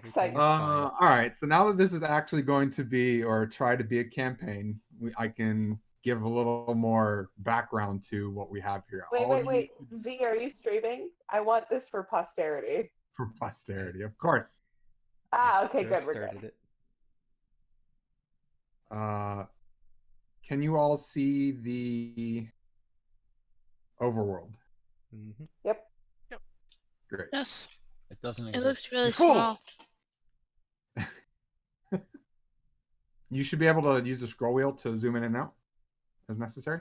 Excitement. All right. So now that this is actually going to be, or try to be, a campaign, I can give a little more background to what we have here. Wait, All wait, of you, wait. V, are you streaming? I want this for posterity. for posterity, of course. Ah, okay, good. Just We're good. started it. Can you all see the overworld? Mm-hmm. Yep. Great. Yes. It doesn't It exist. looks really You fool! small. You should be able to use the scroll wheel to zoom in and out as necessary.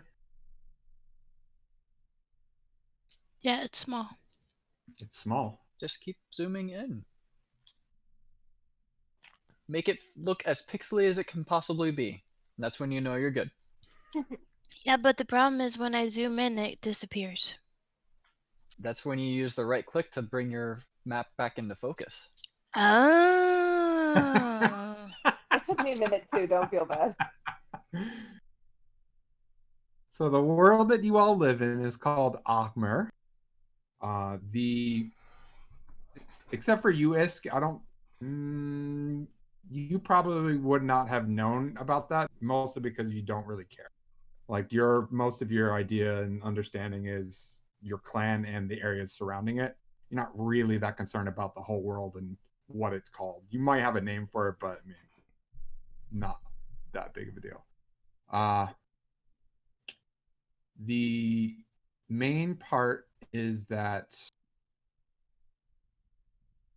Yeah, it's small. It's small. Just keep zooming in. Make it look as pixely as it can possibly be. That's when you know you're good. Yeah, but the problem is when I zoom in, it disappears. That's when you use the right click to bring your map back into focus. Oh. It took me a minute too. Don't feel bad. So the world that you all live in is called Akhmer. Except for you, Isk, I don't. You probably would not have known about that, mostly because you don't really care. Like most of your idea and understanding is your clan and the areas surrounding it. You're not really that concerned about the whole world and what it's called. You might have a name for it, but I mean, not that big of a deal. The main part is that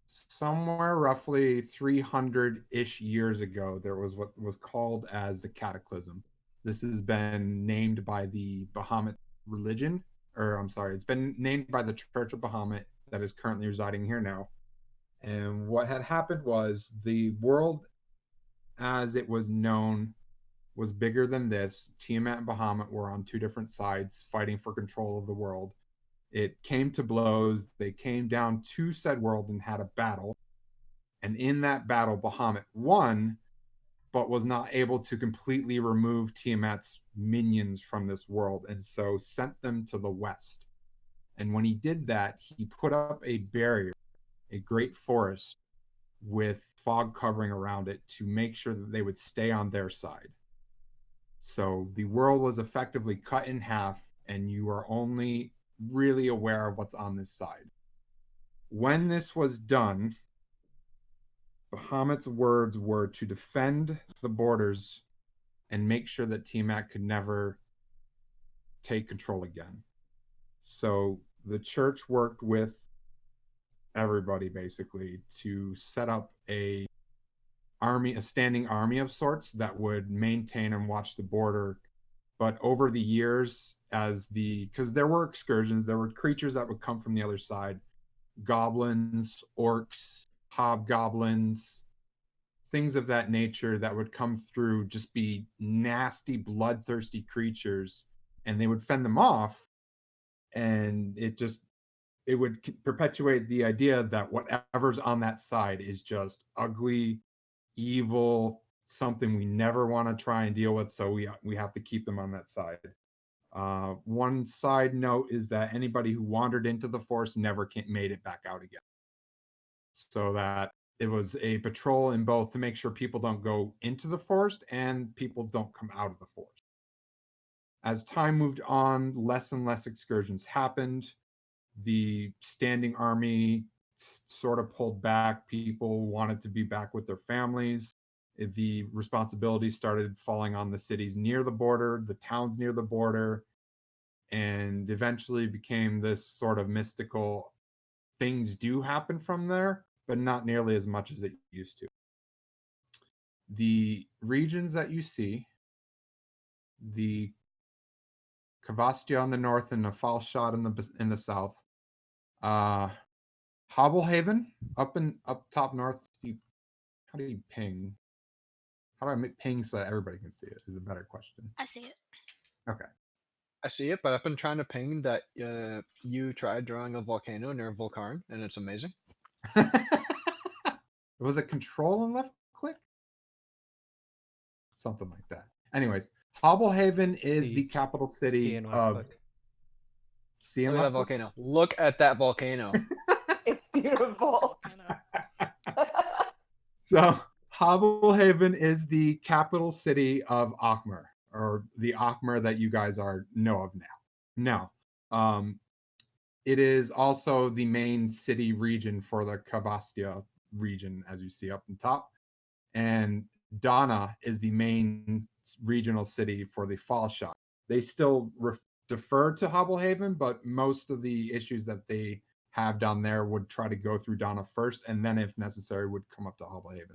somewhere roughly 300-ish years ago, there was what was called as the Cataclysm. This has been named by the Bahamut religion, or I'm sorry, it's been named by the Church of Bahamut that is currently residing here now. And what had happened was the world as it was known was bigger than this. Tiamat and Bahamut were on two different sides fighting for control of the world. It came to blows. They came down to said world and had a battle. And in that battle, Bahamut won, but was not able to completely remove Tiamat's minions from this world, and so sent them to the west. And when he did that, he put up a barrier, a great forest with fog covering around it to make sure that they would stay on their side. So the world was effectively cut in half, and you are only really aware of what's on this side. When this was done, Bahamut's words were to defend the borders and make sure that Tiamat could never take control again. So the church worked with everybody basically to set up a standing army of sorts that would maintain and watch the border. But over the years, because there were excursions, there were creatures that would come from the other side, goblins, orcs, hobgoblins, things of that nature that would come through, just be nasty, bloodthirsty creatures, and they would fend them off. And it would perpetuate the idea that whatever's on that side is just ugly, evil, something we never want to try and deal with, so we have to keep them on that side. One side note is that anybody who wandered into the forest never made it back out again. So that it was a patrol in both to make sure people don't go into the forest and people don't come out of the forest. As time moved on, less and less excursions happened. The standing army sort of pulled back. People wanted to be back with their families. The responsibility started falling on the cities near the border, the towns near the border, and eventually became this sort of mystical things do happen from there, but not nearly as much as it used to. The regions that you see, the Kavastia on the north and the Falshot in the south, Hobblehaven up top north. How do you ping? How do I make ping so that everybody can see it? Is a better question. I see it. Okay. I see it, but I've been trying to ping that you tried drawing a volcano near Volcarn, and it's amazing. Was it control and left click? Something like that. Anyways, Hobblehaven is the capital city of... See Look at that volcano. Look at that volcano. It's beautiful. So Hobblehaven is the capital city of Akhmer, or the Akhmer that you guys know of now. It is also the main city region for the Kavastia region, as you see up on top. And Dana is the main regional city for the Falshot. They still defer to Hobblehaven, but most of the issues that they have down there would try to go through Dana first, and then, if necessary, would come up to Hobblehaven.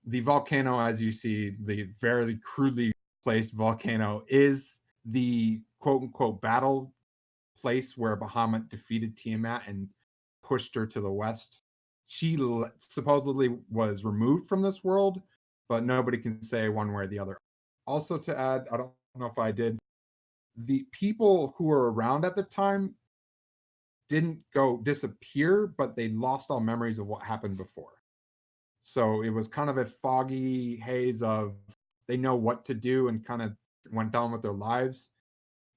The volcano, as you see, the very crudely placed volcano, is the quote-unquote battle place where Bahamut defeated Tiamat and pushed her to the west. She supposedly was removed from this world, but nobody can say one way or the other. Also, to add, I don't know if I did, the people who were around at the time didn't go disappear, but they lost all memories of what happened before. So it was kind of a foggy haze of they know what to do and kind of went down with their lives.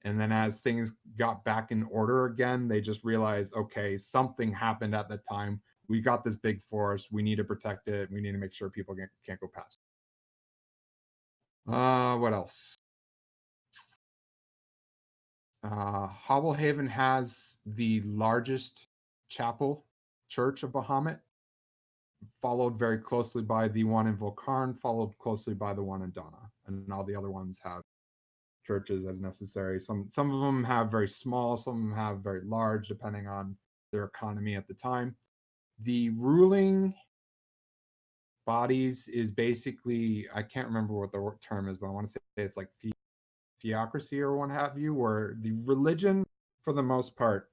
And then as things got back in order again, they just realized, okay, something happened at the time. We got this big forest. We need to protect it. We need to make sure people can't go past. What else? Hobblehaven has the largest chapel church of Bahamut, followed very closely by the one in Volcarn, followed closely by the one in Dana. And all the other ones have churches as necessary. Some of them have very small, some of them have very large, depending on their economy at the time. The ruling bodies is basically, I can't remember what the term is, but I want to say it's like theocracy or what have you, where the religion, for the most part,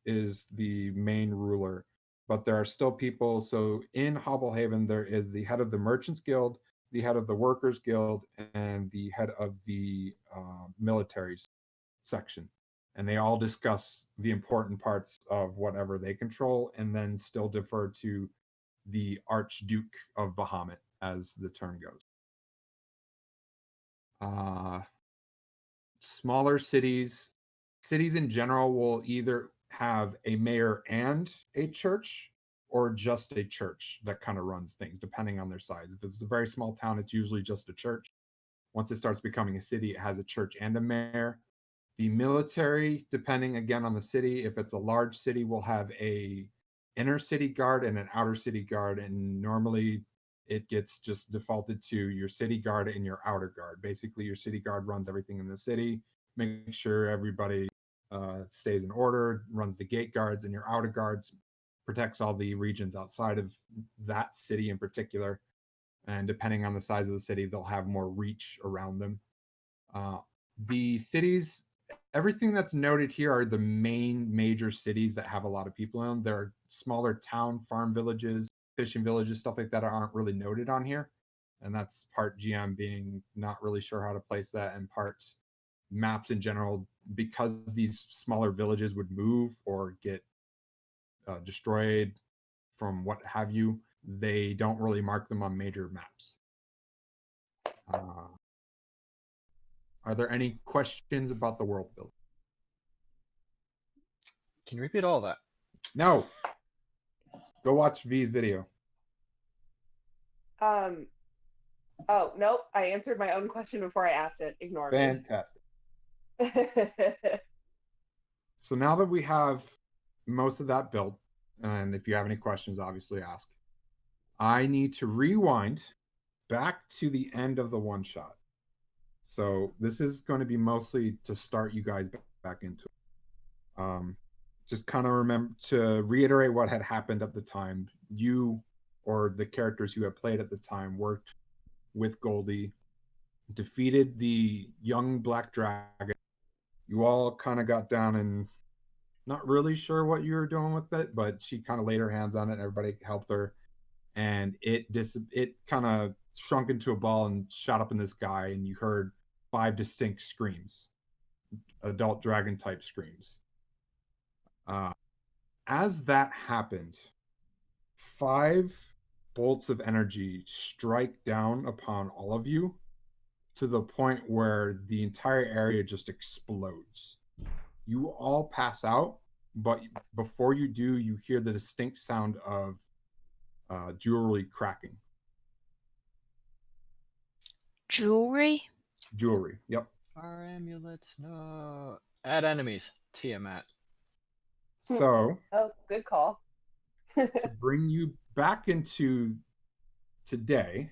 is the main ruler. But there are still people. So in Hobblehaven, there is the head of the Merchants Guild, the head of the Workers Guild, and the head of the military section. And they all discuss the important parts of whatever they control, and then still defer to the Archduke of Bahamut, as the term goes. Smaller cities in general will either have a mayor and a church, or just a church that kind of runs things, depending on their size. If it's a very small town, it's usually just a church. Once it starts becoming a city, it has a church and a mayor. The military, depending again on the city, if it's a large city, will have a inner city guard and an outer city guard, and normally it gets just defaulted to your city guard and your outer guard. Basically, your city guard runs everything in the city, make sure everybody stays in order, runs the gate guards, and your outer guards protects all the regions outside of that city in particular. And depending on the size of the city, they'll have more reach around them. The cities, everything that's noted here are the main major cities that have a lot of people in them. There are smaller town farm villages, fishing villages, stuff like that aren't really noted on here. And that's part GM being not really sure how to place that, and part maps in general, because these smaller villages would move or get destroyed from what have you. They don't really mark them on major maps. Are there any questions about the world building? Can you repeat all that? No. Go watch V's video. Oh, nope. I answered my own question before I asked it. Ignore Fantastic. me. So now that we have most of that built, and if you have any questions, obviously ask, I need to rewind back to the end of the one shot. So this is going to be mostly to start you guys back into it. Just kind of remember to reiterate what had happened at the time. You, or the characters you had played at the time, worked with Goldie, defeated the young black dragon. You all kind of got down and not really sure what you were doing with it, but she kind of laid her hands on it. Everybody helped her, and it kind of shrunk into a ball and shot up in the sky, and you heard 5 distinct screams, adult dragon type screams. As that happened, 5 bolts of energy strike down upon all of you, to the point where the entire area just explodes. You all pass out, but before you do, you hear the distinct sound of jewelry cracking. Jewelry? Jewelry. Yep. Our amulets, no. Add enemies. Tiamat. So Oh, good call. to bring you back into today,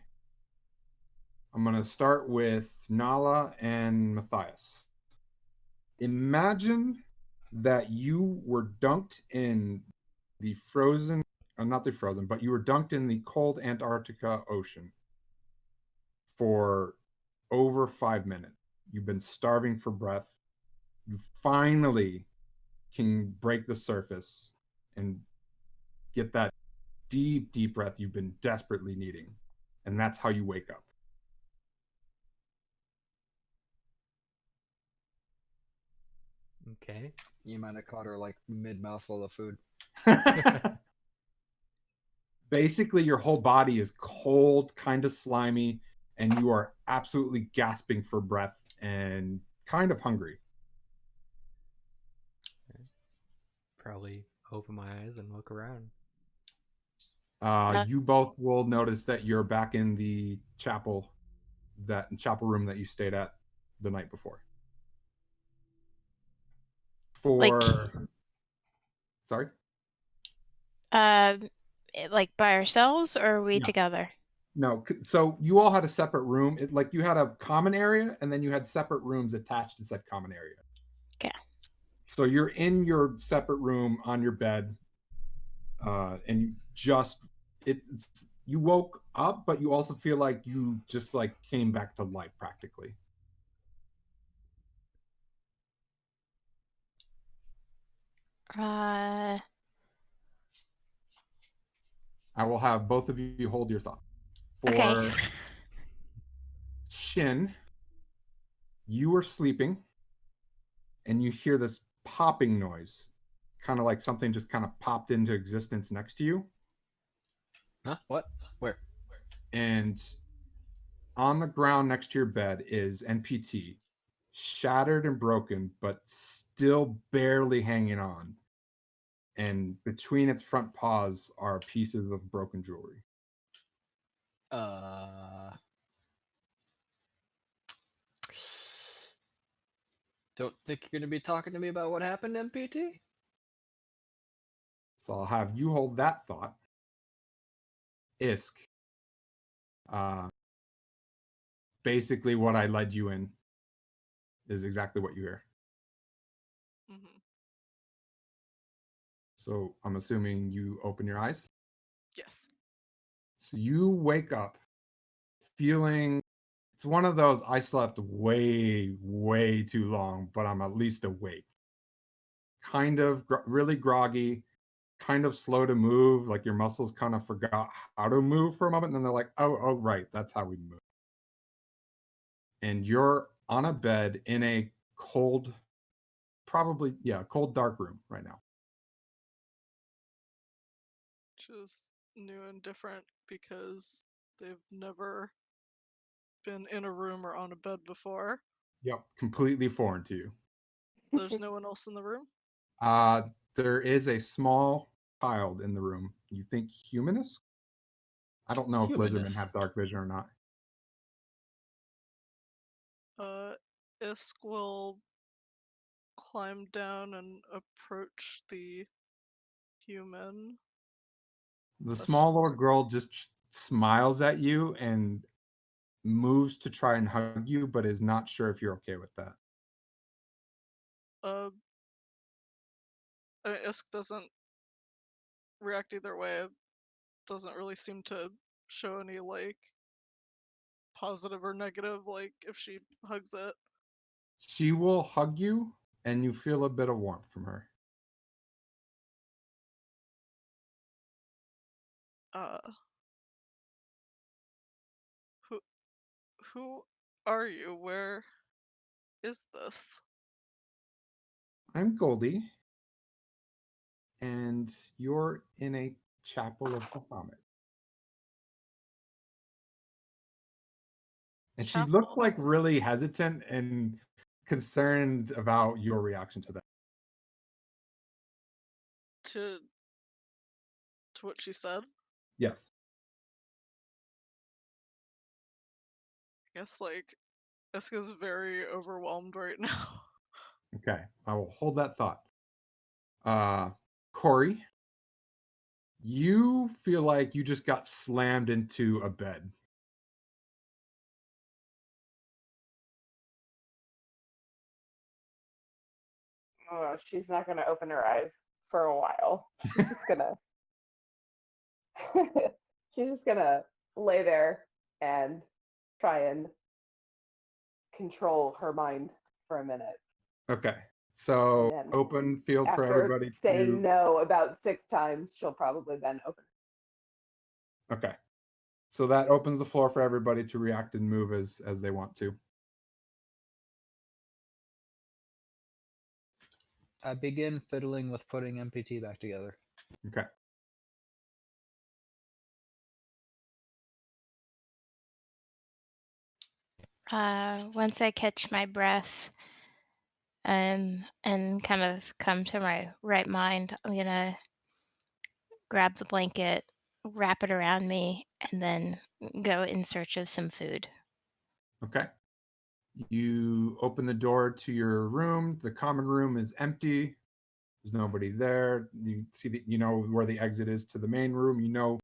I'm going to start with Nala and Matthias. Imagine that you were dunked in the frozen, not the frozen, but you were dunked in the cold Antarctica Ocean for over 5 minutes. You've been starving for breath. You finally can break the surface and get that deep, deep breath you've been desperately needing. And that's how you wake up. Okay. You might have caught her like mid mouthful of food. Basically, your whole body is cold, kind of slimy, and you are absolutely gasping for breath and kind of hungry. Probably open my eyes and look around. You both will notice that you're back in the chapel, that chapel room that you stayed at the night before. Sorry? Like by ourselves, or are we Yes. together? No, so you all had a separate room. Like you had a common area, and then you had separate rooms attached to said common area. Okay. So you're in your separate room on your bed, and you woke up, but you also feel like you just like came back to life practically. Uh, I will have both of you hold your thought. For okay. Shin, you were sleeping, and you hear this popping noise, kind of like something just kind of popped into existence next to you. Huh? What? Where? And on the ground next to your bed is NPT, shattered and broken, but still barely hanging on. And between its front paws are pieces of broken jewelry. Don't think you're gonna be talking to me about what happened, MPT? So I'll have you hold that thought. Isk. Basically, what I led you in is exactly what you hear. Mm-hmm. So I'm assuming you open your eyes. Yes. So you wake up feeling, it's one of those, I slept way, way too long, but I'm at least awake. Kind of really groggy, kind of slow to move, like your muscles kind of forgot how to move for a moment. And then they're like, oh, right, that's how we move. And you're on a bed in a cold, cold, dark room right now. Which is new and different because they've never been in a room or on a bed before. Yep, completely foreign to you. There's no one else in the room? There is a small child in the room. You think humanist? I don't know if lizardmen have dark vision or not. Isk will climb down and approach the human. The small little Questions. girl just smiles at you and moves to try and hug you, but is not sure if you're okay with that. Isk doesn't react either way. It doesn't really seem to show any, like, positive or negative, like, if she hugs it. She will hug you, and you feel a bit of warmth from her. Who are you? Where is this? I'm Goldie, and you're in a chapel of Bahamut. And she Chapel? looks like really hesitant and concerned about your reaction to that. To what she said? Yes. I guess like Eska's very overwhelmed right now. Okay. I will hold that thought. Corey, you feel like you just got slammed into a bed. Oh, she's not gonna open her eyes for a while. She's just gonna she's just gonna lay there and try and control her mind for a minute. Okay. So And then open field for after everybody saying to. no about 6 times, she'll probably then open. Okay. So that opens the floor for everybody to react and move as they want to. I begin fiddling with putting MPT back together. Okay. Once I catch my breath, and kind of come to my right mind, I'm gonna grab the blanket, wrap it around me, and then go in search of some food. Okay. You open the door to your room. The common room is empty. There's nobody there. You see that, you know where the exit is to the main room. You know,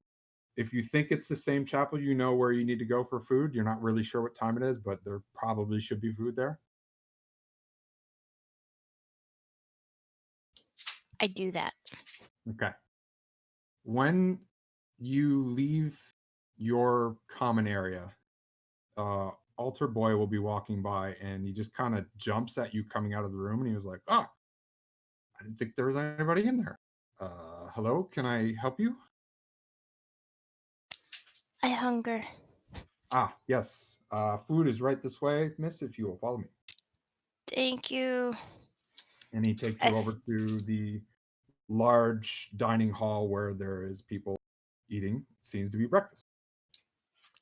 if you think it's the same chapel, you know where you need to go for food. You're not really sure what time it is, but there probably should be food there. I do that. Okay. When you leave your common area, Altar Boy will be walking by and he just kind of jumps at you coming out of the room and he was like, "Ah, I didn't think there was anybody in there. Hello, can I help you?" I hunger. Ah, yes. Food is right this way, miss, if you will follow me. Thank you. And he takes I, you over to the large dining hall where there is people eating. Seems to be breakfast.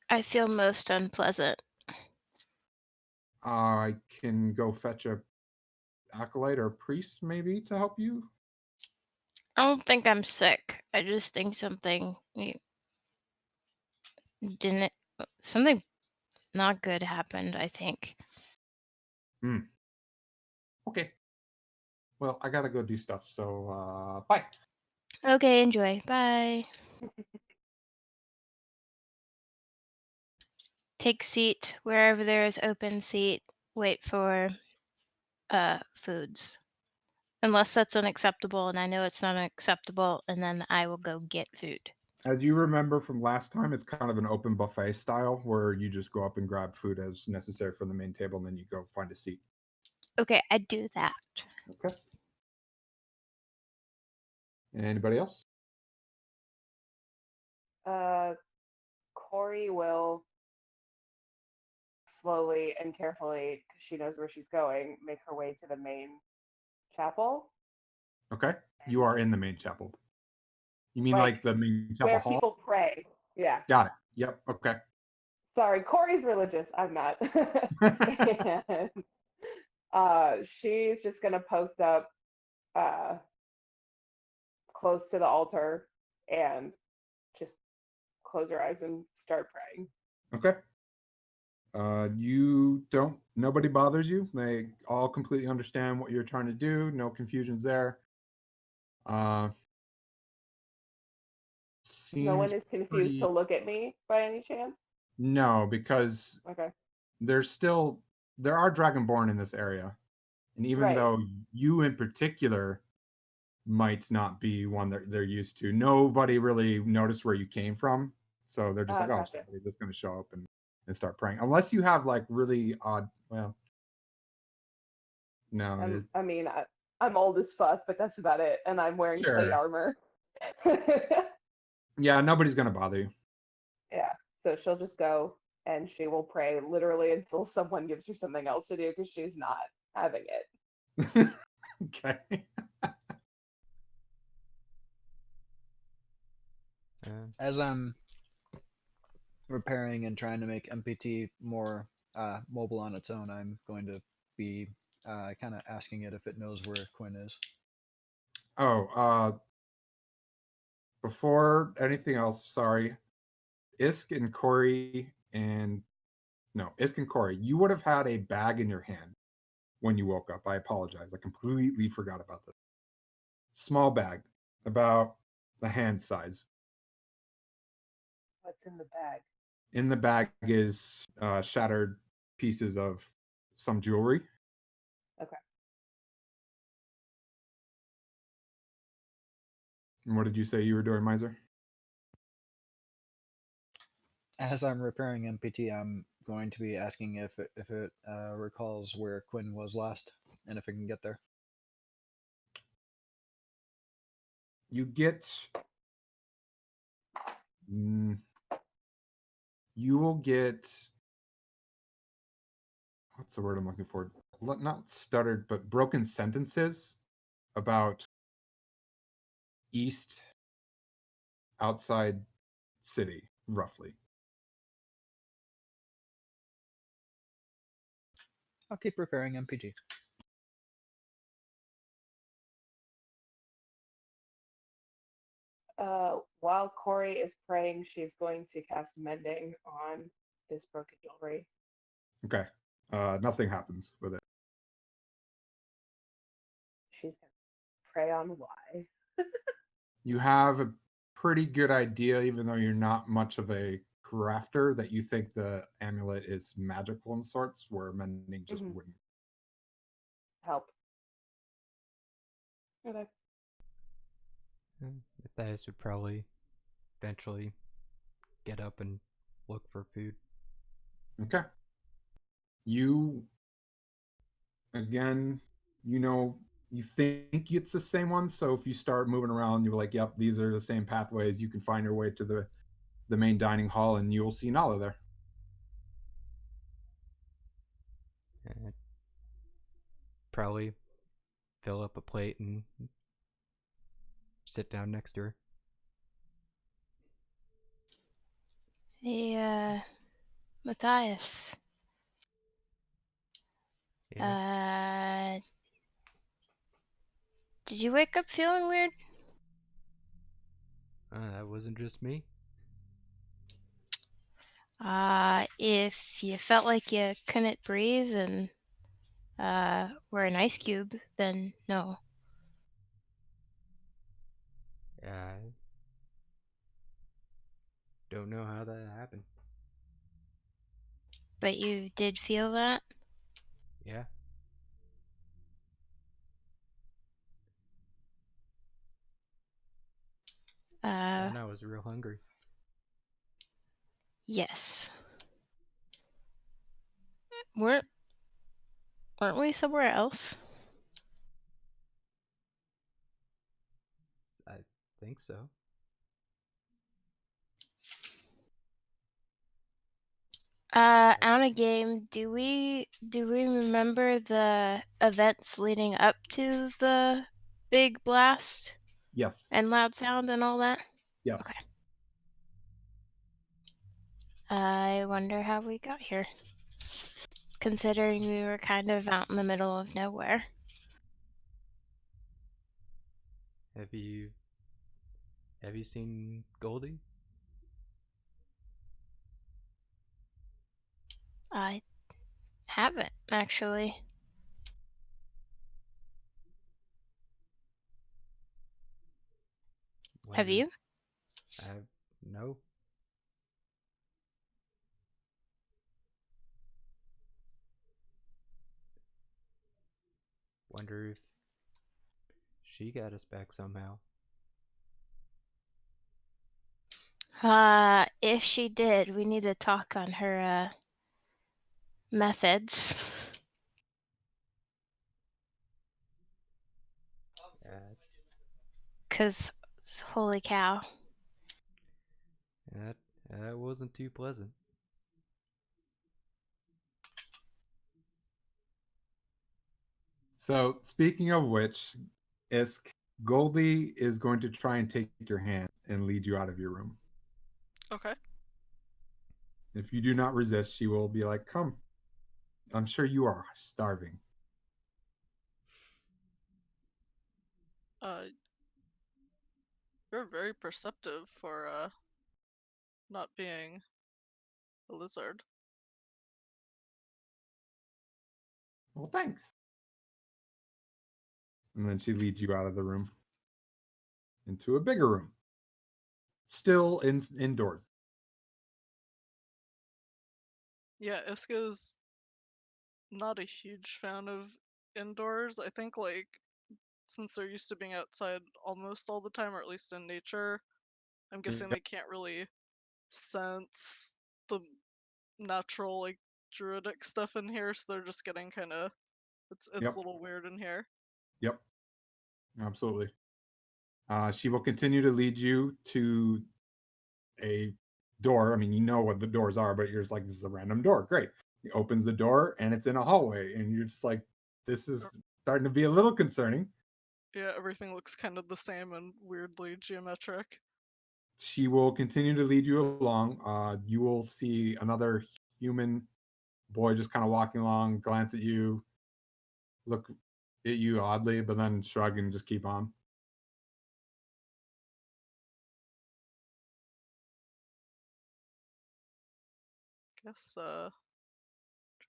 I feel most unpleasant. I can go fetch a acolyte or priest maybe to help you. I don't think I'm sick. I just think didn't something not good happened, I think. Okay. Well, I gotta go do stuff, so bye. Okay, enjoy. Bye. Take seat wherever there is open seat. Wait for foods. Unless that's unacceptable, and I know it's not acceptable, and then I will go get food. As you remember from last time, it's kind of an open buffet style where you just go up and grab food as necessary from the main table and then you go find a seat. Okay, I do that. Okay. Anybody else? Corey will slowly and carefully, because she knows where she's going, make her way to the main chapel. Okay. You are in the main chapel. You mean Like, like the main chapel where hall? people pray. Yeah. Got it. Yep. Okay. Sorry, Corey's religious. I'm not. And she's just gonna post up uh, close to the altar and just close her eyes and start praying. Okay. You don't, nobody bothers you. They all completely understand what you're trying to do. No confusions there. No one Seems is confused pretty, to look at me by any chance. no, because Okay. there are Dragonborn in this area. And even Right. though you in particular might not be one that they're used to, nobody really noticed where you came from. So they're just like, oh, Gotcha. somebody's just going to show up and start praying. Unless you have like really odd, well, no. I mean, I'm old as fuck, but that's about it. And I'm wearing plate Sure. armor. Yeah, nobody's going to bother you. Yeah. So she'll just go and she will pray literally until someone gives her something else to do because she's not having it. Okay. As I'm repairing and trying to make MPT more mobile on its own, I'm going to be kind of asking it if it knows where Quinn is. Oh, before anything else, sorry, Isk and Corey, you would have had a bag in your hand when you woke up. I apologize. I completely forgot about this. Small bag, about the hand size. What's in the bag? In the bag is shattered pieces of some jewelry. Okay. And what did you say you were doing, Miser? As I'm repairing MPT, I'm going to be asking if it recalls where Quinn was last and if it can get there. You get. You will get. What's the word I'm looking for? Not stuttered, but broken sentences about east outside city, roughly. I'll keep repairing MPT. While Corey is praying, she's going to cast Mending on this broken jewelry. Okay. Nothing happens with it. She's going to pray on why. You have a pretty good idea, even though you're not much of a crafter, that you think the amulet is magical in sorts, where mending just wouldn't. Help. Okay. Matthias would probably eventually get up and look for food. Okay. You, again, you think it's the same one, so if you start moving around, you're like, yep, these are the same pathways. You can find your way to the main dining hall, and you will see Nala there. And probably fill up a plate and sit down next to her. Hey, Matthias. Yeah. Did you wake up feeling weird? That wasn't just me. If you felt like you couldn't breathe and were an ice cube, then no. I don't know how that happened. But you did feel that? Yeah. And I was real hungry. Yes. Weren't we somewhere else? I think so. On a game, do we remember the events leading up to the big blast Yes. and loud sound and all that? Yes. Okay. I wonder how we got here. Considering we were kind of out in the middle of nowhere. Have you seen Goldie? I haven't, actually. Have you? No. Wonder if she got us back somehow. If she did, we need to talk on her methods. Cause holy cow. That wasn't too pleasant. So, speaking of which, Isk, Goldie is going to try and take your hand and lead you out of your room. Okay. If you do not resist, she will be like, come. I'm sure you are starving. You're very perceptive for not being a lizard. Well, thanks. And then she leads you out of the room into a bigger room. Still indoors. Yeah, Iska's not a huge fan of indoors. I think like since they're used to being outside almost all the time, or at least in nature, I'm guessing Yep. they can't really sense the natural like druidic stuff in here, so they're just getting kind of it's Yep. a little weird in here. Yep. Absolutely. She will continue to lead you to a door. I mean, you know what the doors are, but you're just like, this is a random door. Great. He opens the door and it's in a hallway, and you're just like, this is starting to be a little concerning. Yeah, everything looks kind of the same and weirdly geometric. She will continue to lead you along. You will see another human boy just kind of walking along, glance at you, look at you oddly, but then shrug and just keep on. Guess trying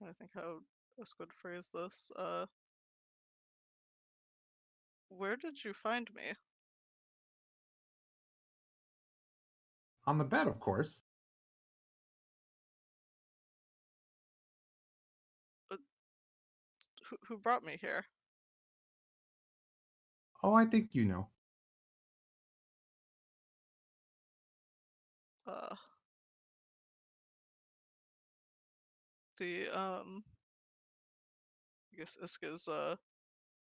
to think how Iska would phrase this. Where did you find me? On the bed, of course. Who brought me here? Oh, I think you know. Uh, the I guess Iska's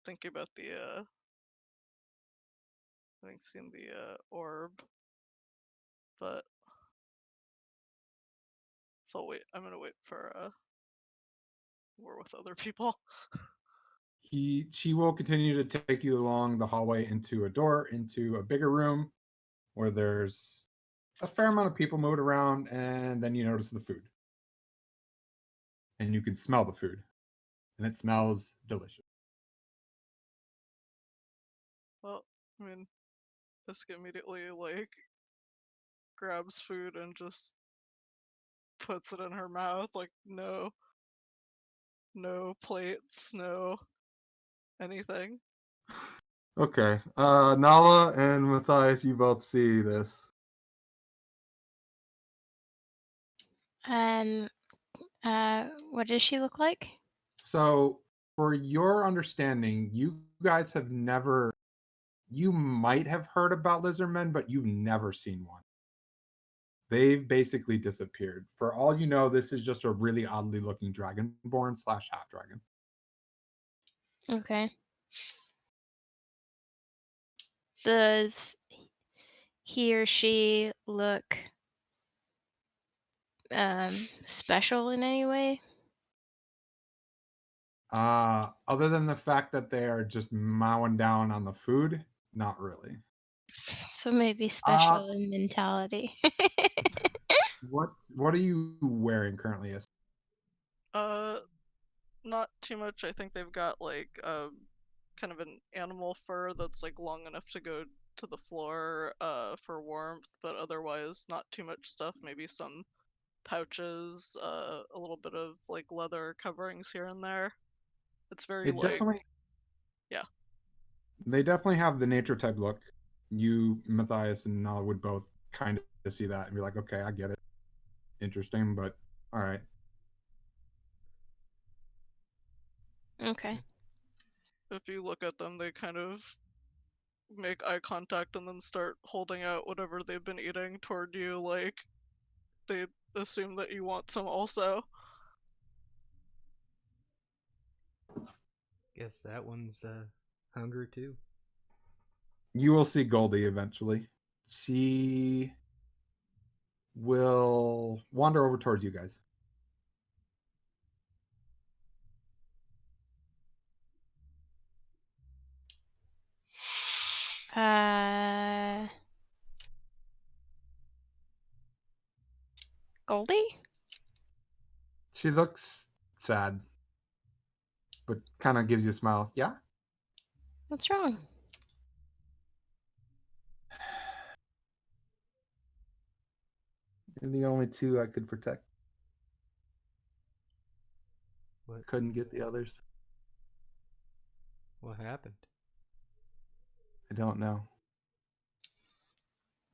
thinking about the I think seeing the orb, but so wait, I'm gonna wait for more with other people. She will continue to take you along the hallway into a door into a bigger room where there's a fair amount of people moving around, and then you notice the food. And you can smell the food. And it smells delicious. Well, I mean, Iska immediately like grabs food and just puts it in her mouth, like no plates, no anything. Okay. Nala and Matthias, you both see this. And what does she look like? So, for your understanding, you guys have never, you might have heard about lizardmen, but you've never seen one. They've basically disappeared. For all you know, this is just a really oddly looking dragonborn / half dragon. Okay. Does he or she look special in any way? Other than the fact that they are just mowing down on the food, not really. So maybe special in mentality. What are you wearing currently? Uh, not too much. I think they've got like kind of an animal fur that's like long enough to go to the floor for warmth, but otherwise not too much stuff. Maybe some pouches, a little bit of like leather coverings here and there. It's very It like definitely, yeah. they definitely have the nature type look. You, Matthias, and Nala would both kind of see that and be like, okay, I get it. Interesting, but all right. Okay. If you look at them, they kind of make eye contact and then start holding out whatever they've been eating toward you, like they assume that you want some also. Guess that one's hungry too. You will see Goldie eventually. She will wander over towards you guys. Goldie? She looks sad, but kind of gives you a smile. Yeah? What's wrong? You're the only two I could protect. What? Couldn't get the others. What happened? I don't know.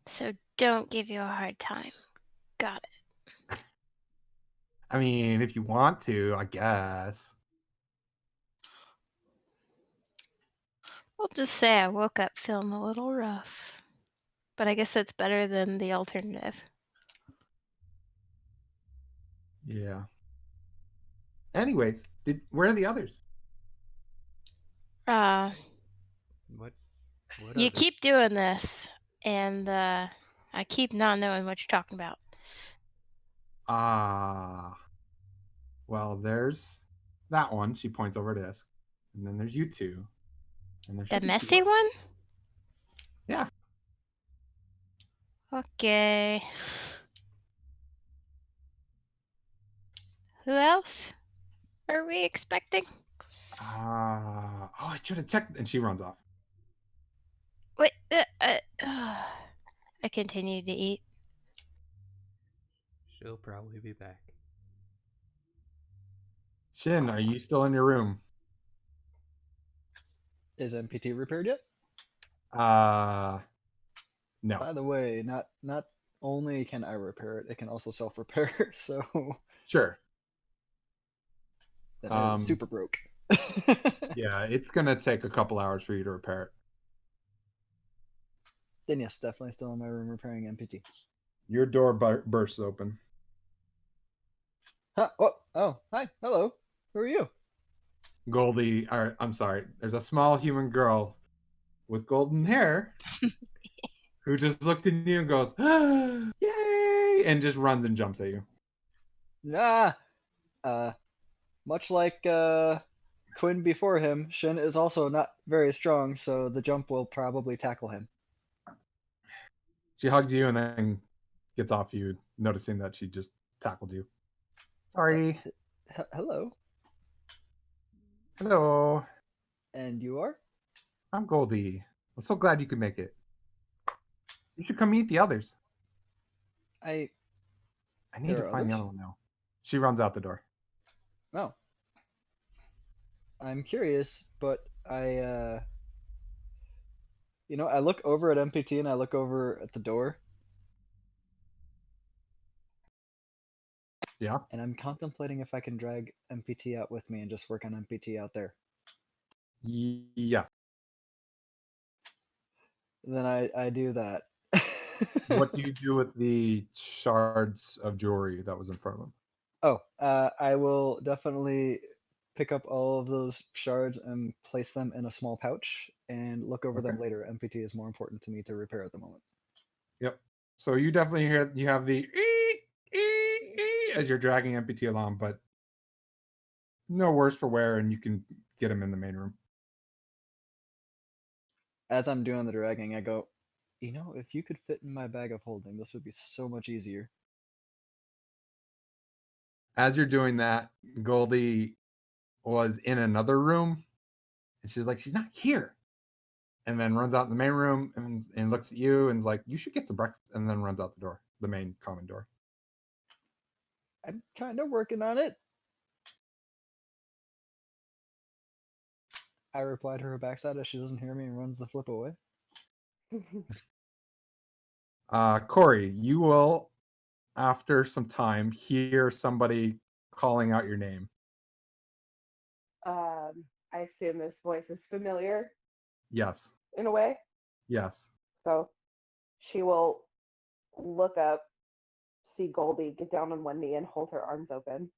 So don't give you a hard time. Got it. I mean, if you want to, I guess. I'll just say I woke up feeling a little rough. But I guess that's better than the alternative. Yeah. Anyways, where are the others? Uh, What? What you others? keep doing this, and I keep not knowing what you're talking about. Well, there's that one. She points over to Isk. And then there's you two. And there The should be two messy others. one? Yeah. Okay. Who else are we expecting? Oh, I should have checked. And she runs off. Wait, I continue to eat. She'll probably be back. Shin, are you still in your room? Is MPT repaired yet? No. By the way, not only can I repair it, it can also self-repair. So Sure. that is super broke. Yeah, it's gonna take a couple hours for you to repair it. Then yes, definitely still in my room repairing MPT. Your door bursts open. Huh, oh, hi, hello. Who are you? Goldie, or I'm sorry, there's a small human girl with golden hair who just looks at you and goes, "Yay!" and just runs and jumps at you. Nah. Much like Quinn before him, Shin is also not very strong, so the jump will probably tackle him. She hugs you and then gets off you, noticing that she just tackled you. Sorry. Hello. Hello. And you are? I'm Goldie. I'm so glad you could make it. You should come meet the others. I need There to are find the others? other one now. She runs out the door. Oh. I'm curious, but I look over at MPT and I look over at the door. Yeah. And I'm contemplating if I can drag MPT out with me and just work on MPT out there. Yes. Then I do that. What do you do with the shards of jewelry that was in front of them? Oh, I will definitely pick up all of those shards and place them in a small pouch and look over them Okay. later. MPT is more important to me to repair at the moment. Yep. So you definitely hear, you have the as you're dragging MPT along, but no worse for wear, and you can get him in the main room. As I'm doing the dragging, I go, if you could fit in my bag of holding, this would be so much easier. As you're doing that, Goldie was in another room, and she's like, she's not here. And then runs out in the main room and looks at you and is like, you should get some breakfast, and then runs out the door, the main common door. I'm kind of working on it. I reply to her backside as she doesn't hear me and runs the flip away. Corey, you will, after some time, hear somebody calling out your name. I assume this voice is familiar Yes. in a way. Yes. So she will look up, see Goldie, get down on one knee and hold her arms open.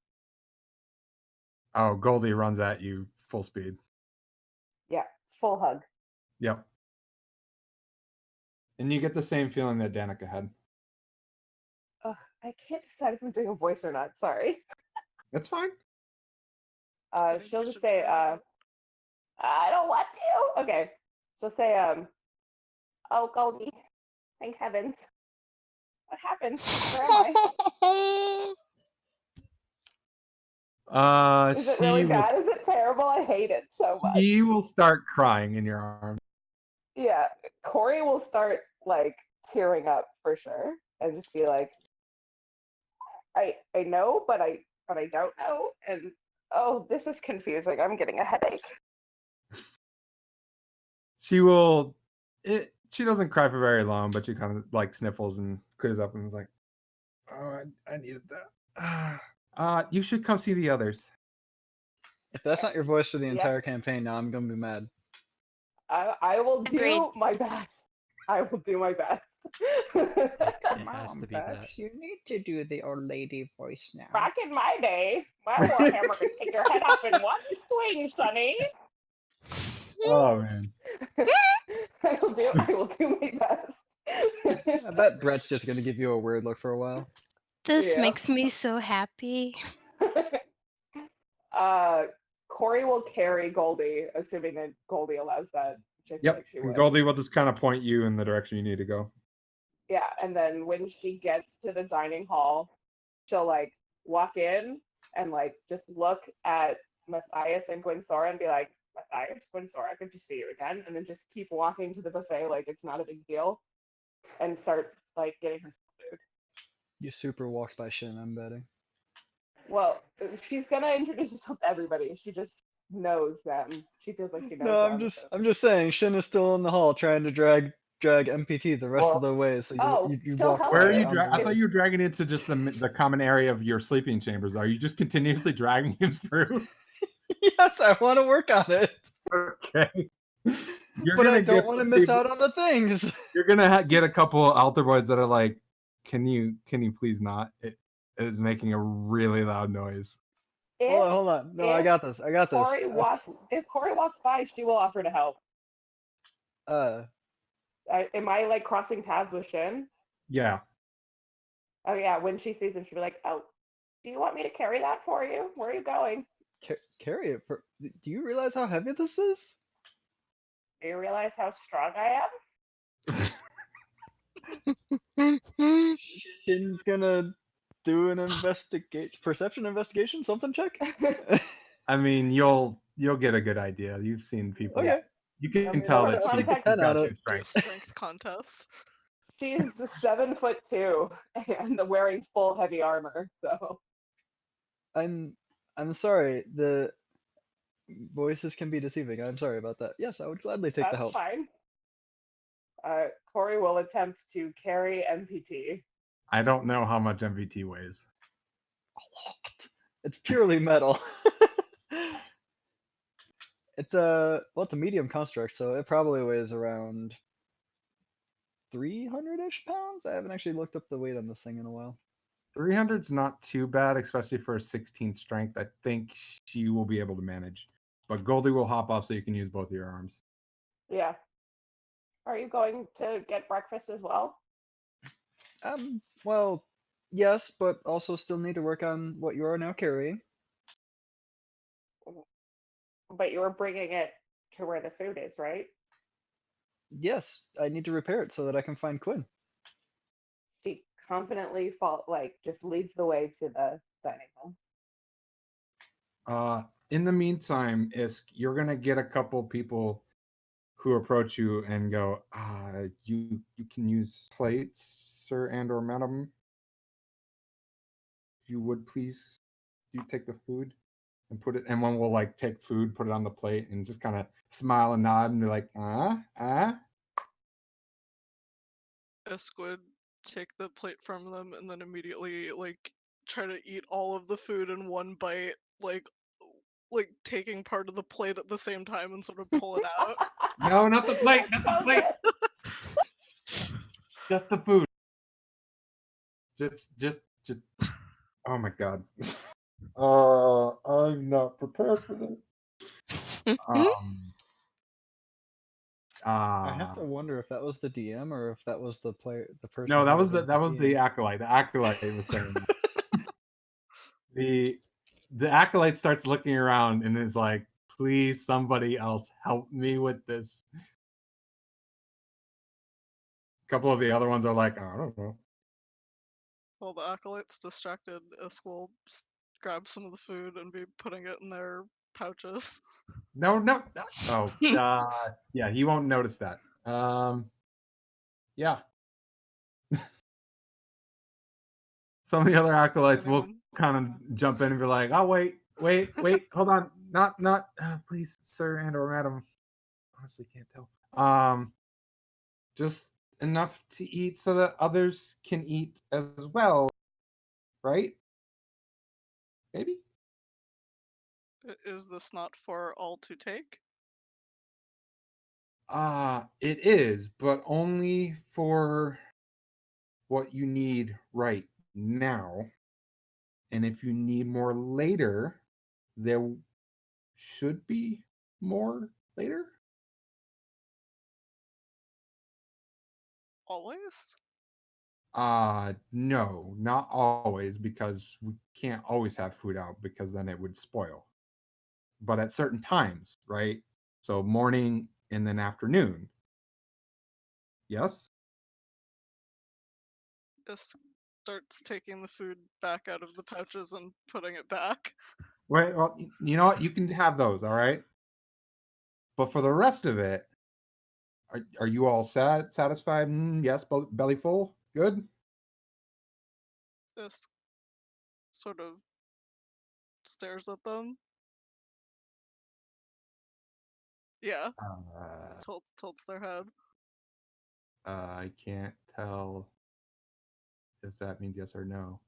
Oh, Goldie runs at you full speed. Yeah, full hug. Yep. And you get the same feeling that Danica had. Ugh, I can't decide if I'm doing a voice or not. Sorry. That's fine. think She'll you just should say, try it. I don't want to. Okay. She'll say, oh, Goldie, thank heavens. What happened? Where am I? Is it really bad? Is it terrible? I hate it so much. She will start crying in your arms. Yeah, Corey will start like tearing up for sure and just be like, I know, but I don't know, and oh, this is confusing. I'm getting a headache. She will. She doesn't cry for very long, but she kind of like sniffles and clears up and is like, "Oh, I needed that. You should come see the others." If that's not your voice for the Yep. entire campaign, now I'm gonna be mad. I will Agreed. do my best. I will do my best. It has to be that. you need to do the old lady voice now. Back in my day, my warhammer could take your head off in one swing, Sonny. Oh man. I will do my best. I bet Brett's just gonna give you a weird look for a while. This Yeah. makes me so happy. Corey will carry Goldie, assuming that Goldie allows that. Which I feel Yep. like she And would. Goldie will just kind of point you in the direction you need to go. Yeah, and then when she gets to the dining hall, she'll like walk in and like just look at Matthias and Gwynsora and be like, Matthias, Gwynsora, good to see you again. And then just keep walking to the buffet like it's not a big deal and start like getting her food. You super walked by Shin, I'm betting. Well, she's gonna introduce herself to everybody. She just knows them. She feels like she knows No, them. I'm just saying Shin is still in the hall trying to drag MPT the rest of the way. So you she'll walk help Where are her. you? on the I way. thought you were dragging into just the common area of your sleeping chambers. Are you just continuously dragging him through? Yes, I want to work on it, Okay. You're but gonna I don't get want to some miss people- out on the things. You're gonna get a couple altar boys that are like, "Can you please not? It is making a really loud noise." Hold on. No, I if got this. if Corey walks by, she will offer to help. Am I like crossing paths with Shin? Yeah. Oh yeah, when she sees him, she'll be like, "Oh, do you want me to carry that for you? Where are you going? carry it. Do you realize how heavy this is? Do you realize how strong I Shin's gonna do an perception investigation, something check. am?" I mean, you'll get a good idea. You've seen people. Okay. You can I mean, tell I'll that take she's a 10 got on two it. Do a strength. strength contest. She's 7'2" and wearing full heavy armor. So I'm sorry. The voices can be deceiving. I'm sorry about that. Yes, I would gladly take the that's help. fine. Corey will attempt to carry MPT. I don't know how much MVT weighs. A lot. It's purely metal. It's a medium construct, so it probably weighs around 300-ish pounds. I haven't actually looked up the weight on this thing in a while. 300's not too bad, especially for a 16 strength. I think she will be able to manage. But Goldie will hop off so you can use both of your arms. Yeah. Are you going to get breakfast as well? Well, yes, but also still need to work on what you are now carrying. But you were bringing it to where the food is, right? Yes, I need to repair it so that I can find Quinn. She confidently just leads the way to the dining hall. In the meantime, Isk, you're gonna get a couple people who approach you and go, you can use plates, sir and or madam. If you would please, you take the food and put it, and one will like take food, put it on the plate, and just kind of smile and nod and be like, Esquid take the plate from them and then immediately like try to eat all of the food in one bite, like taking part of the plate at the same time and sort of pull it out. No, not the plate, not the plate. Just the food. Just. Oh my god. I'm not prepared for this. I have to wonder if that was the DM or if that was the player, the person. No, who that was the NPCing. acolyte. The acolyte was saying that. The acolyte starts looking around and is like, please, somebody else help me with this. A couple of the other ones are like, I don't know. While the acolyte's distracted, Isk will grab some of the food and be putting it in their pouches. No. Oh, yeah, he won't notice that. Yeah. some of the other acolytes will Anyone? kind of jump in and be like, "Oh, wait, hold on, not, please, sir and or madam. Honestly, can't tell. Just enough to eat so that others can eat as well, right? Maybe." Is this not for all to take? It is, but only for what you need right now. And if you need more later, there should be more later. Always? No, not always, because we can't always have food out because then it would spoil. But at certain times, right? So morning and then afternoon. Yes? Just starts taking the food back out of the pouches and putting it back. Wait, well, you know what? You can have those, all right? But for the rest of it, are you all satisfied? Yes, belly full? Good? Just sort of stares at them. Yeah, Uh, tilts their head. I can't tell if that means yes or no.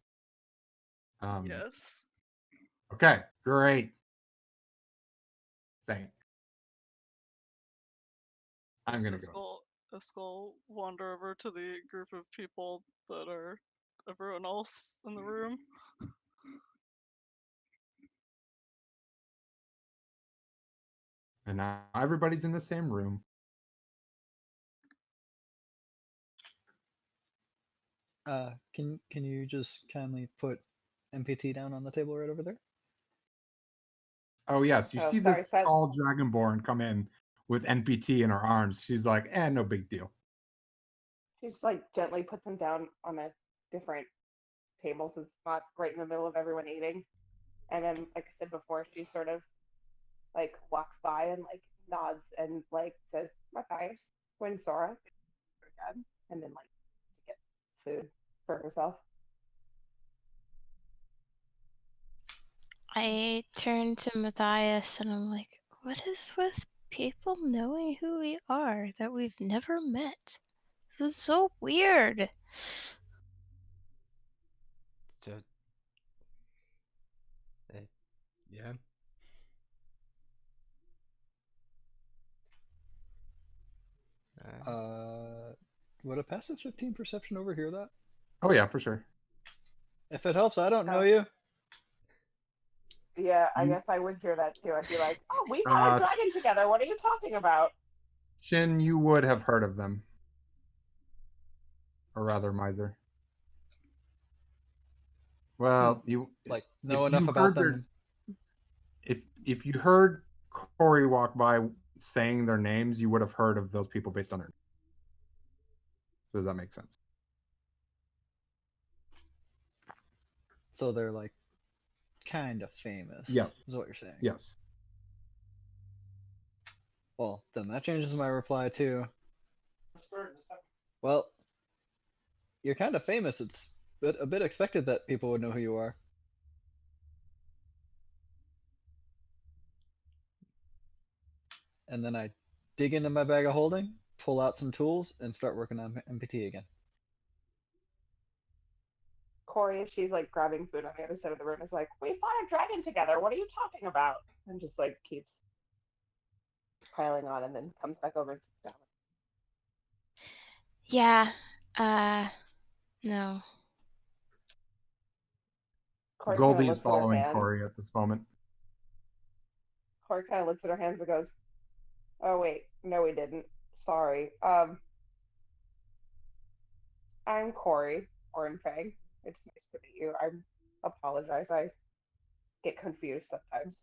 Yes. Okay, great. Thanks. I'm gonna go. Eskel wander over to the group of people that are everyone else in the room. And now everybody's in the same room. Can you just kindly put MPT down on the table right over there? Oh yes, you Oh, see sorry, this Fed. tall dragonborn come in with NPT in her arms. She's like, no big deal. She just like gently puts him down on a different table, so it's not right in the middle of everyone eating. And then, like I said before, she sort of like walks by and like nods and like says, "Matthias, when Sora," again, and then like get food for herself. I turn to Matthias and I'm like, what is with people knowing who we are that we've never met? This is so weird. So, yeah. Would a passive 15 perception overhear that? Oh yeah, for sure. If it helps, I don't know Oh. you. Yeah, I You- guess I would hear that too. I'd be like, "Oh, we fought a dragon together. What are you talking about?" Shin, you would have heard of them. Or rather, Miser. Well, you Like, if know enough you about heard their them. if you heard Corey walk by saying their names, you would have heard of those people based on their. So does that make sense? So they're like kind of famous. Yes. Is what you're saying. Yes. Well, then that changes my reply too. Well, you're kind of famous. It's a bit expected that people would know who you are. And then I dig into my bag of holding, pull out some tools, and start working on MPT again. Corey, she's like grabbing food on the other side of the room, is like, "We fought a dragon together. What are you talking about?" And just like keeps piling on, and then comes back over and sits down. Yeah, no. Corey kind of Goldie is looks at her following hands. Corey at this moment. Corey kind of looks at her hands and goes, "Oh wait, no, we didn't. Sorry. I'm Corey Orenfang. It's nice to meet you. I apologize. I get confused sometimes."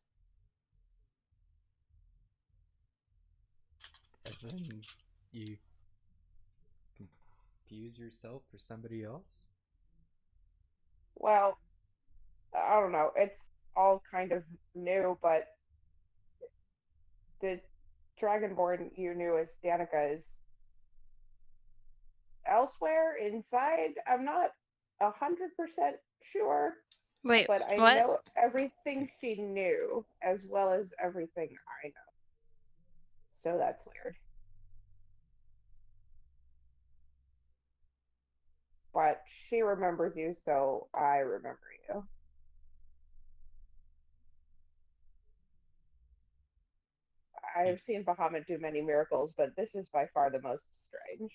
As in, you confuse yourself for somebody else? Well, I don't know. It's all kind of new, but the Dragonborn you knew as Danica is elsewhere inside. I'm not 100% sure, Wait, but I what? know everything she knew as well as everything I know. So that's weird. But she remembers you, so I remember you. I've seen Bahamut do many miracles, but this is by far the most strange.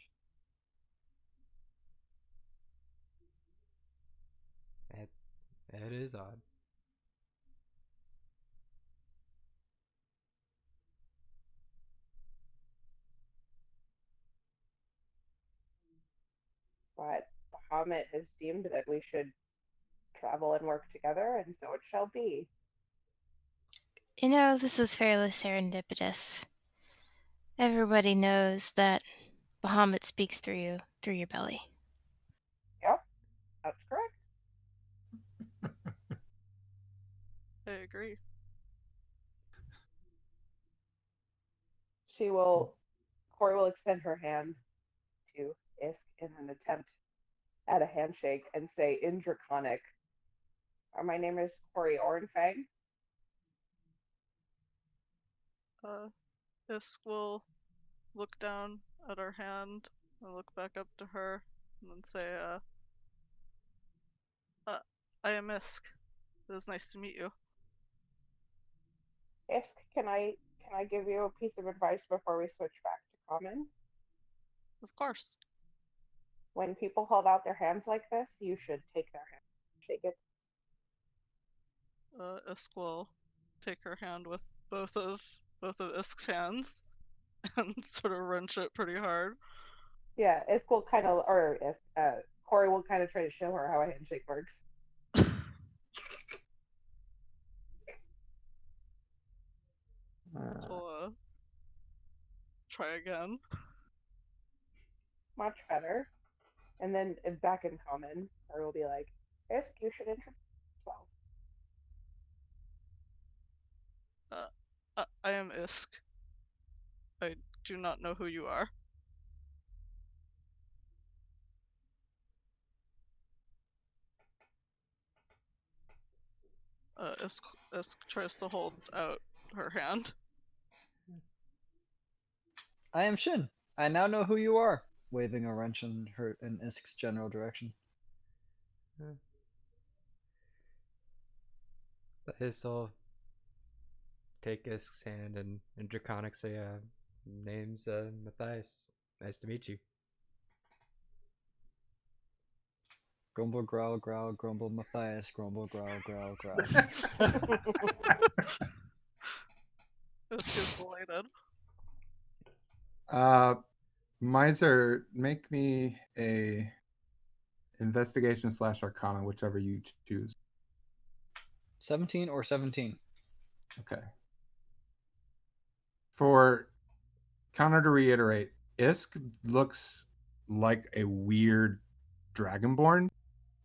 That is odd. But Bahamut has deemed that we should travel and work together, and so it shall be. You know, this is fairly serendipitous. Everybody knows that Bahamut speaks through your belly. Yep, that's correct. I agree. Corey will extend her hand to Isk in an attempt at a handshake and say in Draconic, my name is Corey Orenfang. Isk will look down at her hand and look back up to her and then say, I am Isk. It is nice to meet you. Isk, can I give you a piece of advice before we switch back to common? Of course. When people hold out their hands like this, you should take their hand, shake it. Isk will take her hand with both of Isk's hands and sort of wrench it pretty hard. Yeah, Isk will kind of, or Corey will kind of try to show her how a handshake works. She'll try again. Much better. And then back in common, Corey will be like, Isk, you should introduce yourself. I am Isk. I do not know who you are. Isk tries to hold out her hand. I am Shin. I now know who you are. Waving a wrench in Isk's general direction. But Is'll take Isk's hand and Draconic say, name's Matthias. Nice to meet you. Grumble, growl, growl, grumble, Matthias, grumble, growl, growl, growl. Isk is delighted. Miser, make me a investigation / arcana, whichever you choose. 17 or 17? Okay. For counter to reiterate, Isk looks like a weird dragonborn,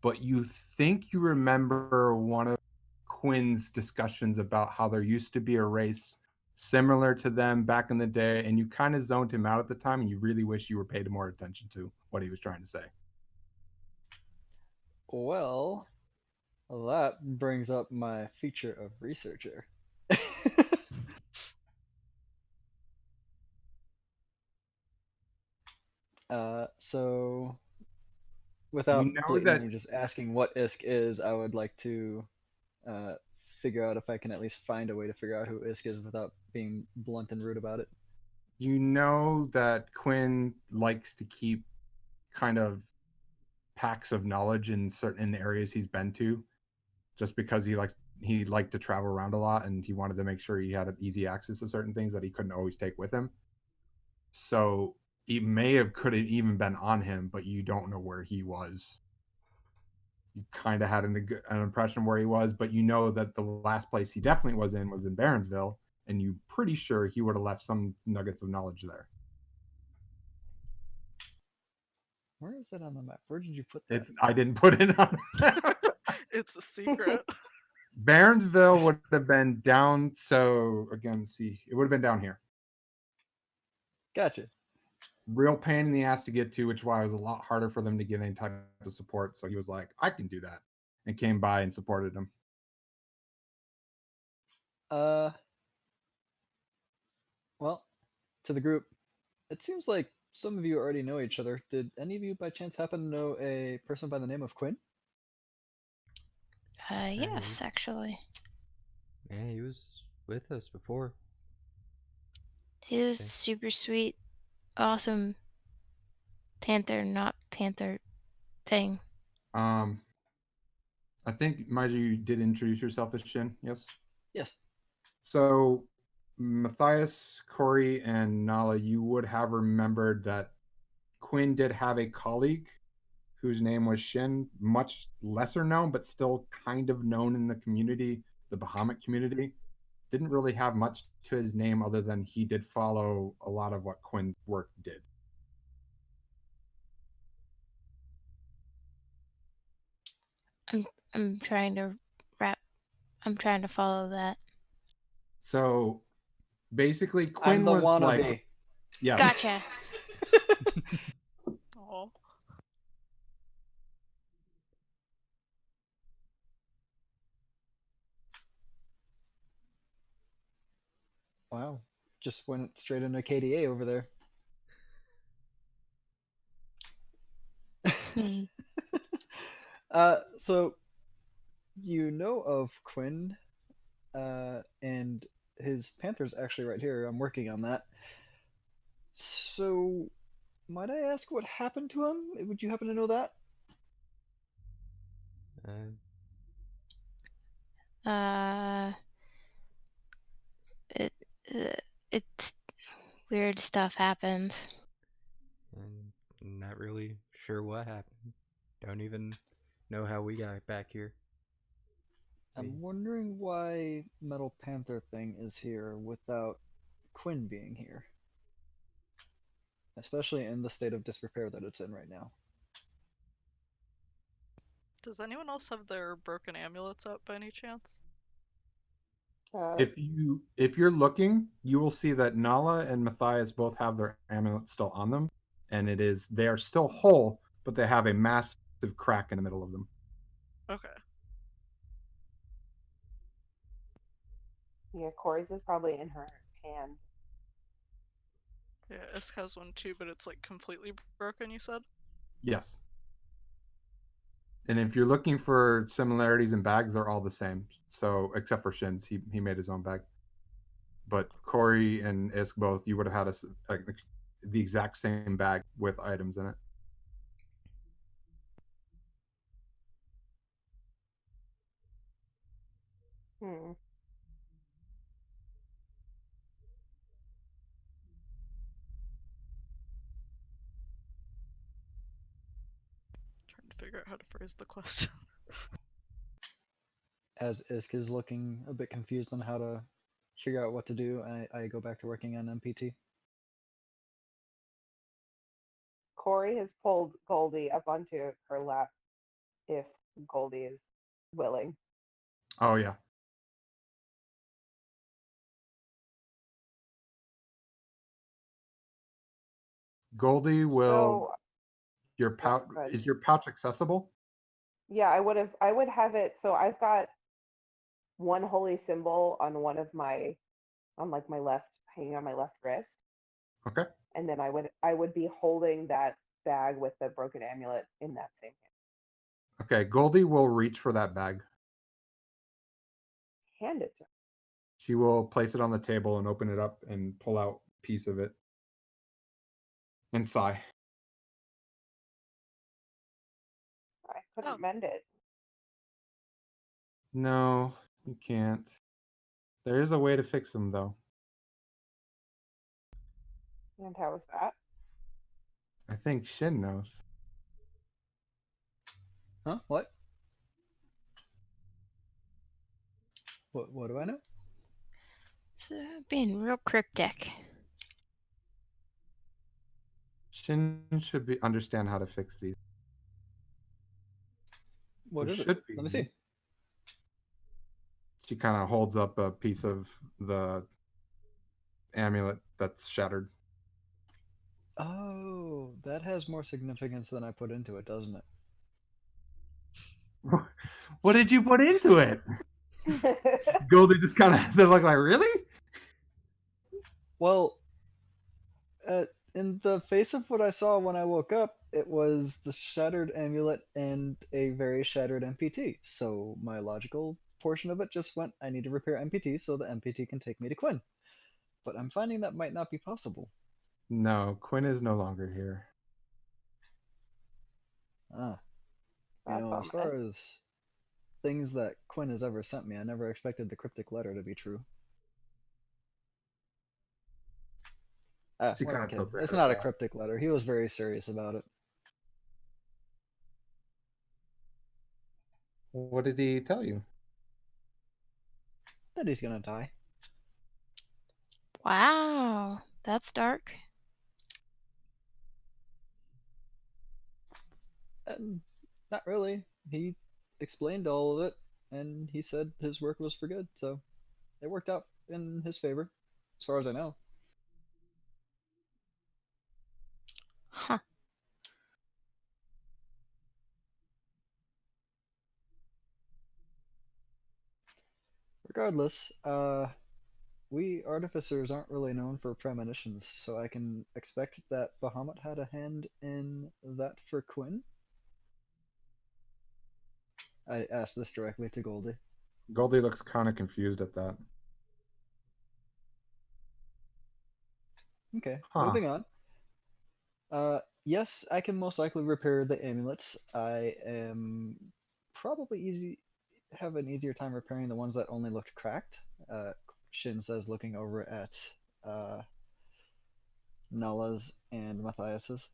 but you think you remember one of Quinn's discussions about how there used to be a race similar to them back in the day, and you kind of zoned him out at the time, and you really wish you were paid more attention to what he was trying to say. Well, that brings up my feature of researcher. So without You know blatantly that just asking what Isk is, I would like to figure out if I can at least find a way to figure out who Isk is without being blunt and rude about it. you know that Quinn likes to keep kind of packs of knowledge in certain areas he's been to, just because he liked to travel around a lot, and he wanted to make sure he had easy access to certain things that he couldn't always take with him. So it could have even been on him, but you don't know where he was. You kind of had an impression where he was, but you know that the last place he definitely was in Baronsville, and you're pretty sure he would have left some nuggets of knowledge there. Where is it on the map? Where did you put that? I didn't put it on. It's a secret. Baronsville would have been down. So again, see, it would have been down here. Gotcha. real pain in the ass to get to, which is why it was a lot harder for them to get any type of support. So he was like, I can do that, and came by and supported him. Well, to the group, it seems like some of you already know each other. Did any of you by chance happen to know a person by the name of Quinn? Yes, actually. Yeah, he was with us before. He's Okay. super sweet, awesome panther, not panther thing. I think Maiju, you did introduce yourself as Shin, yes? Yes. So Matthias, Corey, and Nala, you would have remembered that Quinn did have a colleague whose name was Shin, much lesser known, but still kind of known in the community, the Bahamut community. Didn't really have much to his name other than he did follow a lot of what Quinn's work did. I'm trying to I'm trying to follow that. So basically, I'm Quinn the was wannabe. like, yes. Gotcha. Oh, Wow. Just went straight into KDA over there. Hmm. So you know of Quinn, and his Panther's actually right here. I'm working on that. So, might I ask what happened to him? Would you happen to know that? Uh, Uh, it it's weird stuff happened. and not really sure what happened. Don't even know how we got back here. I'm wondering why Metal Panther thing is here without Quinn being here. Especially in the state of disrepair that it's in right now. does anyone else have their broken amulets out by any chance? If you're looking, you will see that Nala and Matthias both have their amulets still on them, and they are still whole, but they have a massive crack in the middle of them. Okay. Yeah, Corey's is probably in her hand. Yeah, Isk has one too, but it's like completely broken, you said? Yes. And if you're looking for similarities in bags, they're all the same. So except for Shin's, he made his own bag. But Corey and Isk both, you would have had the exact same bag with items in it. Hmm. Trying to figure out how to phrase the question. As Isk is looking a bit confused on how to figure out what to do, I go back to working on MPT. Corey has pulled Goldie up onto her lap if Goldie is willing. Oh yeah. Goldie will So your pouch good. is your pouch accessible? Yeah, I would have it. So I've got one holy symbol on one of my on like my left hanging on my left wrist, Okay. and then I would be holding that bag with the broken amulet in that same hand. Okay. Goldie will reach for that bag. Hand it to her. She will place it on the table and open it up and pull out a piece of it and sigh. I couldn't Oh. mend it. No, you can't. There is a way to fix them though. And how was that? I think Shin knows. Huh? What? What do I know? It's being real cryptic. Shin should understand how to fix these. What There is it? should be. Let me see. She kind of holds up a piece of the amulet that's shattered. Oh, that has more significance than I put into it, doesn't it? What did you put into it? Goldie just kind of said, like, really? Well, in the face of what I saw when I woke up, it was the shattered amulet and a very shattered MPT. So my logical portion of it just went, I need to repair MPT so the MPT can take me to Quinn. But I'm finding that might not be possible. No, Quinn is no longer here. Ah, That's as ominous. far as things that Quinn has ever sent me, I never expected the cryptic letter to be true. She What kind a of kid. tilts her It's head not a back. cryptic letter. He was very serious about it. What did he tell you? That he's gonna die. Wow, that's dark. And not really. He explained all of it, and he said his work was for good, so it worked out in his favor, as far as I know. Huh. Regardless, we artificers aren't really known for premonitions, so I can expect that Bahamut had a hand in that for Quinn. I asked this directly to Goldie. Goldie looks kind of confused at that. Okay, Huh. moving on. Yes, I can most likely repair the amulets. I am probably have an easier time repairing the ones that only looked cracked. Shin says, looking over at Nulla's and Matthias's.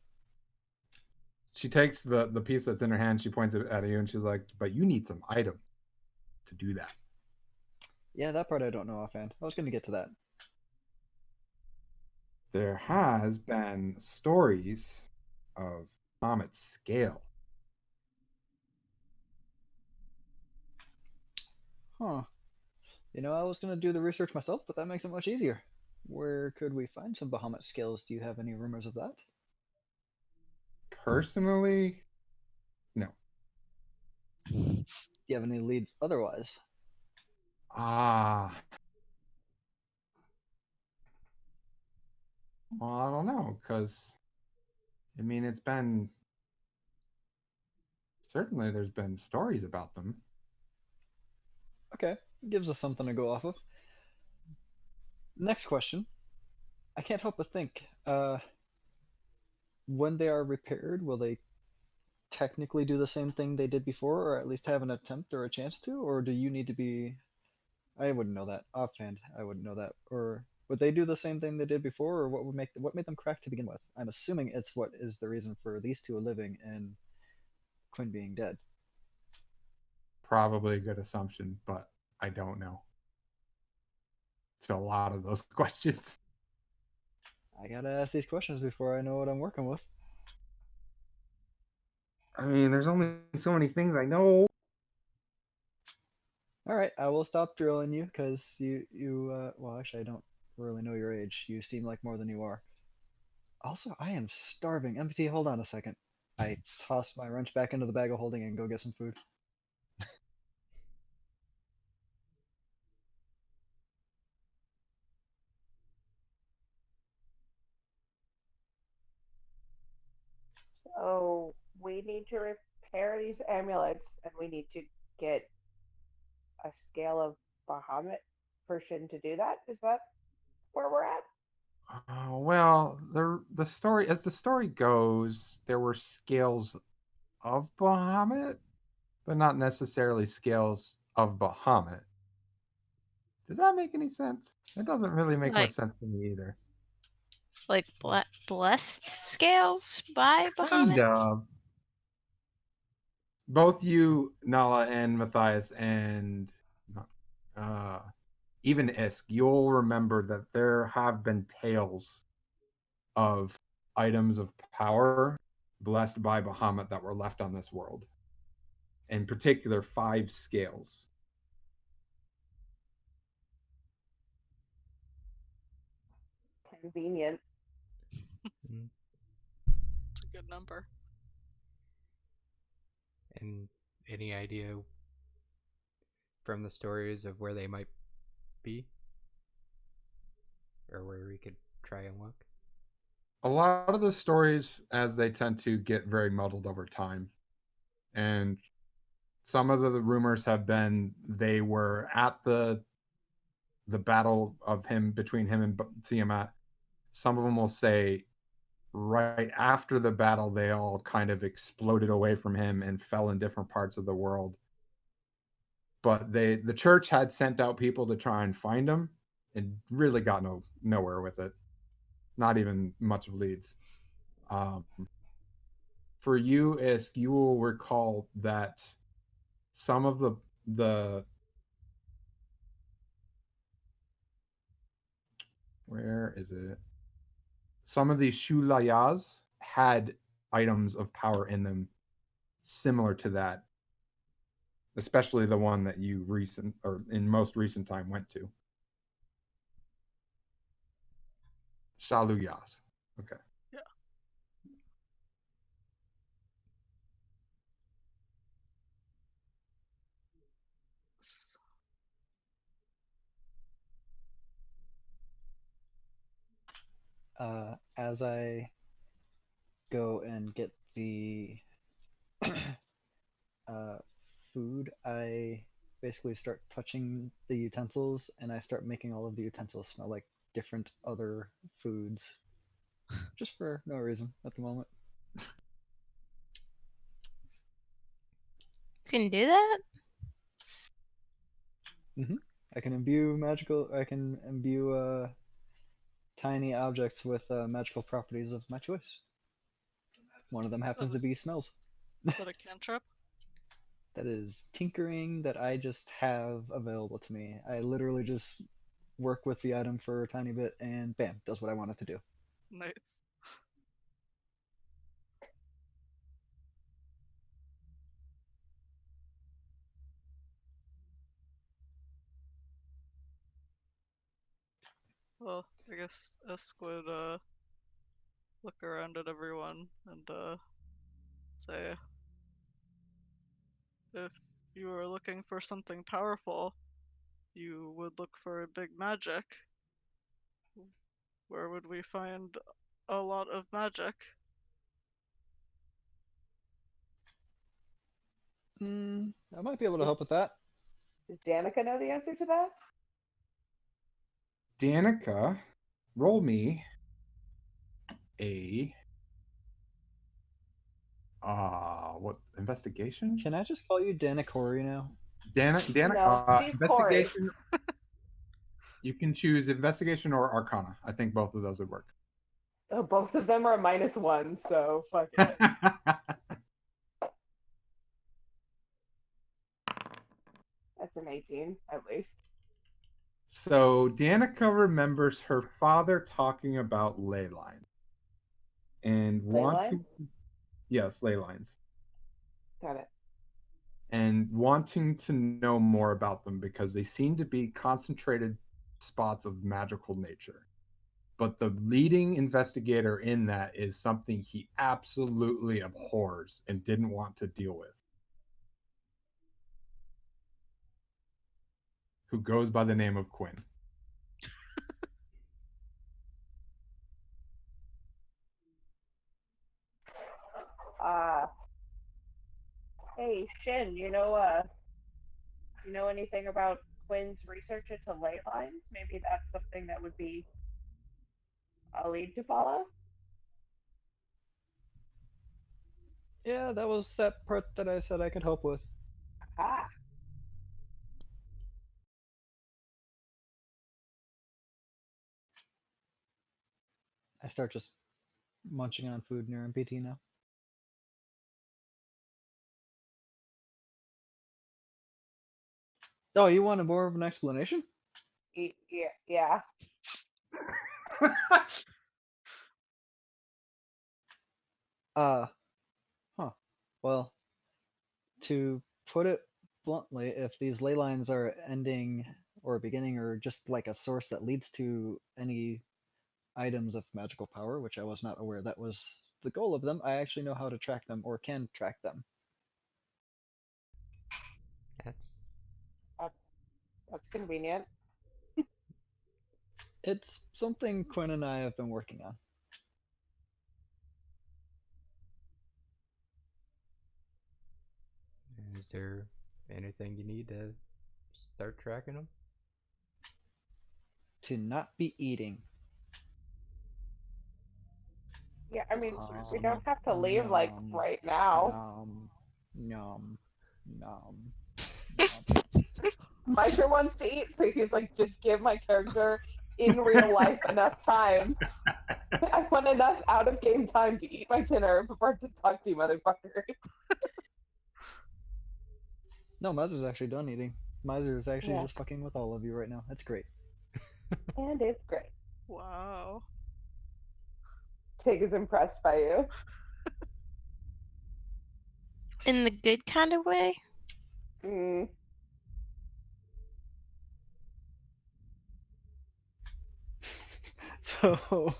She takes the piece that's in her hand, she points it at you, and she's like, but you need some item to do that. Yeah, that part I don't know offhand. I was going to get to that. There has been stories of Comet's scale. Huh. I was going to do the research myself, but that makes it much easier. Where could we find some Bahamut scales? Do you have any rumors of that? Personally, no. Do you have any leads otherwise? Ah. Well, I don't know, because, I mean, certainly there's been stories about them. Okay, gives us something to go off of. Next question. I can't help but think, when they are repaired, will they technically do the same thing they did before, or at least have an attempt or a chance to? Or do you need to be. I wouldn't know that. Offhand, I wouldn't know that. Or would they do the same thing they did before, or what made them crack to begin with? I'm assuming it's what is the reason for these two living and Quinn being dead. Probably a good assumption, but I don't know. So a lot of those questions. I gotta ask these questions before I know what I'm working with. I mean, there's only so many things I know. All right, I will stop drilling you because well, actually, I don't really know your age. You seem like more than you are. Also, I am starving. MPT, hold on a second. I toss my wrench back into the bag of holding and go get some food. So we need to repair these amulets, and we need to get a scale of Bahamut for Shin to do that. Is that where we're at? Well, the story, as the story goes, there were scales of Bahamut, but not necessarily scales of Bahamut. Does that make any sense? It doesn't really make much Like sense to me either. like blessed scales by Kind Bahamut. of. Both you, Nala, and Matthias, and uh, even Isk, you'll remember that there have been tales of items of power blessed by Bahamut that were left on this world. In particular, 5 scales. Convenient. Mm. good number. And any idea from the stories of where they might be? Or where we could try and look? A lot of the stories, as they tend to get very muddled over time, and some of the rumors have been they were at the battle of him between him and Tiamat. Some of them will say right after the battle they all kind of exploded away from him and fell in different parts of the world. But the church had sent out people to try and find him and really got nowhere with it. Not even much of leads. For you, as you will recall that some of the where is it? Some of these shulayas had items of power in them similar to that, especially the one that you recent or in most recent time went to. Shaluyas. Okay. Yeah. S- As I go and get the uh, food, I basically start touching the utensils and I start making all of the utensils smell like different other foods. Just for no reason at the moment. You can do that? I can imbue tiny objects with magical properties of my choice. One of them happens to be smells. Is that a cantrip? That is tinkering that I just have available to me. I literally just work with the item for a tiny bit and bam, does what I want it to do. Nice. Well, I guess Esk would look around at everyone and say, if you were looking for something powerful, you would look for big magic. Where would we find a lot of magic? I might be able to help with that. Does Danica know the answer to that? Danica, roll me a what investigation? Can I just call you Danikori now? Danica, No, she's Corey. investigation. You can choose investigation or arcana. I think both of those would work. Oh, both of them are -1, so fuck it. That's an 18, at least. So Danica remembers her father talking about ley lines and Ley wanting, lines? yes, ley lines, Got it. and wanting to know more about them because they seem to be concentrated spots of magical nature. But the leading investigator in that is something he absolutely abhors and didn't want to deal with, who goes by the name of Quinn. Hey, Shin, you know anything about Quinn's research into ley lines? Maybe that's something that would be a lead to follow? Yeah, that was that part that I said I could help with. Ah, I start just munching on food near MPT now. Oh, you wanted more of an explanation? yeah. Uh, huh. Well, to put it bluntly, if these ley lines are ending or beginning or just like a source that leads to any items of magical power, which I was not aware that was the goal of them, I actually know how to track them or can track them. That's That's convenient. It's something Quinn and I have been working on. Is there anything you need to start tracking them? To not be eating. Yeah, I mean, This is we reasonable. don't have to leave like Nom, right now. nom, nom. Micro wants to eat, so he's like, just give my character in real life enough time. I want enough out of game time to eat my dinner before I have to talk to you, motherfucker. No, Miser's actually done eating. Miser is actually Yeah. just fucking with all of you right now. That's great. And it's great. Wow. Tig is impressed by you. In the good kind of way. Mm. So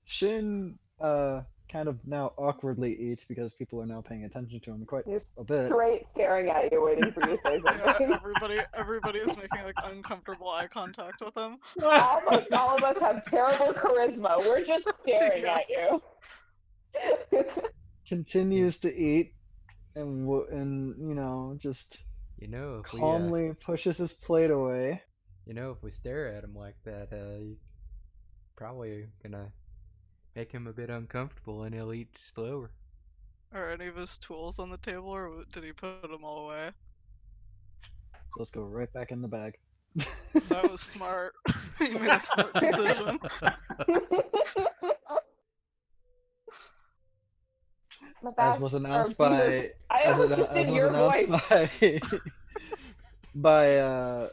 Shin kind of now awkwardly eats because people are now paying attention to him quite He's a bit. straight staring at you, waiting for you to say Yeah, something. everybody is making like uncomfortable eye contact with him. Almost all of us have terrible charisma. We're just staring Yeah. at you. Continues to eat and you know, just You know, if calmly pushes his plate away. if we stare at him like that, you probably gonna make him a bit uncomfortable, and he'll eat slower. Are any of his tools on the table, or did he put them all away? Those go right back in the bag. That was smart. You made a smart decision. As was announced by I as, almost it, just as did was your announced voice. by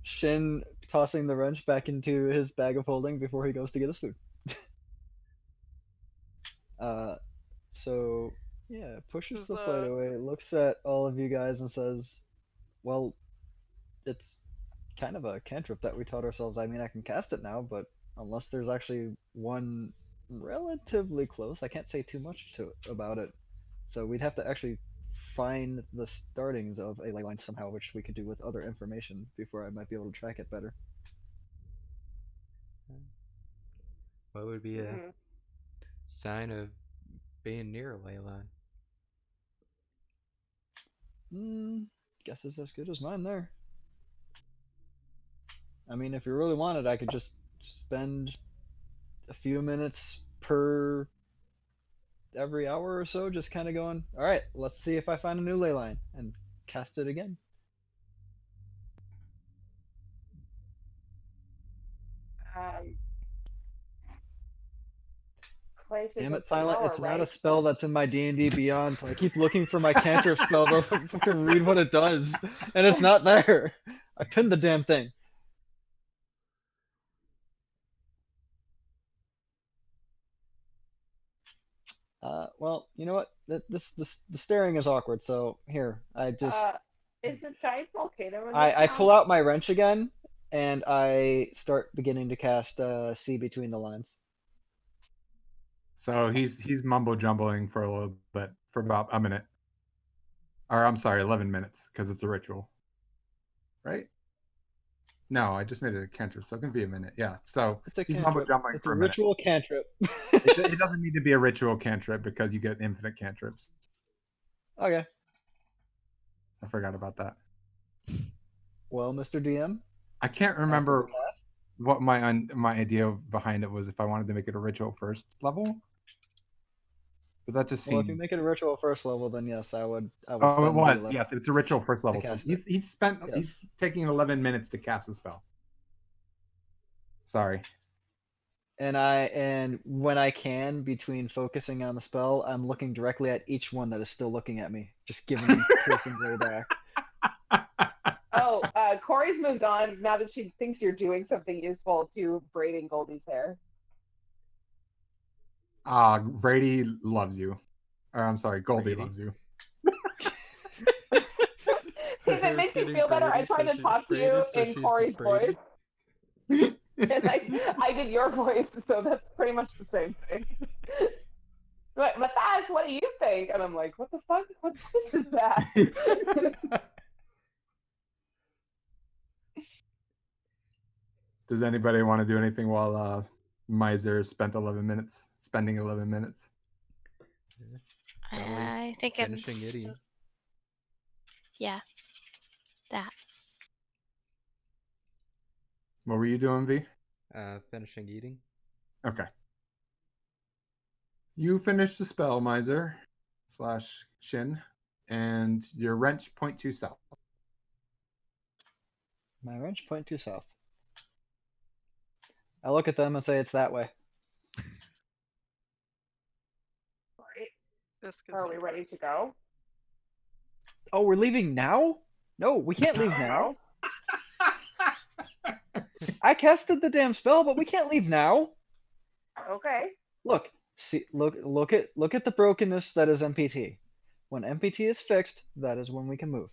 Shin tossing the wrench back into his bag of holding before he goes to get his food. So yeah, pushes Is, the plate away, looks at all of you guys and says, "Well, it's kind of a cantrip that we taught ourselves. I mean, I can cast it now, but unless there's actually one relatively close, I can't say too much about it. So we'd have to actually find the startings of a ley line somehow, which we could do with other information before I might be able to track it better." What would be a Mhm. sign of being near a ley line? Guess it's as good as mine there. I mean, if you really wanted, I could just spend a few minutes per every hour or so just kind of going, all right, let's see if I find a new ley line, and cast it again. Place is Damn a it, Silent, power, it's not a right? spell that's in my D&D Beyond, so I keep looking for my cantrip spell to fucking read what it does, and it's not there. I pinned the damn thing. Well, you know what? The staring is awkward, so here, I just Is the giant volcano in this I town? pull out my wrench again, and I start beginning to cast See Between the Lines. So he's mumbo jumbling for a little bit, for about a minute, or I'm sorry, 11 minutes, because it's a ritual, right? No, I just made it a cantrip, so it's gonna be a minute. Yeah, so It's a he's mumbo cantrip. jumbling It's for a a minute. ritual cantrip. It doesn't need to be a ritual cantrip because you get infinite cantrips. Okay. I forgot about that. Well, Mr. DM, I can't after remember the cast, what my idea behind it was, if I wanted to make it a ritual first level. But that just well, if you seemed. make it a ritual first level, then yes, I would. Oh, spend it the was. 11 Yes, it's a ritual first level. So cast it. he's Yes. taking 11 minutes to cast a spell. Sorry. And when I can, between focusing on the spell, I'm looking directly at each one that is still looking at me, just giving them piercing glare back. Oh, Corey's moved on now that she thinks you're doing something useful to braiding Goldie's hair. Brady loves you. Or I'm sorry, Goldie Brady? loves you. If it makes you feel better, I tried to talk to you in Corey's voice. And I did your voice, so that's pretty much the same thing. Like, Matthias, what do you think? And I'm like, what the fuck? What voice is that? Does anybody want to do anything while Miser spending 11 minutes? Probably I think I'm finishing eating. still, yeah, that. What were you doing, V? Finishing eating. Okay. You finish the spell, Miser / Shin, and your wrench point 2 south. My wrench point 2 south. I look at them and say it's that way. Right. This gets Are we ready to go? Oh, we're leaving now? No, we can't leave now. I casted the damn spell, but we can't leave now. Okay. Look, see, look at the brokenness that is MPT. When MPT is fixed, that is when we can move.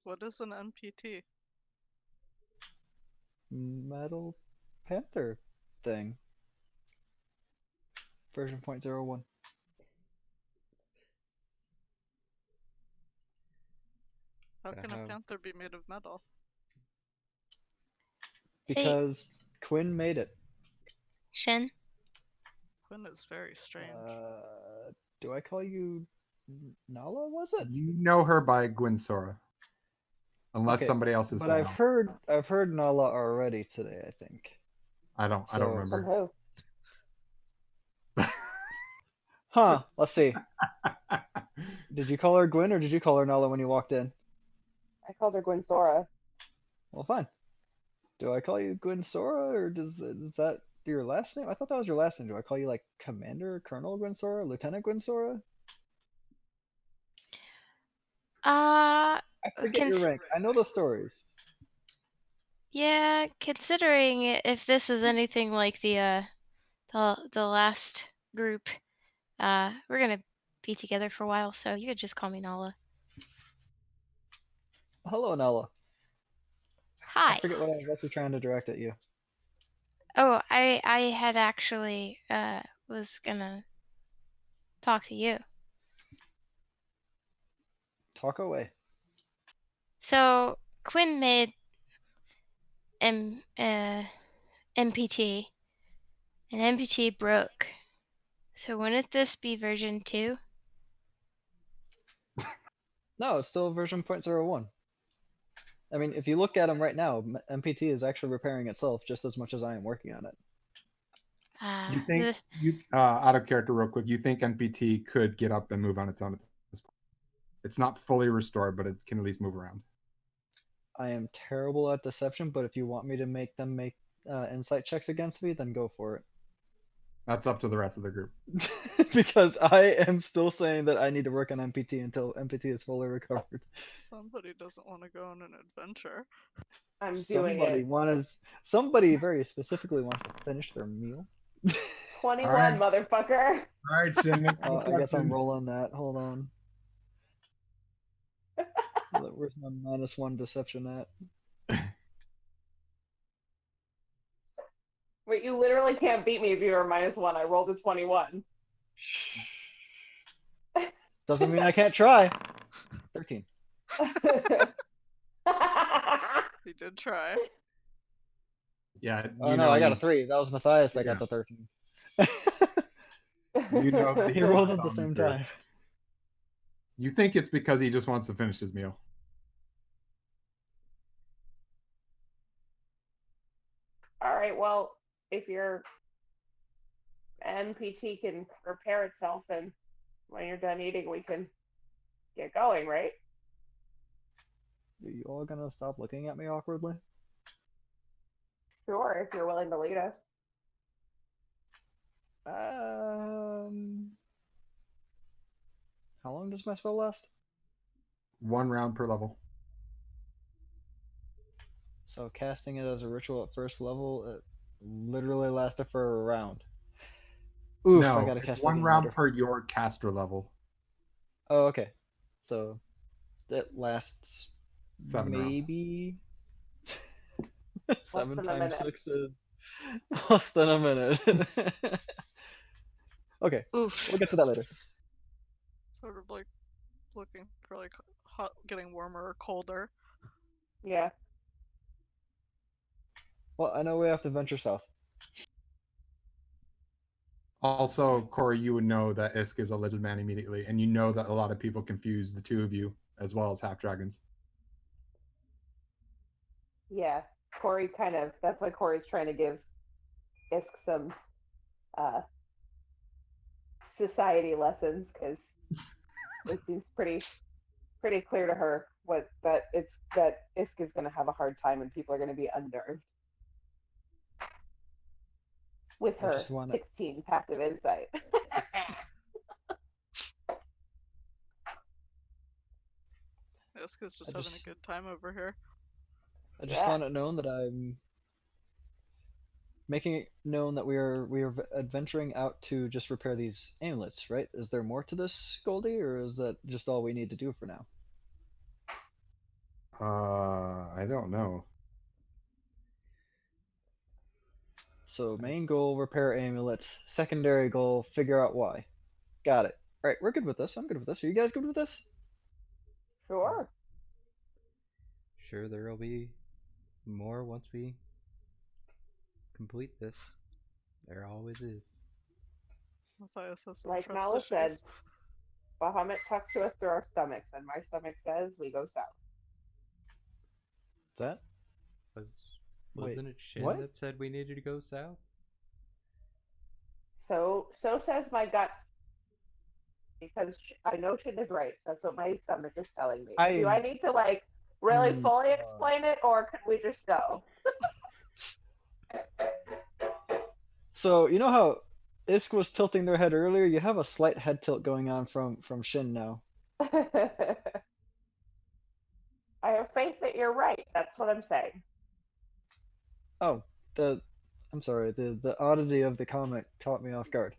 What is an NPT? Metal Panther thing. Version 0.01. How Gonna can a have- panther be made of metal? Because Quinn made it. Shin? Quinn is very strange. Do I call you Nala, was it? You know her by Gwynsora. Unless Okay, somebody else is But saying I've heard Nala already today, I think. I don't So- From remember. who? Huh, let's see. Did you call her Gwyn or did you call her Nala when you walked in? I called her Gwynsora. Well, fine. Do I call you Gwyn Sora or is that your last name? I thought that was your last name. Do I call you like Commander, Colonel Gwyn Sora, Lieutenant Gwyn Sora? I forget your Cons- rank. I know the stories. Yeah, considering if this is anything like the last group, we're gonna be together for a while, so you could just call me Nala. Hello, Nala. Hi. I forget what I was actually trying to direct at you. Oh, I had actually was gonna talk to you. Talk away. So Quinn made MPT, and MPT broke. So wouldn't this be version 2? No, it's still version 0.01. I mean, if you look at them right now, MPT is actually repairing itself just as much as I am working on it. You think out of character real quick, you think NPT could get up and move on its own at this point? It's not fully restored, but it can at least move around. I am terrible at deception, but if you want me to make them make insight checks against me, then go for it. That's up to the rest of the group. Because I am still saying that I need to work on MPT until MPT is fully recovered. Somebody doesn't want to go on an adventure. I'm doing it. Somebody very specifically wants to finish their meal. 21, Alright. motherfucker. All right, Shin. I guess I'm rolling that. Hold on. Where's my -1 deception at? Wait, you literally can't beat me if you are -1. I rolled a 21. Doesn't mean I can't try. 13. He did try. Yeah. Oh no, I got a 3. That was Matthias that got the 13. You know that He rolled at on the same truth. time. You think it's because he just wants to finish his meal. All right, well, if your NPT can repair itself, and when you're done eating, we can get going, right? Are you all gonna stop looking at me awkwardly? Sure, if you're willing to lead us. How long does my spell last? 1 round per level. So casting it as a ritual at first level, it literally lasted for a round. Oof, I No, gotta it's cast 1 again round later. per your caster level. Oh, okay. So that lasts 7 rounds. maybe 7 than a times minute. 6 is less than a minute. Okay, Oof. we'll get to that later. Sort of like looking for like hot, getting warmer or colder. Yeah. Well, I know we have to venture south. Also, Corey, you would know that Isk is a lizard man immediately, and you know that a lot of people confuse the two of you as well as half dragons. Yeah. Corey that's why Corey's trying to give Isk some society lessons, because it seems pretty clear to her that Isk is going to have a hard time and people are going to be unnerved with I her just wanna- 16 passive insight. Iska's just I having a just- good time over here. I just Yeah. want it known that I'm making it known that we are adventuring out to just repair these amulets, right? Is there more to this, Goldie, or is that just all we need to do for now? I don't know. So main goal, repair amulets. Secondary goal, figure out why. Got it. All right, we're good with this. I'm good with this. Are you guys good with this? Sure. Sure, there will be more once we complete this. There always is. Matthias has some Like trust Nala said, issues. Bahamut talks to us through our stomachs, and my stomach says we go south. Is that? Wait, Wasn't it Shin what? that said we needed to go south? So says my gut, because I know Shin is right. That's what my stomach is telling me. Do I need to like really fully explain it, or can we just go? So you know how Isk was tilting their head earlier? You have a slight head tilt going on from Shin now. I have faith that you're right. That's what I'm saying. Oh, I'm sorry. The oddity of the comment caught me off guard.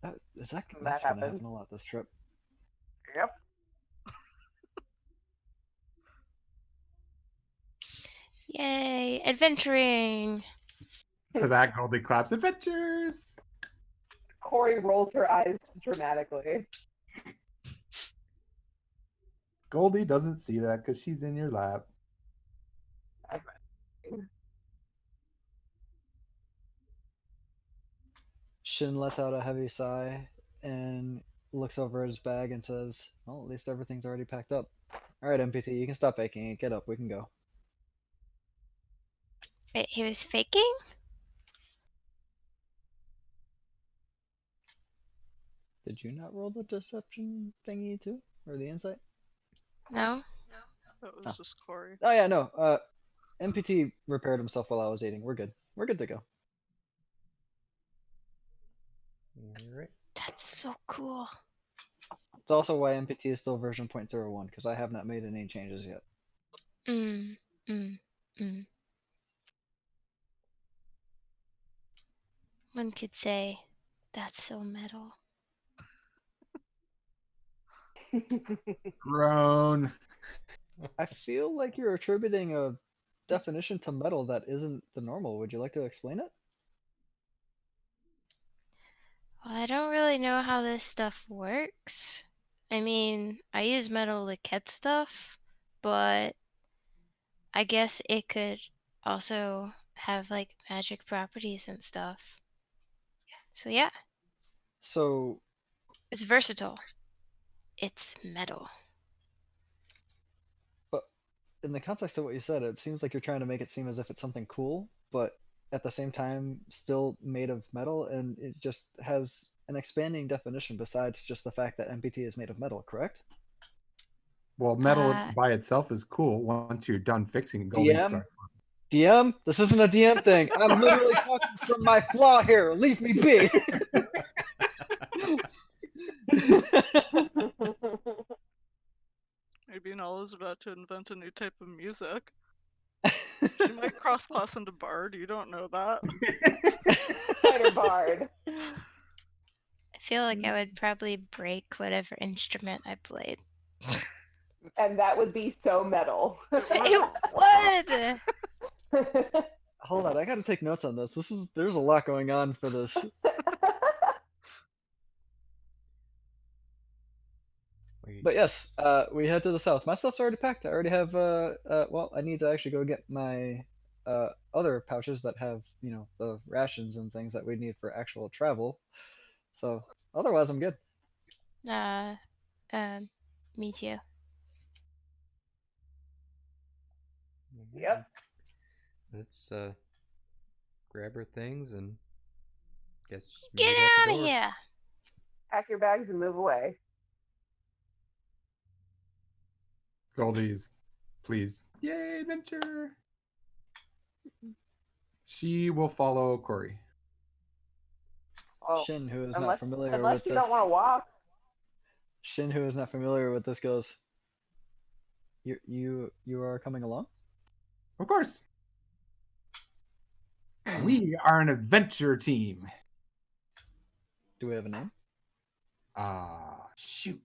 That's gonna happens. happen a lot this trip. Yep. Yay, adventuring. To that, Goldie claps. Adventures! Corey rolls her eyes dramatically. Goldie doesn't see that because she's in your lap. Shin lets out a heavy sigh and looks over at his bag and says, "Well, at least everything's already packed up. All right, MPT, you can stop faking it. Get up. We can go." Wait, he was faking? Did you not roll the deception thingy too, or the insight? No? That was Oh. just Corey. Oh yeah, no. MPT repaired himself while I was eating. We're good. We're good to go. Alright. That's so cool. It's also why MPT is still version 0.01 because I have not made any changes yet. Mm. One could say, that's so metal. Grown. I feel like you're attributing a definition to metal that isn't the normal. Would you like to explain it? Well, I don't really know how this stuff works. I mean, I use metal to cut stuff, but I guess it could also have like magic properties and stuff. So yeah, So, it's versatile. It's metal. but in the context of what you said, it seems like you're trying to make it seem as if it's something cool, but at the same time still made of metal, and it just has an expanding definition besides just the fact that MPT is made of metal, correct? Well, metal Uh, by itself is cool once you're done fixing it. Goldie DM? starts. DM? This isn't a DM thing. I'm literally talking from my flaw here. Leave me be. Maybe Nala's about to invent a new type of music. She might cross class into Bard, you don't know that. Fighter Bard. I feel like I would probably break whatever instrument I played. And that would be so metal. It would! Hold on, I gotta take notes on this. There's a lot going on for this. But yes, we head to the south. My stuff's already packed. I already have. Well, I need to actually go get my other pouches that have, you know, the rations and things that we need for actual travel. So otherwise, I'm good. Me too. Yep. Let's grab her things and guess just Get meet at the out of door. here! Pack your bags and move away. Goldie's, please. Yay, adventure! She will follow Corey. Oh, Shin, who is not unless familiar unless with you this, don't want to walk. Shin, who is not familiar with this, goes. You are coming along? Of course. We are an adventure team. Do we have a name? Shoot.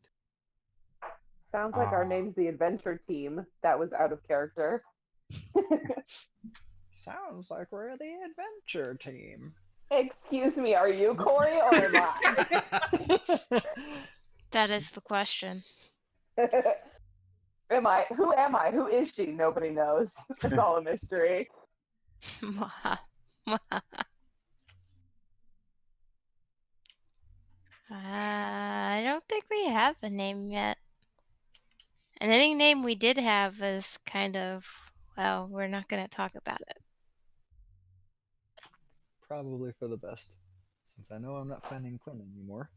Sounds like our name's the adventure team. That was out of character. Sounds like we're the adventure team. Excuse me, are you Corey or am I? That is the question. Am I? Who am I? Who is she? Nobody knows. It's all a mystery. I don't think we have a name yet. And any name we did have is kind of, well, we're not going to talk about it. Probably for the best, since I know I'm not finding Quinn anymore.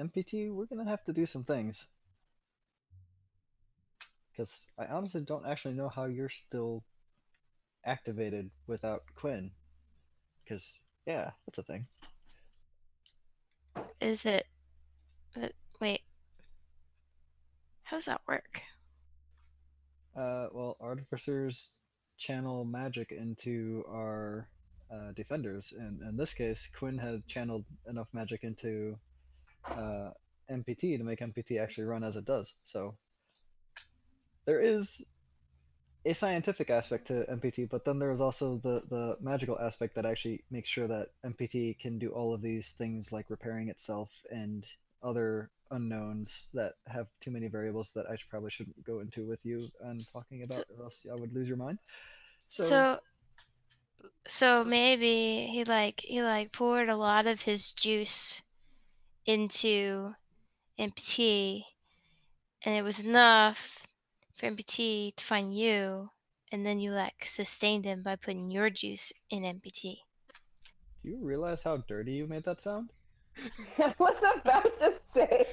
MPT, we're gonna have to do some things. Because I honestly don't actually know how you're still activated without Quinn. Because, yeah, that's a thing. Is it? Wait. How does that work? Well, artificers channel magic into our defenders. And in this case, Quinn had channeled enough magic into MPT to make MPT actually run as it does. So there is a scientific aspect to MPT, but then there is also the magical aspect that actually makes sure that MPT can do all of these things like repairing itself and other unknowns that have too many variables that I probably shouldn't go into with you and talking about, or else I would lose your mind. So maybe he poured a lot of his juice into MPT, and it was enough for MPT to find you, and then you like sustained him by putting your juice in MPT. Do you realize how dirty you made that sound? I was about to say.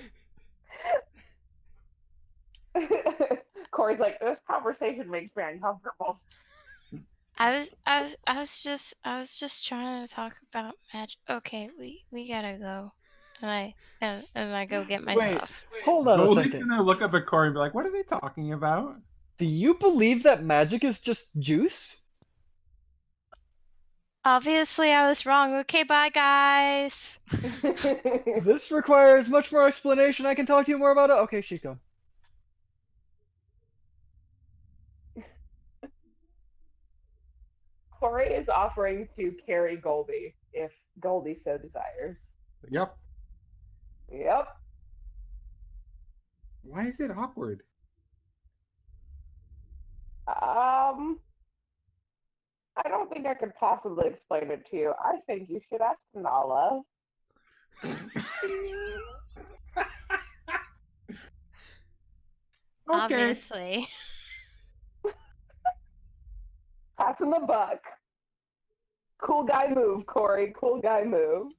Corey's like, this conversation makes me uncomfortable. I was just trying to talk about magic. Okay, we gotta go. And I go get my Wait, stuff. hold on a Goldie's second. gonna look up at Corey and be like, what are they talking about? Do you believe that magic is just juice? Obviously, I was wrong. Okay, bye, guys. This requires much more explanation. I can talk to you more about it. Okay, she's gone. Corey is offering to carry Goldie if Goldie so desires. Yep. Yep. Why is it awkward? I don't think I could possibly explain it to you. I think you should ask Nala. Okay. Obviously. Passing the buck. Cool guy move, Corey. Cool guy move.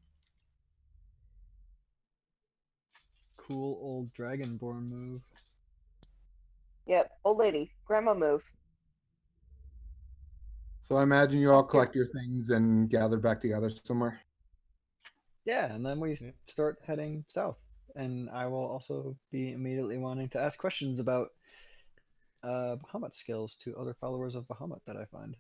Cool old dragonborn move. Yep, old lady. Grandma move. So I imagine you all That's your- collect your things and gather back together somewhere. Yeah, and then we start heading south. And I will also be immediately wanting to ask questions about Bahamut skills to other followers of Bahamut that I find.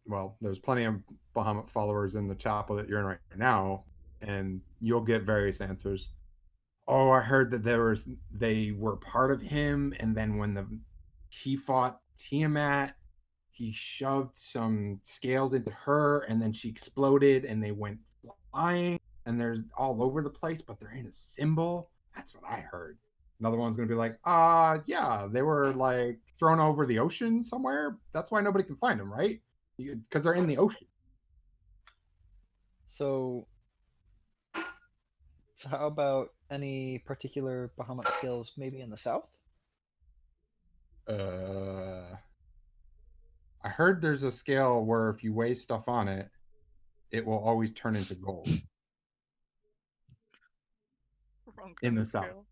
Well, there's plenty of Bahamut followers in the chapel that you're in right now, and you'll get various answers. Oh, I heard that they were part of him, and then when he fought Tiamat, he shoved some scales into her, and then she exploded, and they went flying. and they're all over the place, but they're in a symbol. That's what I heard. Another one's gonna be like, yeah, they were like thrown over the ocean somewhere. That's why nobody can find them, right? Because they're in the ocean. So, how about any particular Bahamut skills maybe in the south? I heard there's a scale where if you weigh stuff on it, it will always turn into gold Wrong in kind the of south. scale.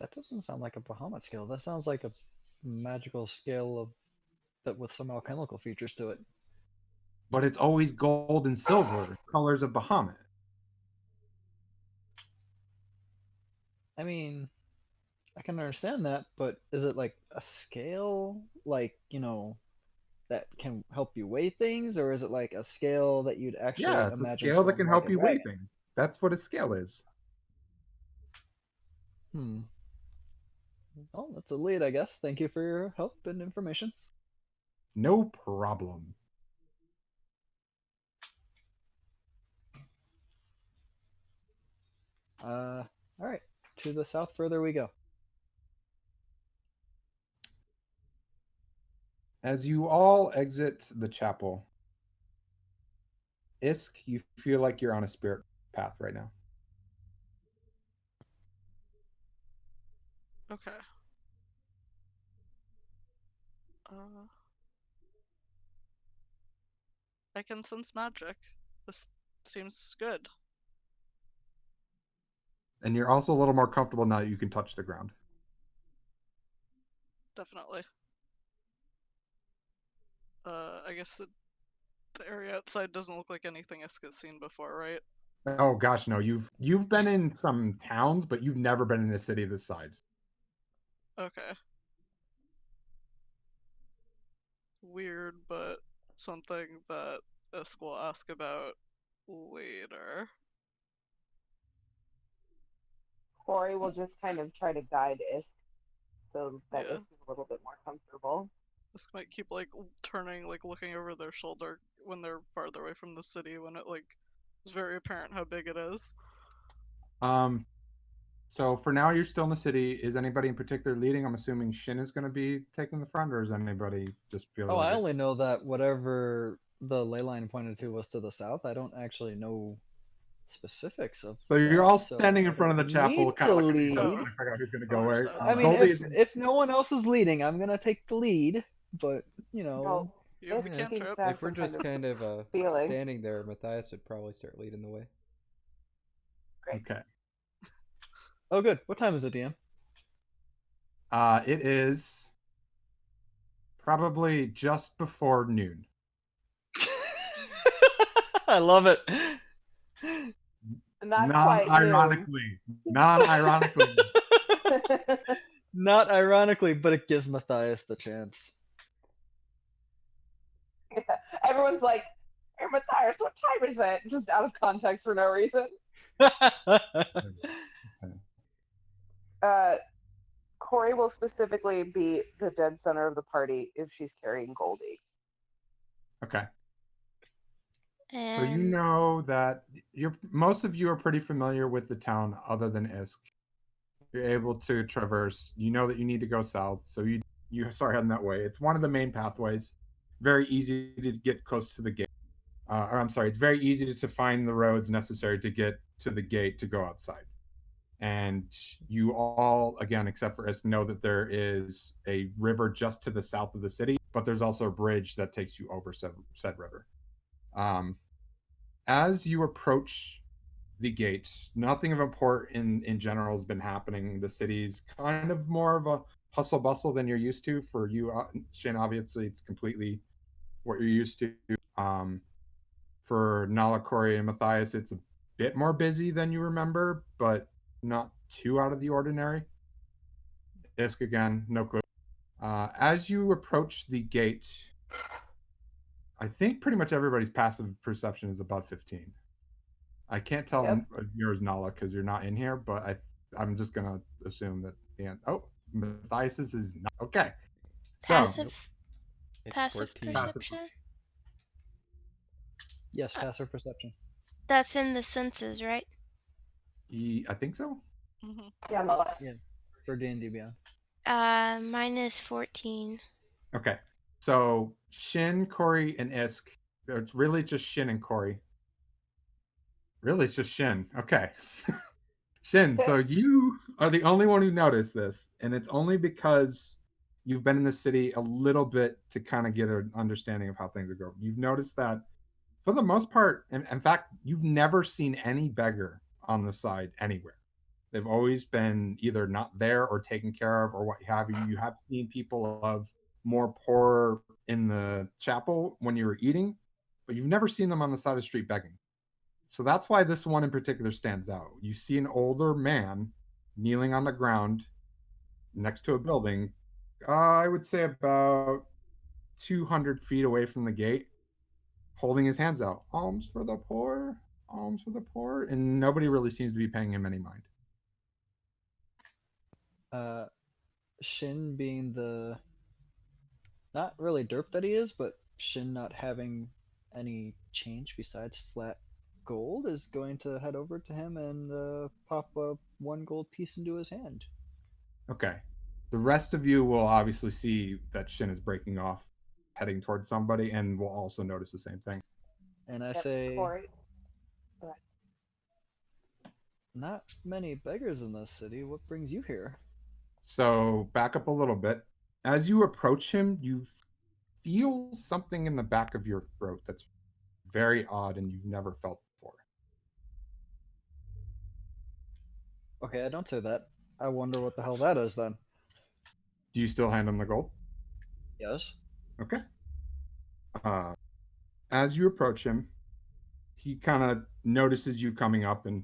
That doesn't sound like a Bahamut skill. That sounds like a magical scale of that with some alchemical features to it. But it's always gold and silver, colors of Bahamut. I mean, I can understand that, but is it like a scale, like, that can help you weigh things, or is it like a scale that you'd actually Yeah, it's a imagine scale that from can like help a you weigh dragon? things. That's what a scale is. Hmm. Oh, that's a lead, I guess. Thank you for your help and information. No problem. All right. To the south further we go. As you all exit the chapel, Isk, you feel like you're on a spirit path right now. Okay. Uh, I can sense magic. This seems good. And you're also a little more comfortable now that you can touch the ground. Definitely. I guess the area outside doesn't look like anything Isk has seen before, right? Oh gosh, no. You've been in some towns, but you've never been in a city this size. Okay. Weird, but something that Isk will ask about later. Corey will just kind of try to guide Isk so that Yeah. Isk is a little bit more comfortable. Isk might keep like turning, like looking over their shoulder when they're farther away from the city, when it like is very apparent how big it is. So for now you're still in the city. Is anybody in particular leading? I'm assuming Shin is gonna be taking the front, or is anybody just feel Oh, like I it? only know that whatever the ley line pointed to was to the south. I don't actually know specifics of So you're that, all so standing I in front of don't the chapel, need kind to of looking at each other, lead. trying to figure out who's gonna Oh, go there's where. that. I mean, Goldie if is if no one else is leading, I'm gonna take the lead. But No, You have the Isk Yeah, seems cantrip. to have If we're some just kind of kind of feeling. standing there, Matthias would probably start leading the way. Great. okay. oh, good. What time is it, DM? It is probably just before noon. I love it. Not quite noon. Non-ironically. Non-ironically. Not ironically, but it gives Matthias the chance. Everyone's like, "Hey, Matthias, what time is it?" Just out of context for no reason. Corey will specifically be the dead center of the party if she's carrying Goldie. Okay. And So you know that most of you are pretty familiar with the town other than Isk. You're able to traverse. You know that you need to go south, so you start heading that way. It's one of the main pathways. Very easy to get close to the gate. Or I'm sorry, it's very easy to find the roads necessary to get to the gate to go outside. And you all, again, except for Isk, know that there is a river just to the south of the city, but there's also a bridge that takes you over said river. As you approach the gate, nothing of import in general has been happening. The city's kind of more of a hustle bustle than you're used to. For you, Shin, obviously, it's completely what you're used to. For Nala, Corey, and Matthias, it's a bit more busy than you remember, but not too out of the ordinary. Isk again, no clue. As you approach the gate, I think pretty much everybody's passive perception is above 15. I can't tell Yep. yours, Nala, because you're not in here, but I'm just gonna assume that the end. Oh, Matthias's is not okay. So passive It's passive 14. Passive. perception. Yes, passive perception. That's in the senses, right? I think so. Hmm. Yeah, on the left. Yeah, for D&D Beyond. Mine is 14. Okay. So Shin, Corey, and Isk. It's really just Shin and Corey. Really, it's just Shin. Okay. Shin, so you are the only one who noticed this, and it's only because you've been in the city a little bit to kind of get an understanding of how things are going. You've noticed that for the most part, in fact, you've never seen any beggar on the side anywhere. They've always been either not there or taken care of or what have you. You have seen people of more poor in the chapel when you were eating, but you've never seen them on the side of the street begging. So that's why this one in particular stands out. You see an older man kneeling on the ground next to a building, I would say about 200 feet away from the gate, holding his hands out. Alms for the poor, alms for the poor. And nobody really seems to be paying him any mind. Shin being the not really derp that he is, but Shin not having any change besides flat gold is going to head over to him and pop a 1 gold piece into his hand. Okay. The rest of you will obviously see that Shin is breaking off, heading towards somebody, and will also notice the same thing. And I Yep, say, Corey. Go ahead. not many beggars in this city. What brings you here? So back up a little bit. As you approach him, you feel something in the back of your throat that's very odd and you've never felt before. Okay, I don't say that. I wonder what the hell that is then. Do you still hand him the gold? Yes. Okay. As you approach him, he kind of notices you coming up and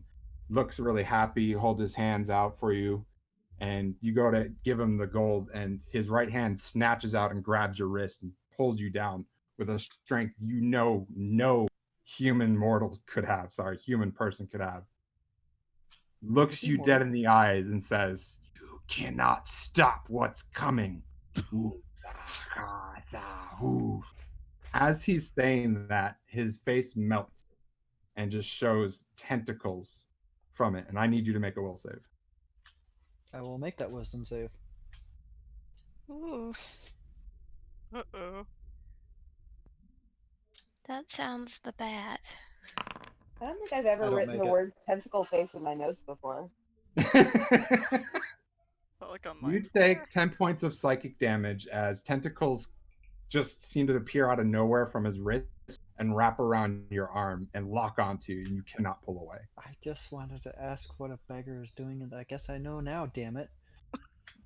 looks really happy, holds his hands out for you, and you go to give him the gold, and his right hand snatches out and grabs your wrist and pulls you down with a strength you know no human human person could have. Looks you dead in the eyes and says, "You cannot stop what's coming." As he's saying that, his face melts and just shows tentacles from it. And I need you to make a will save. I will make that wisdom save. Ooh, Uh-oh. that sounds the bad. I don't think I've ever I don't written make the it. words tentacle face in my notes before. Felt like on You mine. take 10 points of psychic damage as tentacles just seem to appear out of nowhere from his wrist and wrap around your arm and lock onto you, and you cannot pull away. I just wanted to ask what a beggar is doing, and I guess I know now, damn it.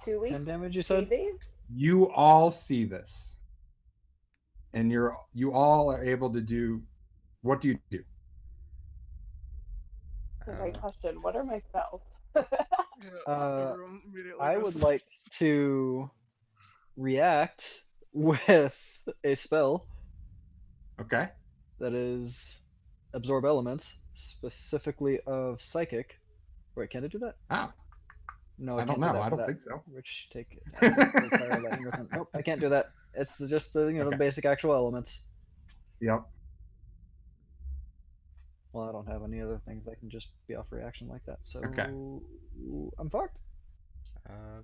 2 weeks? 10 damage, you 2 said? days? You all see this, and you all are able to do. What do you do? That's a great Uh, question. What are my spells? Yeah, Uh, everyone immediately I goes would to- like to react with a spell Okay. that is absorb elements, specifically of psychic. Wait, can I do that? Ah, No, I I don't can't do know. that I for don't that. think so. Which take attack, fire, lightning, earth, nope, I can't do that. It's just the the Okay. basic actual elements. Yep. Well, I don't have any other things that can just be off reaction like that, so Okay. I'm fucked. uh,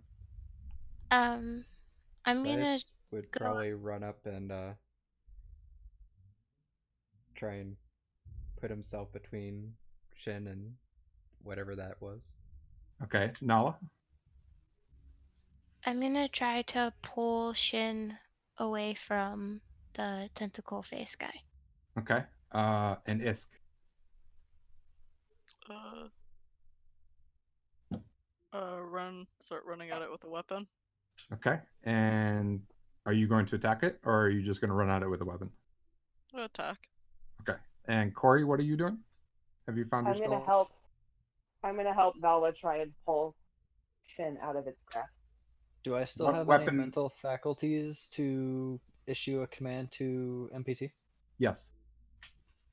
I'm gonna Dice would go- probably run up and try and put himself between Shin and whatever that was. Okay. Nala. I'm gonna try to pull Shin away from the tentacle face guy. Okay. And Isk. uh, start running at it with a weapon. Okay. And are you going to attack it, or are you just going to run at it with a weapon? Attack. Okay. And Corey, what are you doing? Have you found your I'm gonna spell? help. I'm gonna help Vala try and pull Shin out of its grasp. Do I still What have weapon- any mental faculties to issue a command to MPT? Yes.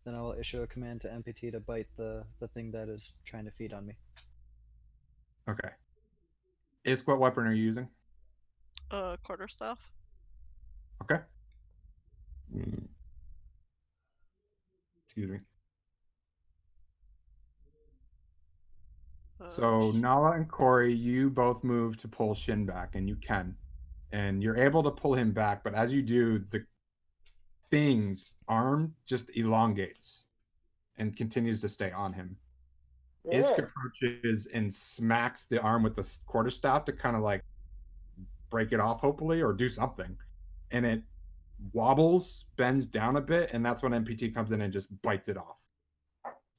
Then I will issue a command to MPT to bite the thing that is trying to feed on me. Okay. Isk, what weapon are you using? Quarterstaff. Okay. Excuse me. Uh, So Nala and Corey, you both move to pull Shin back, and you can. And you're able to pull him back, but as you do, the thing's arm just elongates and continues to stay on him. Isk Ugh. approaches and smacks the arm with the quarterstaff to kind of like break it off, hopefully, or do something. And it wobbles, bends down a bit, and that's when MPT comes in and just bites it off.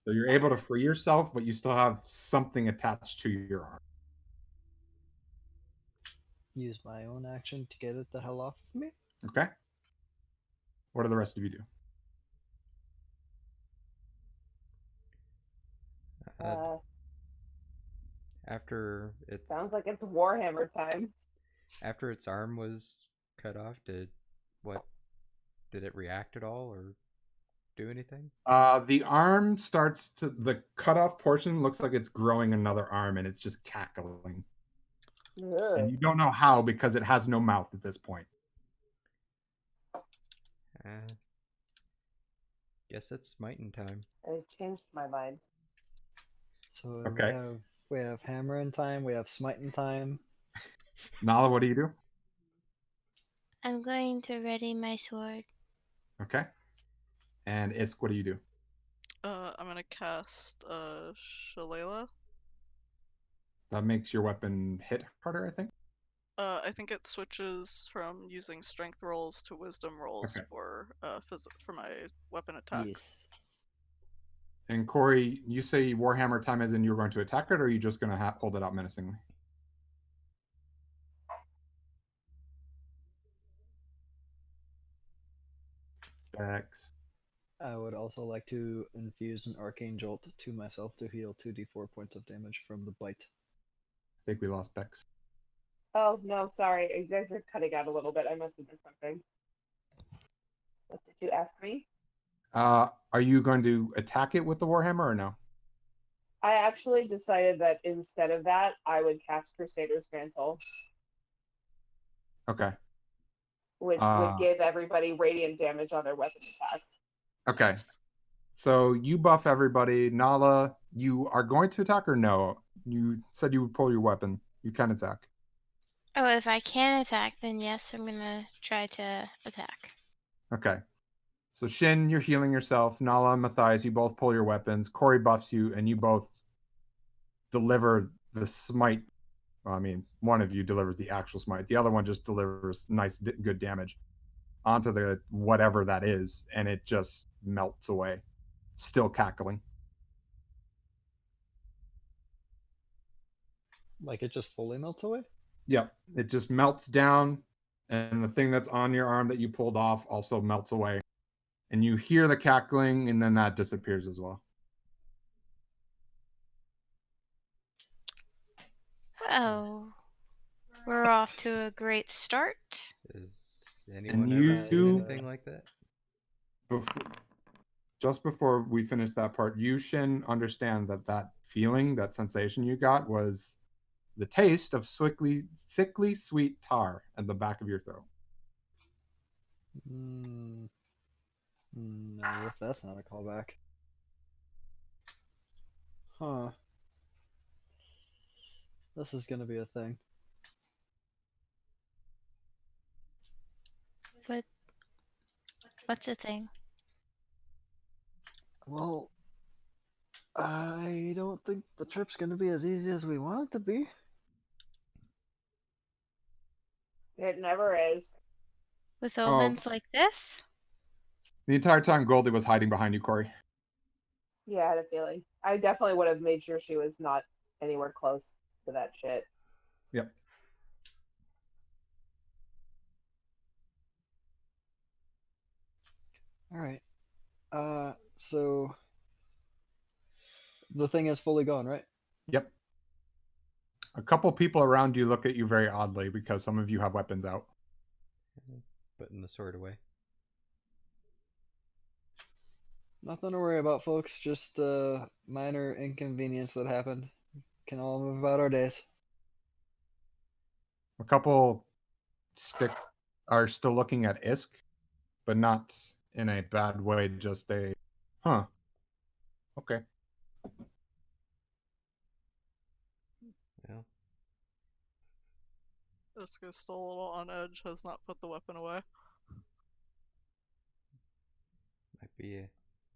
So you're able to free yourself, but you still have something attached to your arm. Use my own action to get it the hell off of me. Okay? What do the rest of you do? After its Sounds like it's Warhammer time. after its arm was cut off, did it react at all or do anything? The arm starts to, the cutoff portion looks like it's growing another arm and it's just cackling. Ugh. And you don't know how because it has no mouth at this point. Guess it's smiting time. I changed my mind. So Okay. we have hammer in time. We have smite in time. Nala, what do you do? I'm going to ready my sword. Okay. And Isk, what do you do? I'm gonna cast Shalala. That makes your weapon hit harder, I think. I think it switches from using strength rolls to wisdom rolls Okay. for for my weapon attacks. Yes. And Corey, you say Warhammer time as in you're going to attack it, or are you just going to hold it out menacingly? Dex. I would also like to infuse an arcane jolt to myself to heal 2d4 points of damage from the bite. I think we lost Bex. Oh no, sorry. You guys are cutting out a little bit. I must have missed something. What did you ask me? Are you going to attack it with the Warhammer or no? I actually decided that instead of that, I would cast Crusader's Mantle, Okay. which would give everybody radiant damage on their weapon attacks. Okay. So you buff everybody. Nala, you are going to attack or no? You said you would pull your weapon. You can attack. Oh, if I can attack, then yes, I'm gonna try to attack. Okay. So Shin, you're healing yourself. Nala and Matthias, you both pull your weapons. Corey buffs you, and you both deliver the smite. Well, I mean, one of you delivers the actual smite. The other one just delivers nice, good damage onto the whatever that is, and it just melts away, still cackling. Like it just fully melts away? Yep, it just melts down, and the thing that's on your arm that you pulled off also melts away. And you hear the cackling, and then that disappears as well. Oh, we're off to a great start. Is anyone you ever seen do- anything like that? Just before we finish that part, you, Shin, understand that feeling, that sensation you got was the taste of sickly sweet tar at the back of your throat. No, if that's not a callback. Huh. This is gonna be a thing. What's a thing? Well, I don't think the trip's gonna be as easy as we want it to be. It never is. With omens like this? The entire time Goldie was hiding behind you, Corey. Yeah, I had a feeling. I definitely would have made sure she was not anywhere close to that shit. Yep. Alright. So the thing is fully gone, right? Yep. A couple people around you look at you very oddly because some of you have weapons out. Putting the sword away. Nothing to worry about, folks. Just a minor inconvenience that happened. Can all move about our days. A couple are still looking at Isk, but not in a bad way, just a Huh. Okay. Yeah. Iska's still a little on edge, has not put the weapon away. Might be a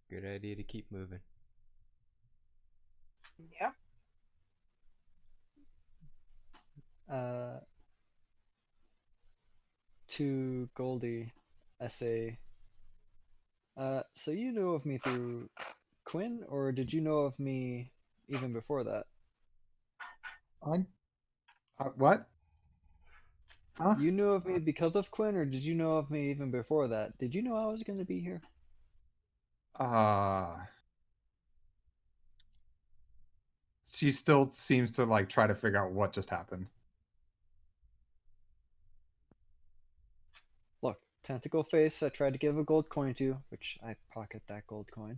good idea to keep moving. Yeah. To Goldie, I say, so you know of me through Quinn, or did you know of me even before that? I. What? Huh? You knew of me because of Quinn, or did you know of me even before that? Did you know I was going to be here? She still seems to like try to figure out what just happened. Look, tentacle face, I tried to give a gold coin to, which I pocket that gold coin.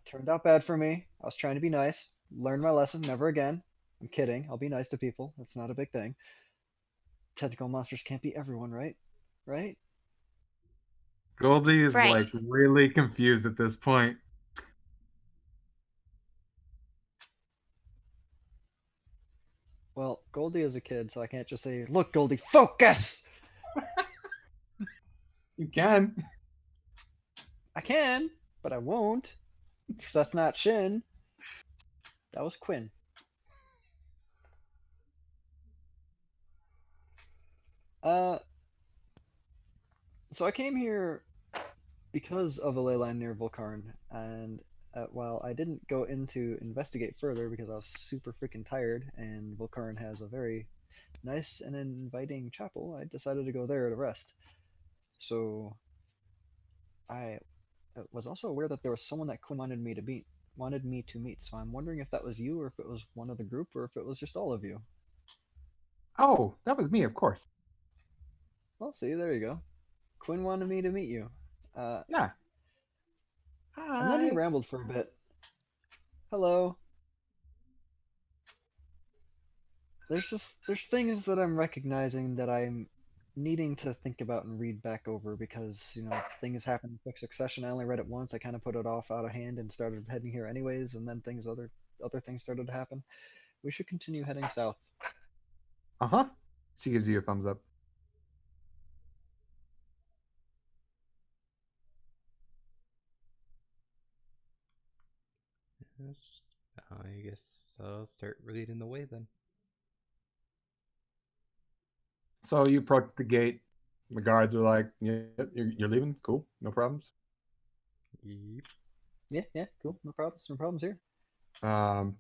Turned out bad for me. I was trying to be nice. Learned my lesson, never again. I'm kidding. I'll be nice to people. It's not a big thing. Tentacle monsters can't be everyone, right? Right? Goldie is Right. like really confused at this point. Well, Goldie is a kid, so I can't just say, look, Goldie, focus! You can. I can, but I won't. 'Cause that's not Shin. That was Quinn. So I came here because of a ley line near Volcarn, and while I didn't go in to investigate further because I was super freaking tired, and Volcarn has a very nice and inviting chapel, I decided to go there to rest. So I was also aware that there was someone that Quinn wanted me to meet. So I'm wondering if that was you, or if it was one of the group, or if it was just all of you. Oh, that was me, of course. Well, see, there you go. Quinn wanted me to meet you. Yeah. And then he Hi. rambled for a bit. Hello. There's things that I'm recognizing that I'm needing to think about and read back over because, things happen in quick succession. I only read it once. I kind of put it off out of hand and started heading here anyways, and then other things started to happen. We should continue heading south. Uh-huh. She gives you a thumbs up. Yes, I guess I'll start leading the way then. So you approach the gate. The guards are like, "Yeah, you're leaving. Cool, no problems." Yep. Yeah, cool. No problems. No problems here. Um,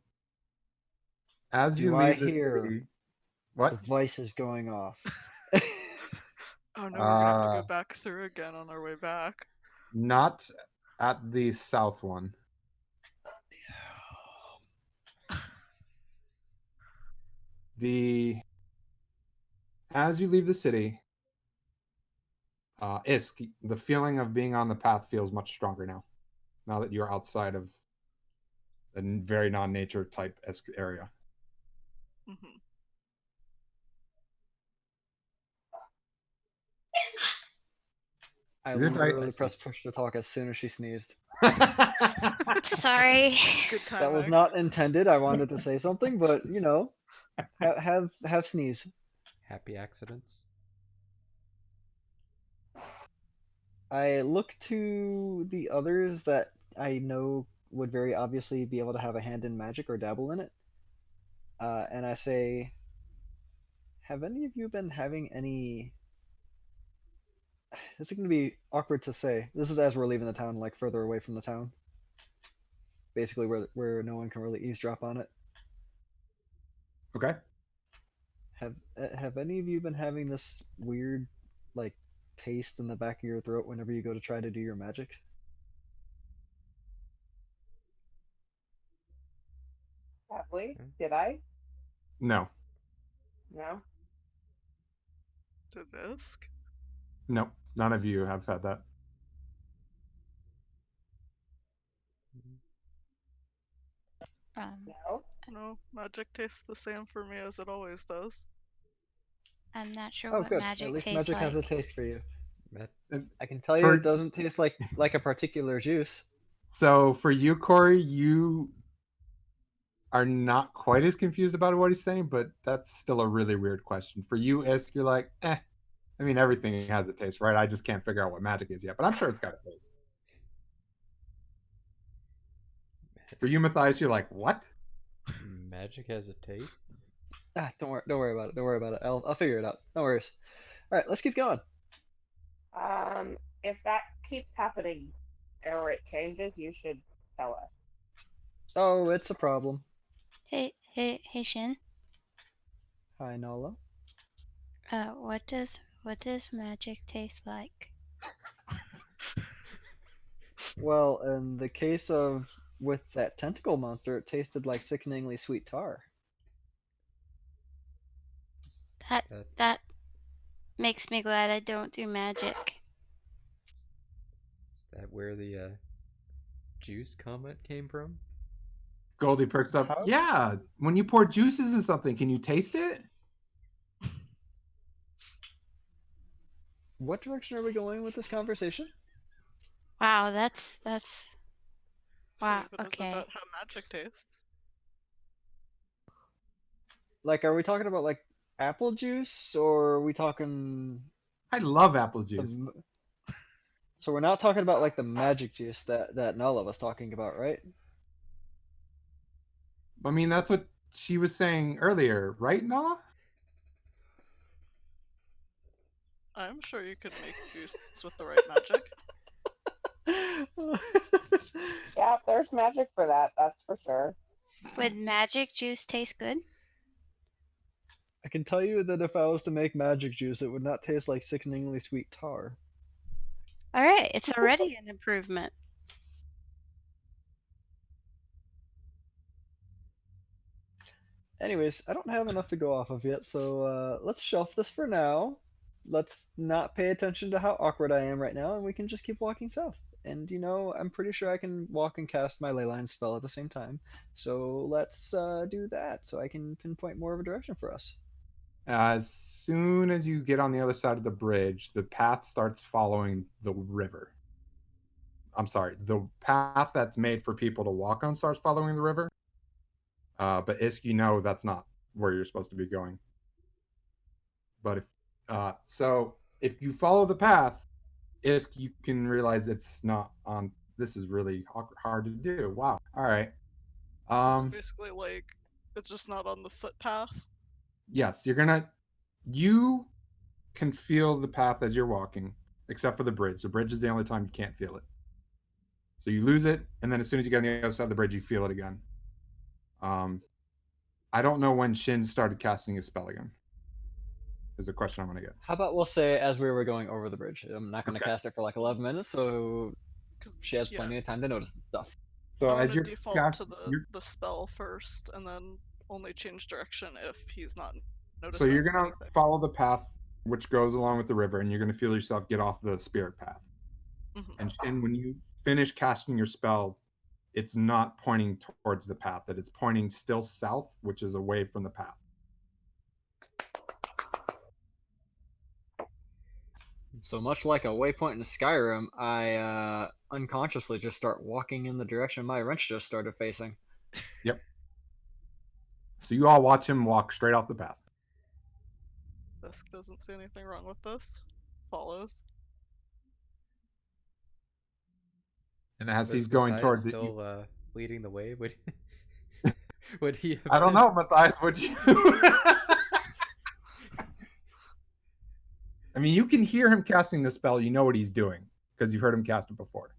as you Do I leave the hear city, what? devices going off? Oh no, we're gonna have to Uh, go back through again on our way back. not at the south one. The as you leave the city, Isk, the feeling of being on the path feels much stronger now. Now that you're outside of a very non-nature type Isk area. Hmm. I Is it I literally see. pressed push to talk as soon as she sneezed. Sorry. Good That was timing. not intended. I wanted to say something, but have sneeze. Happy accidents. I look to the others that I know would very obviously be able to have a hand in magic or dabble in it, and I say, have any of you been having any? This is going to be awkward to say. This is as we're leaving the town, like further away from the town, basically where no one can really eavesdrop on it. Okay. Have any of you been having this weird, like, taste in the back of your throat whenever you go to try to do your magic? Probably. Okay. Did I? No. No. To Visk? No. None of you have had that. No. No, magic tastes the same for me as it always does. I'm not sure Oh, what good. At magic least tastes magic has a like. taste for you. That I can tell you For it doesn't taste like a particular juice. So for you, Corey, you are not quite as confused about what he's saying, but that's still a really weird question. For you, Isk, you're like, eh. I mean, everything has a taste, right? I just can't figure out what magic is yet, but I'm sure it's got a taste. For you, Matthias, you're like, what? Magic has a taste? Don't worry about it. Don't worry about it. I'll figure it out. No worries. All right, let's keep going. If that keeps happening or it changes, you should tell us. Oh, it's a problem. Hey, Shin. Hi, Nala. What does magic taste like? Well, in the case of with that tentacle monster, it tasted like sickeningly sweet tar. That That that makes me glad I don't do magic. is that where the juice comment came from? Goldie perks up. How? Yeah, when you pour juices in something, can you taste it? What direction are we going with this conversation? Wow, that's wow. But it's Okay. about how magic tastes. Like, are we talking about like apple juice, or are we talking I love apple the? juice. So we're not talking about like the magic juice that Nala was talking about, right? I mean, that's what she was saying earlier, right, Nala? I'm sure you could make juice with the right magic. Yeah, there's magic for that, that's for sure. Would magic juice taste good? I can tell you that if I was to make magic juice, it would not taste like sickeningly sweet tar. All right, it's already an improvement. Anyways, I don't have enough to go off of yet, so let's shelf this for now. Let's not pay attention to how awkward I am right now, and we can just keep walking south. And I'm pretty sure I can walk and cast my leyline spell at the same time. So let's do that, so I can pinpoint more of a direction for us. As soon as you get on the other side of the bridge, the path starts following the river. I'm sorry, the path that's made for people to walk on starts following the river. But Isk, that's not where you're supposed to be going. But if you follow the path, Isk, you can realize it's not on. This is really hard to do. Wow. All right. So basically, like, it's just not on the footpath. Yes, you can feel the path as you're walking, except for the bridge. The bridge is the only time you can't feel it. So you lose it, and then as soon as you get on the other side of the bridge, you feel it again. I don't know when Shin started casting his spell again. Is the question I'm gonna get. How about we'll say as we were going over the bridge? I'm not going to Okay. cast it for like 11 minutes, so 'Cause, she has yeah, plenty of time to notice stuff. So I'm as gonna you're default to the spell first, and then only change direction if he's not noticing. so you're gonna anything. follow the path which goes along with the river, and you're gonna feel yourself get off the spirit path. Mhm. And Shin, when you finish casting your spell, it's not pointing towards the path; that it's pointing still south, which is away from the path. So much like a waypoint in Skyrim, I unconsciously just start walking in the direction my wrench just started facing. Yep. So you all watch him walk straight off the path. Dusk doesn't see anything wrong with this. Follows. And as Was he's going Matthias towards it, still leading the way? Would he have I don't been- know, Matthias, would you? I mean, you can hear him casting the spell. You know what he's doing because you've heard him cast it before.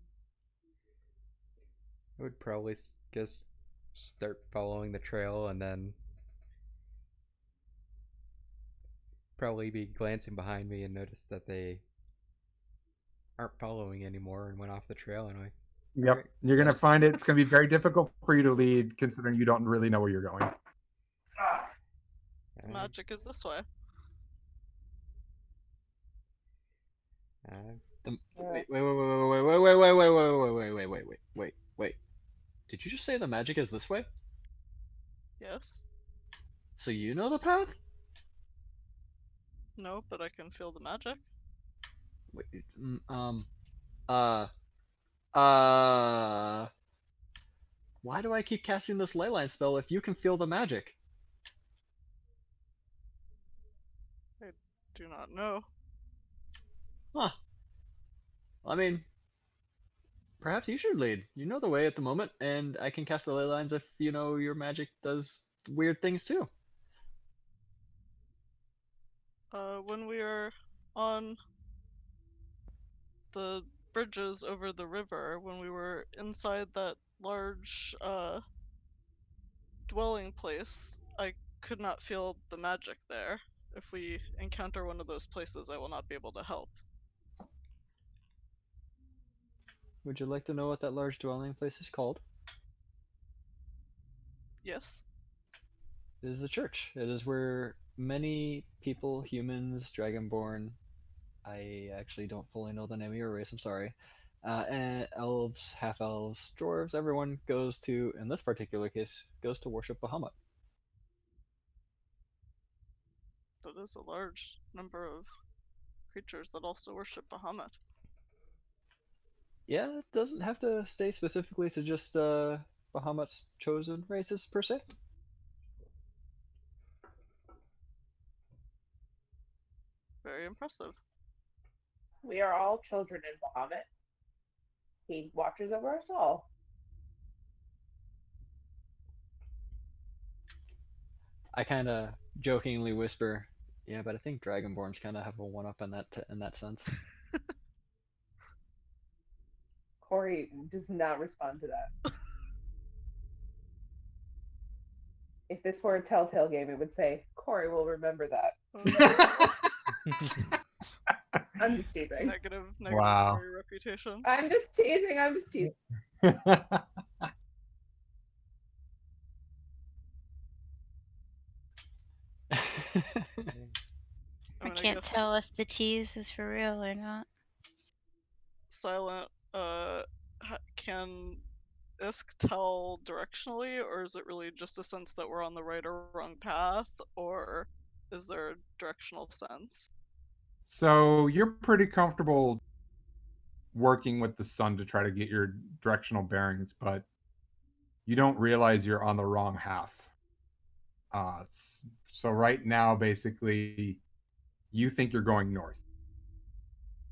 I would probably just start following the trail and then probably be glancing behind me and notice that they aren't following anymore and went off the trail anyway. Yep. Alright, You're going to yes. find it's going to be very difficult for you to lead considering you don't really know where you're going. Alright, Magic is this way. Wait. Did you just say the magic is this way? Yes. So you know the path? No, but I can feel the magic. Wait, uh, Why do I keep casting this leyline spell if you can feel the magic? Do not know. Huh. I mean, perhaps you should lead. You know the way at the moment, and I can cast the ley lines if you know your magic does weird things too. When we are on the bridges over the river, when we were inside that large dwelling place, I could not feel the magic there. If we encounter one of those places, I will not be able to help. Would you like to know what that large dwelling place is called? Yes? It is a church. It is where many people, humans, dragonborn, I actually don't fully know the name of your race, I'm sorry, and elves, half elves, dwarves, everyone goes to, in this particular case, goes to worship Bahamut. That is a large number of creatures that also worship Bahamut. Yeah, it doesn't have to stay specifically to just Bahamut's chosen races per se. Very impressive. We are all children in Bahamut. He watches over us all. I kind of jokingly whisper, "Yeah, but I think Dragonborns kind of have a one-up in that sense." Corey does not respond to that. If this were a Telltale game, it would say, Corey will remember that. I'm just teasing. Negative Wow. Corey reputation. I'm just teasing. I'm just teasing. I can't tell if the tease is for real or not. Silent, can Isk tell directionally, or is it really just a sense that we're on the right or wrong path, or is there a directional sense? So you're pretty comfortable working with the sun to try to get your directional bearings, but you don't realize you're on the wrong half. So right now, basically, you think you're going north.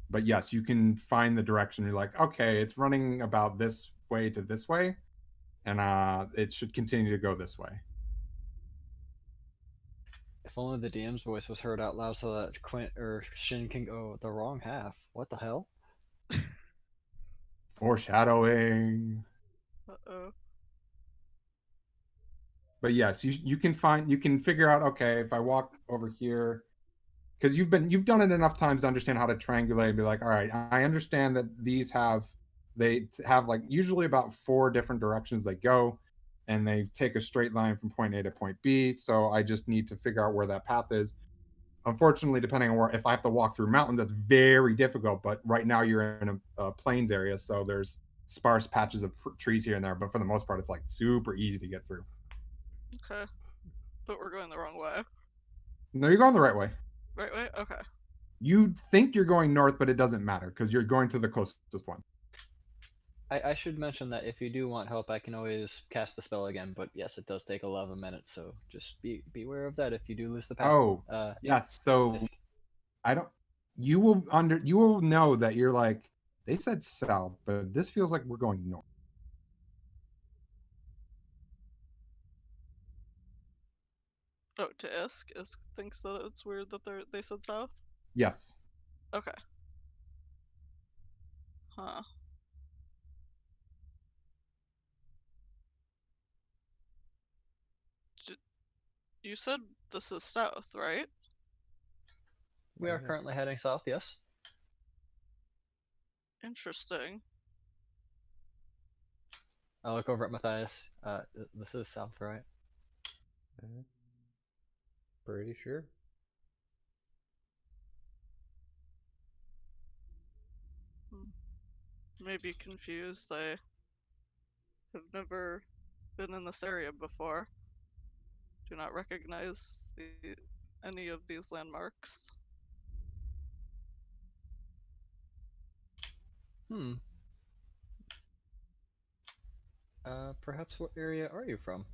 But yes, you can find the direction. You're like, okay, it's running about this way to this way, and it should continue to go this way. If only the DM's voice was heard out loud so that Quint or Shin can go the wrong half. What the hell? Foreshadowing. Uh-oh. But yes, you can figure out, okay, if I walk over here, because you've done it enough times to understand how to triangulate and be like, all right, I understand that they have like usually about 4 different directions they go, and they take a straight line from point A to point B. So I just need to figure out where that path is. Unfortunately, depending on where, if I have to walk through mountains, that's very difficult. But right now you're in a plains area, so there's sparse patches of trees here and there. But for the most part, it's like super easy to get through. Okay. But we're going the wrong way. No, you're going the right way. Right way? Okay. You think you're going north, but it doesn't matter because you're going to the closest one. I should mention that if you do want help, I can always cast the spell again, but yes, it does take 11 minutes, so just beware of that if you do lose the path. Oh, yes. So Yes. I don't. You will know that you're like, they said south, but this feels like we're going north. Oh, to Isk? Isk thinks that it's weird that they said south? Yes. Okay. Huh. You said this is south, right? We are currently heading south, yes. Interesting. I'll look over at Matthias. This is south, right? Pretty sure. Maybe confused. I have never been in this area before. Do not recognize any of these landmarks. Perhaps what area are you from?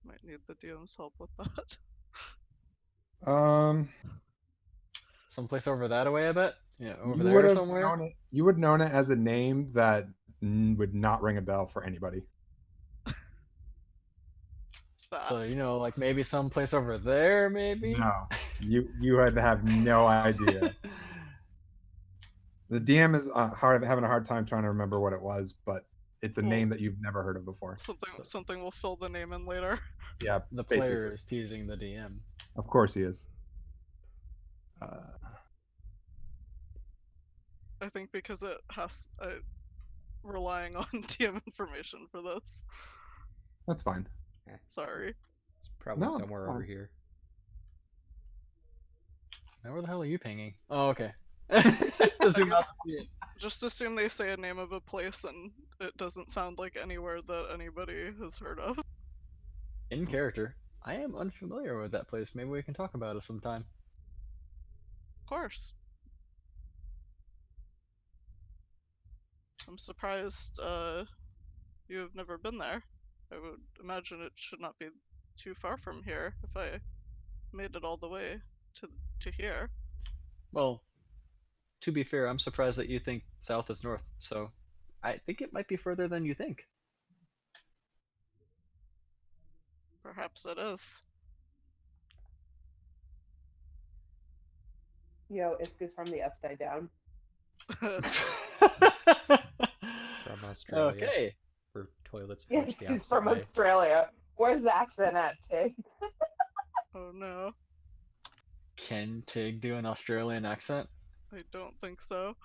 Might need the DM's help with that. Um, Someplace over that way, I bet. Yeah, over you would there have somewhere. known it. You would known it as a name that would not ring a bell for anybody. That. So like maybe someplace over there, maybe. No, you had to have no idea. The DM is having a hard time trying to remember what it was, but it's a Well, name that you've never heard of before. Something will fill the name in later. Yeah, The basically. player is teasing the DM. Of course he is. I think because it has relying on DM information for this. That's fine. Sorry. It's probably No, it's somewhere over fine. here. Now where the hell are you pinging? Oh, okay. guess- Zoom out to see it. Just assume they say a name of a place and it doesn't sound like anywhere that anybody has heard of. Of In character. I am unfamiliar with that place. Maybe we can talk about it sometime. course. I'm surprised you have never been there. I would imagine it should not be too far from here if I made it all the way to here. Well, to be fair, I'm surprised that you think south is north, so I think it might be further than you think. Perhaps it is. Yo, Isk is from the upside down. From Australia, Okay. where toilets Yes, flush the he's opposite from way. Australia. Where's the accent at, Tig? Oh no, Can Tig do an Australian accent? I don't think so.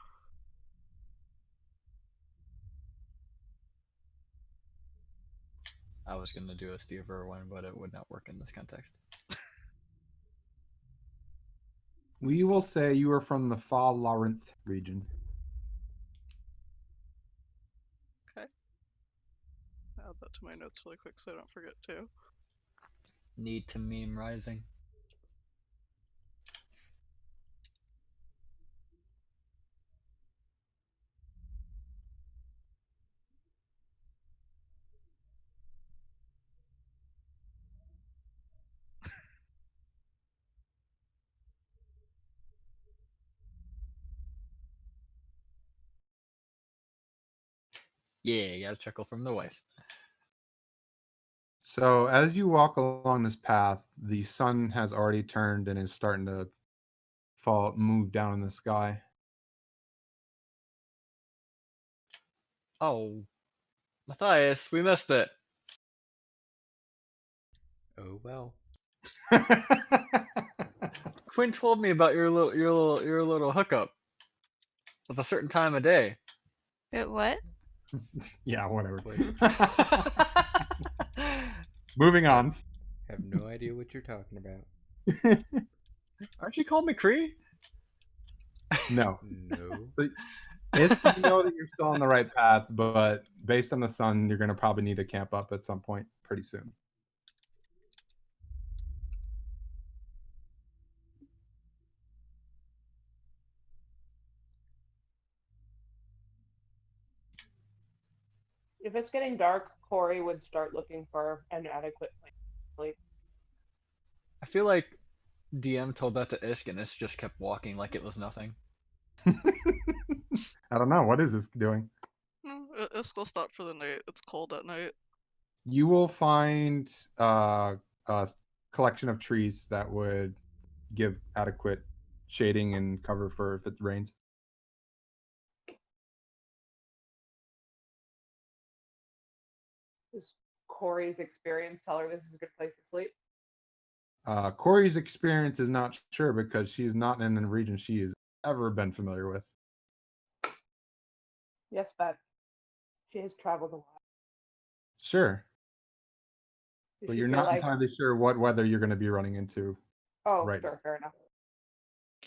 I was gonna do a Steve Irwin, but it would not work in this context. We will say you are from the Fa Laurent region. Add that to my notes really quick so I don't forget to. Need to meme rising. Yeah, got a chuckle from the wife. So as you walk along this path, the sun has already turned and is starting to move down in the sky. Oh, Matthias, we missed it. Oh well. Quinn told me about your little hookup with a certain time of day. But what? Yeah, whatever. Wait. Moving on. Have no idea what you're talking about. Aren't you called McCree? No. No. Isk, you know that you're still on the right path, but based on the sun, you're going to probably need to camp up at some point pretty soon. If it's getting dark, Corey would start looking for an adequate place to sleep. I feel like DM told that to Isk and Isk just kept walking like it was nothing. I don't know. What is this doing? No, it's still stop for the night. It's cold at night. You will find a collection of trees that would give adequate shading and cover for if it rains. Does Corey's experience tell her this is a good place to sleep? Corey's experience is not sure because she's not in a region she has ever been familiar with. Yes, but she has traveled a lot. Sure, Does but she you're feel not like, entirely sure what weather you're going to be running into. oh, right sure, fair enough.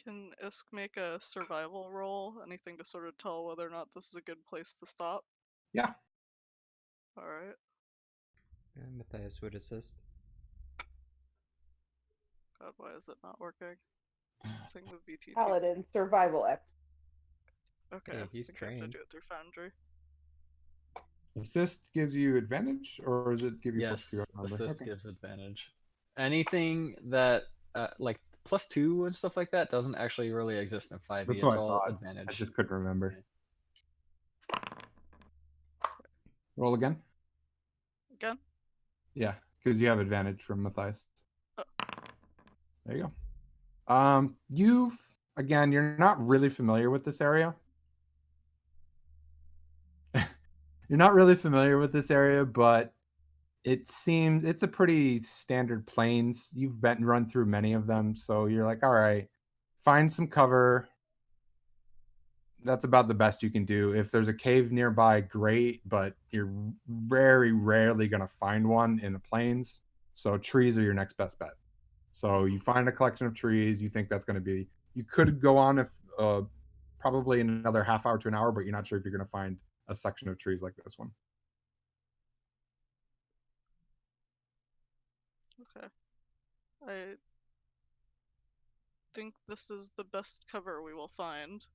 Can Isk make a survival roll? Anything to sort of tell whether or not this is a good place to stop? Yeah. Alright. And Matthias would assist. God, why is it not working? Sing the VTT. Paladin survival X. Okay, Hey, I he's think I have to trained. do it through Foundry. Assist gives you advantage, or does it give you Yes, +2 number? assist Okay. gives advantage. Anything that like +2 and stuff like that doesn't actually really exist in 5e. That's It's what I all thought. advantage. I just couldn't remember. Yeah. Roll again. Again? Yeah, because you have advantage from Matthias. Oh. There you go. You're not really familiar with this area. You're not really familiar with this area, but it seems it's a pretty standard plains. You've run through many of them, so you're like, all right, find some cover. That's about the best you can do. If there's a cave nearby, great, but you're very rarely gonna find one in the plains. So trees are your next best bet. So you find a collection of trees. You think that's going to be. You could go on if probably in another half hour to an hour, but you're not sure if you're going to find a section of trees like this one. Okay. I think this is the best cover we will find.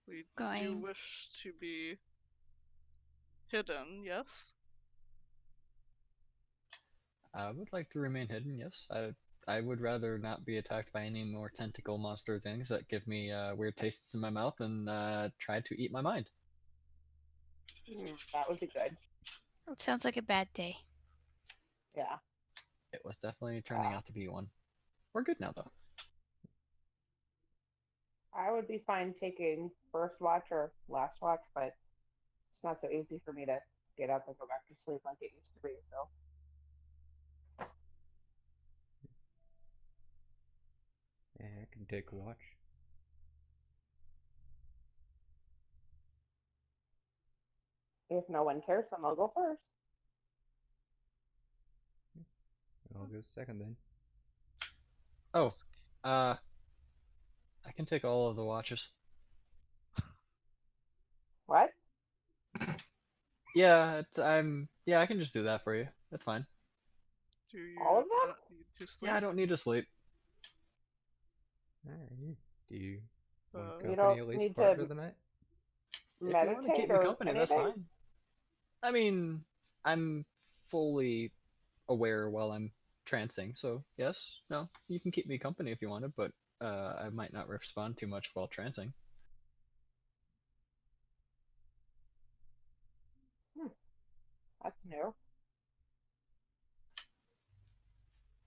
We do Going. wish to be hidden, yes? I would like to remain hidden. Yes, I would rather not be attacked by any more tentacle monster things that give me weird tastes in my mouth and try to eat my mind. That would be good. It sounds like a bad day. Yeah. It was definitely turning out to be one. We're good now though. I would be fine taking first watch or last watch, but it's not so easy for me to get up and go back to sleep like it used to be. So Yeah, I can take a watch. if no one cares, then I'll go first. I'll go second then. Oh, I can take all of the watches. What? Yeah, yeah, I can just do that for you. That's fine. Do you All of them? not need to sleep? Yeah, I don't need to sleep. Alright. Do you want You company don't at least need part to of the night? If you want to meditate keep me or company, that's anything? fine. I mean, I'm fully aware while I'm trancing, so yes, no, you can keep me company if you wanted, but I might not respond too much while trancing. That's new.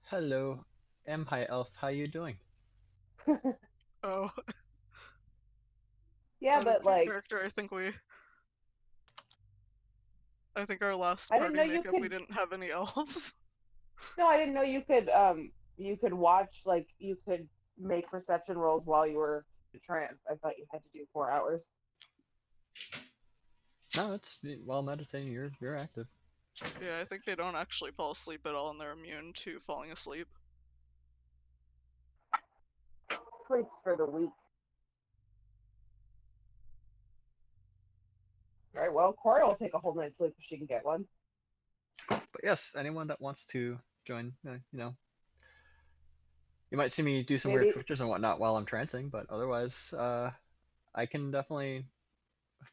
Hello, High Elf, how you doing? Oh, Yeah, out of but like, character, I think our last I didn't party know you makeup we could. didn't have any elves. No, I didn't know you could watch, like, you could make perception rolls while you were in trance. I thought you had to do 4 hours. No, it's while meditating, you're active. Yeah, I think they don't actually fall asleep at all and they're immune to falling asleep. Sleeps for the weak. All right, well, Cora will take a whole night's sleep if she can get one. But yes, anyone that wants to join, you might see me do some weird Maybe twitches and whatnot while I'm trancing, but otherwise, I can definitely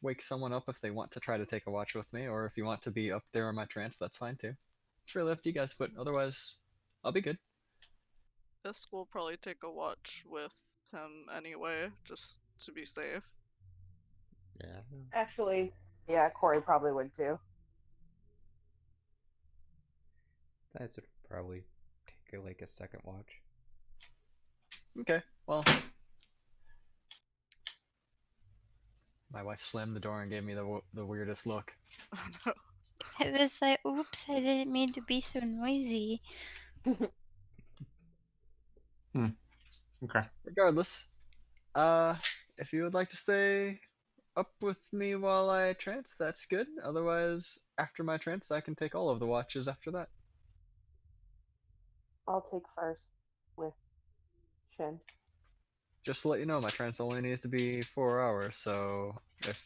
wake someone up if they want to try to take a watch with me, or if you want to be up there in my trance, that's fine too. It's really up to you guys, but otherwise, I'll be good. Isk will probably take a watch with him anyway, just to be safe. Yeah. actually, yeah, Corey probably would too. I should probably take like a second watch. Okay, well. My wife slammed the door and gave me the weirdest look. Oh no. It was like, oops, I didn't mean to be so noisy. Okay. Regardless, if you would like to stay up with me while I trance, that's good. Otherwise, after my trance, I can take all of the watches after that. I'll take first with Shin. Just to let you know, my trance only needs to be 4 hours, so if,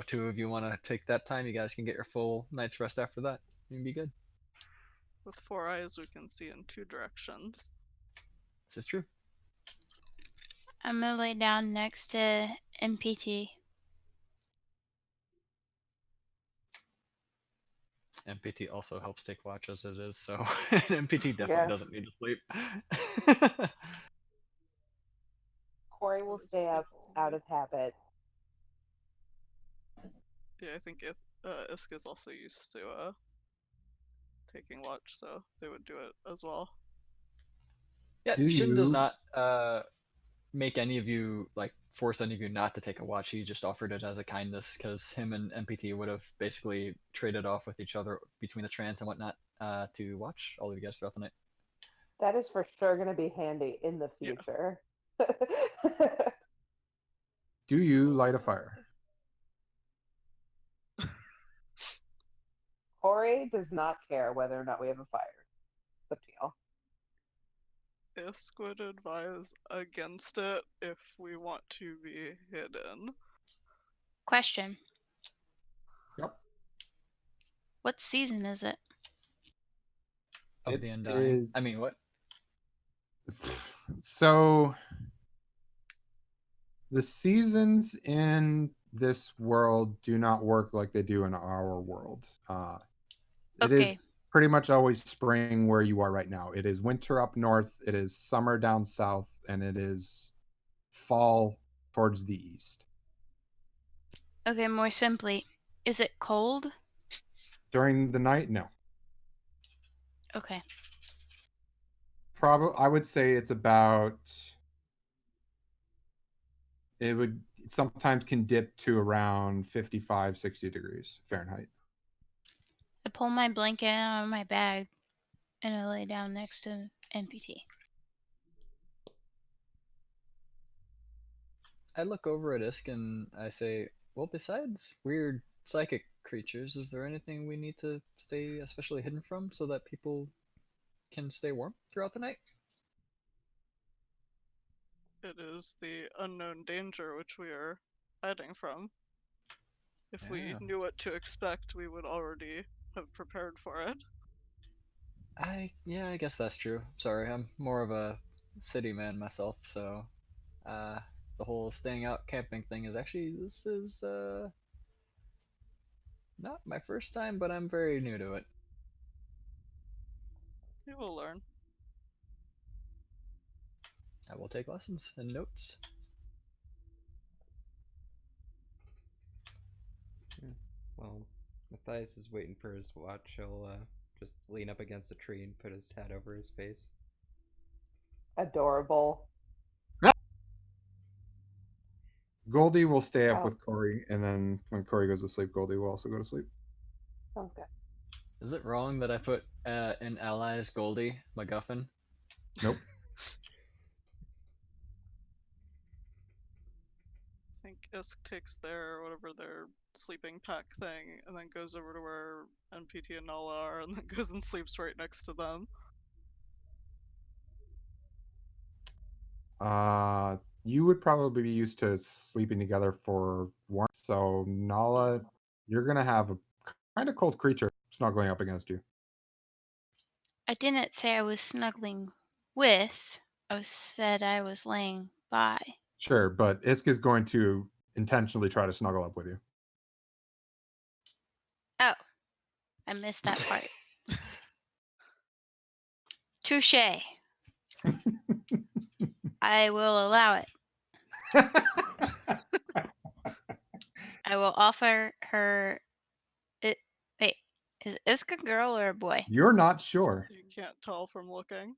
two of you want to take that time, you guys can get your full night's rest after that. You can be good. With 4 eyes, we can see in 2 directions. This is true. I'm gonna lay down next to MPT. MPT also helps take watch as it is, so MPT definitely Yeah. doesn't need to sleep. Corey will stay up out of habit. Yeah, I think Isk is also used to taking watch, so they would do it as well. Yeah, Do Shin does you not make any of you like force any of you not to take a watch. He just offered it as a kindness because him and MPT would have basically traded off with each other between the trans and whatnot to watch all of you guys throughout the night. That is for sure going to be handy in the Yeah. future. do you light a fire? Corey does not care whether or not we have a fire. It's up to y'all. Isk would advise against it if we want to be hidden. Question. Yep. What season is it? Of It the Undying. is I mean, what? So the seasons in this world do not work like they do in our world. It is Okay. pretty much always spring where you are right now. It is winter up north, it is summer down south, and it is fall towards the east. Okay, more simply, is it cold? During the night, no. Okay. Probably, I would say it's about. It would sometimes can dip to around 55, 60 degrees Fahrenheit. I pull my blanket out of my bag and I lay down next to MPT. I look over at Isk and I say, well, besides weird psychic creatures, is there anything we need to stay especially hidden from so that people can stay warm throughout the night? It is the unknown danger which we are hiding from. If we Yeah. knew what to expect, we would already have prepared for it. Yeah, I guess that's true. Sorry, I'm more of a city man myself, so the whole staying out camping thing is actually this is not my first time, but I'm very new to it. You will learn. I will take lessons and notes. Well, Matthias is waiting for his watch. He'll just lean up against a tree and put his hat over his face. Adorable. Goldie will stay up Oh, with Corey, and then when Corey goes to sleep, Goldie will also go to sleep. sounds good. Is it wrong that I put in allies Goldie MacGuffin? Nope. I think Isk takes their whatever their sleeping pack thing and then goes over to where NPT and Nala are and then goes and sleeps right next to them. You would probably be used to sleeping together for warmth. So Nala, you're gonna have a kind of cold creature snuggling up against you. I didn't say I was snuggling with. I said I was laying by. Sure, but Isk is going to intentionally try to snuggle up with you. Oh, I missed that part. Touche. I will allow it. I will offer her. Wait, is Isk a girl or a boy? You're not sure. You can't tell from looking.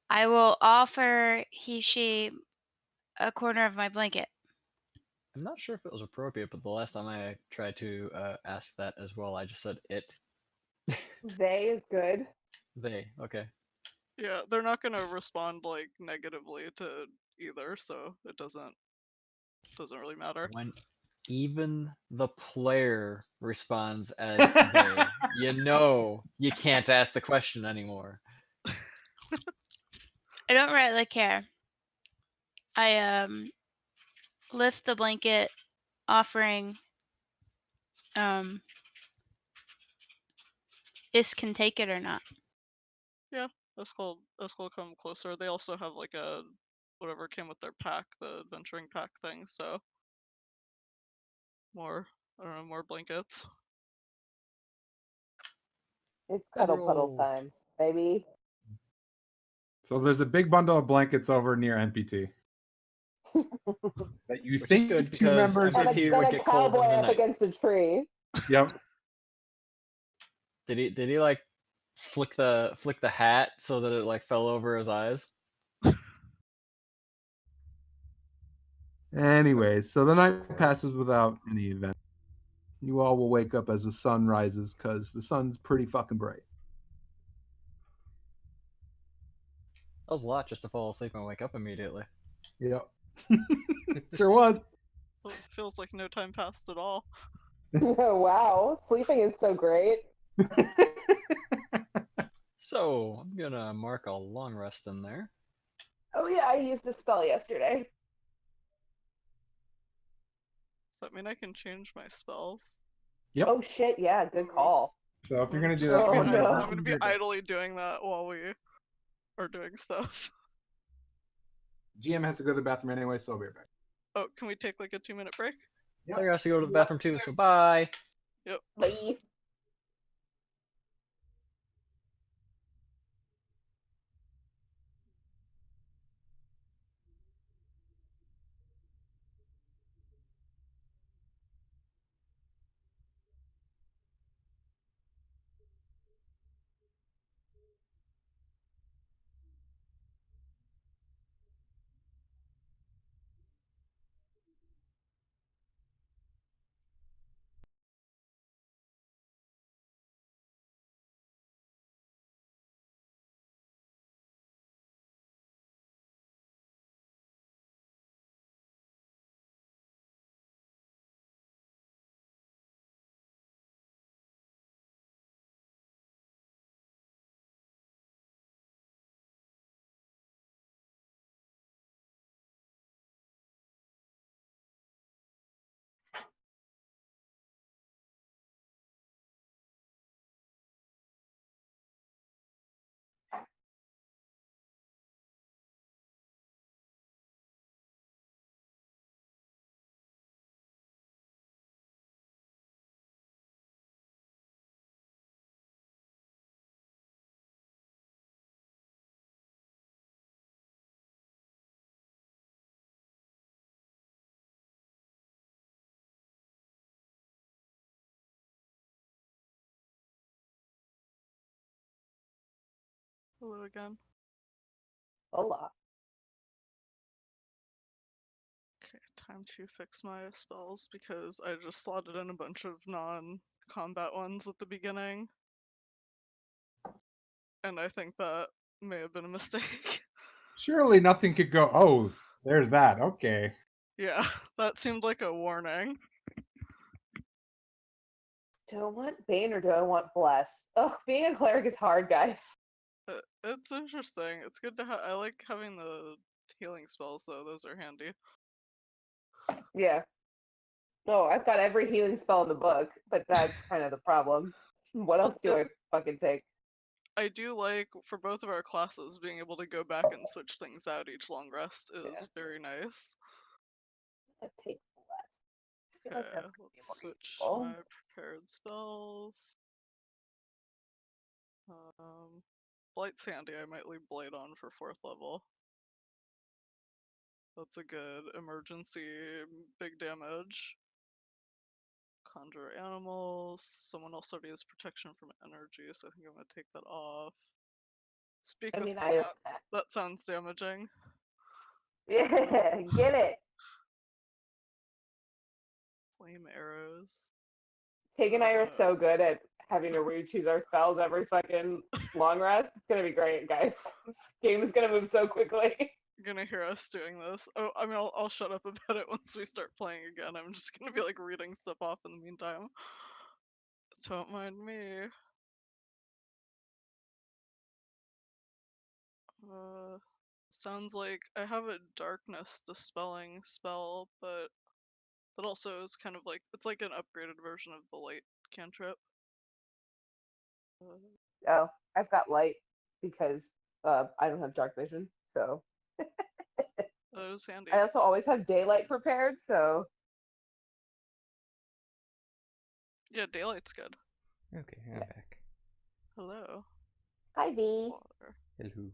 I will offer she a corner of my blanket. I'm not sure if it was appropriate, but the last time I tried to ask that as well, I just said it. They is good. They, okay. Yeah, they're not gonna respond like negatively to either, so it doesn't really matter. When even the player responds as they, you know you can't ask the question anymore. I don't really care. I lift the blanket, offering Isk can take it or not. Yeah, Isk will come closer. They also have like a whatever came with their pack, the adventuring pack thing, so more I don't know, more blankets. It's cuddle puddle Bedroll. time, baby. So there's a big bundle of blankets over near NPT that you Which is think good two because members. And NPT then would a get cold cowboy in the up night. against a tree. Yep. Did he like flick the hat so that it like fell over his eyes? Anyway, so the night passes without any event. You all will wake up as the sun rises because the sun's pretty fucking bright. That was a lot just to fall asleep and wake up immediately. Yep. Sure was. Well, it feels like no time passed at all. Wow, sleeping is so great. So I'm gonna mark a long rest in there. Oh yeah, I used a spell yesterday. Does that mean I can change my spells? Yep. Oh shit, yeah, good call. So if you're gonna do Just that, Oh, because for no. I'm gonna be your day. idly doing that while we are doing stuff. GM has to go to the bathroom anyway, so I'll be right back. Oh, can we take like a 2-minute break? I has to go to the bathroom too, so bye. Yep. Bye. Hello again. Hola. Okay, time to fix my spells because I just slotted in a bunch of non-combat ones at the beginning. And I think that may have been a mistake. Surely nothing could go. Oh, there's that. Okay. Yeah, that seemed like a warning. Do I want Bane or do I want Bless? Ugh, being a cleric is hard, guys. It's interesting. It's good to have. I like having the healing spells though. Those are handy. Yeah. No, I've got every healing spell in the book, but that's kind of the problem. What else do I fucking take? I do like for both of our classes being able to go back and switch things out each long rest is Yeah. very nice. I take Bless. I feel Okay, like that's gonna be let's more switch useful. my prepared spells. Blight's handy. I might leave Blight on for 4th level. That's a good emergency big damage. Conjure animals. Someone else already has protection from energy, so I think I'm gonna take that off. Speak I with mean, plant. That sounds damaging. yeah, get it. Flame arrows. Tig and I are so good at having to re-choose our spells every fucking long rest. It's gonna be great, guys. This game is gonna move so quickly. You're gonna hear us doing this. Oh, I mean, I'll shut up about it once we start playing again. I'm just gonna be like reading stuff off in the meantime. Don't mind me. Sounds like I have a darkness dispelling spell, but that also is kind of like it's like an upgraded version of the light cantrip. Oh, I've got light because I don't have dark vision, so That is handy. I also always have daylight prepared. So Yeah, daylight's good. Okay, I'm back. Hello. Hi, V. Water. Hello.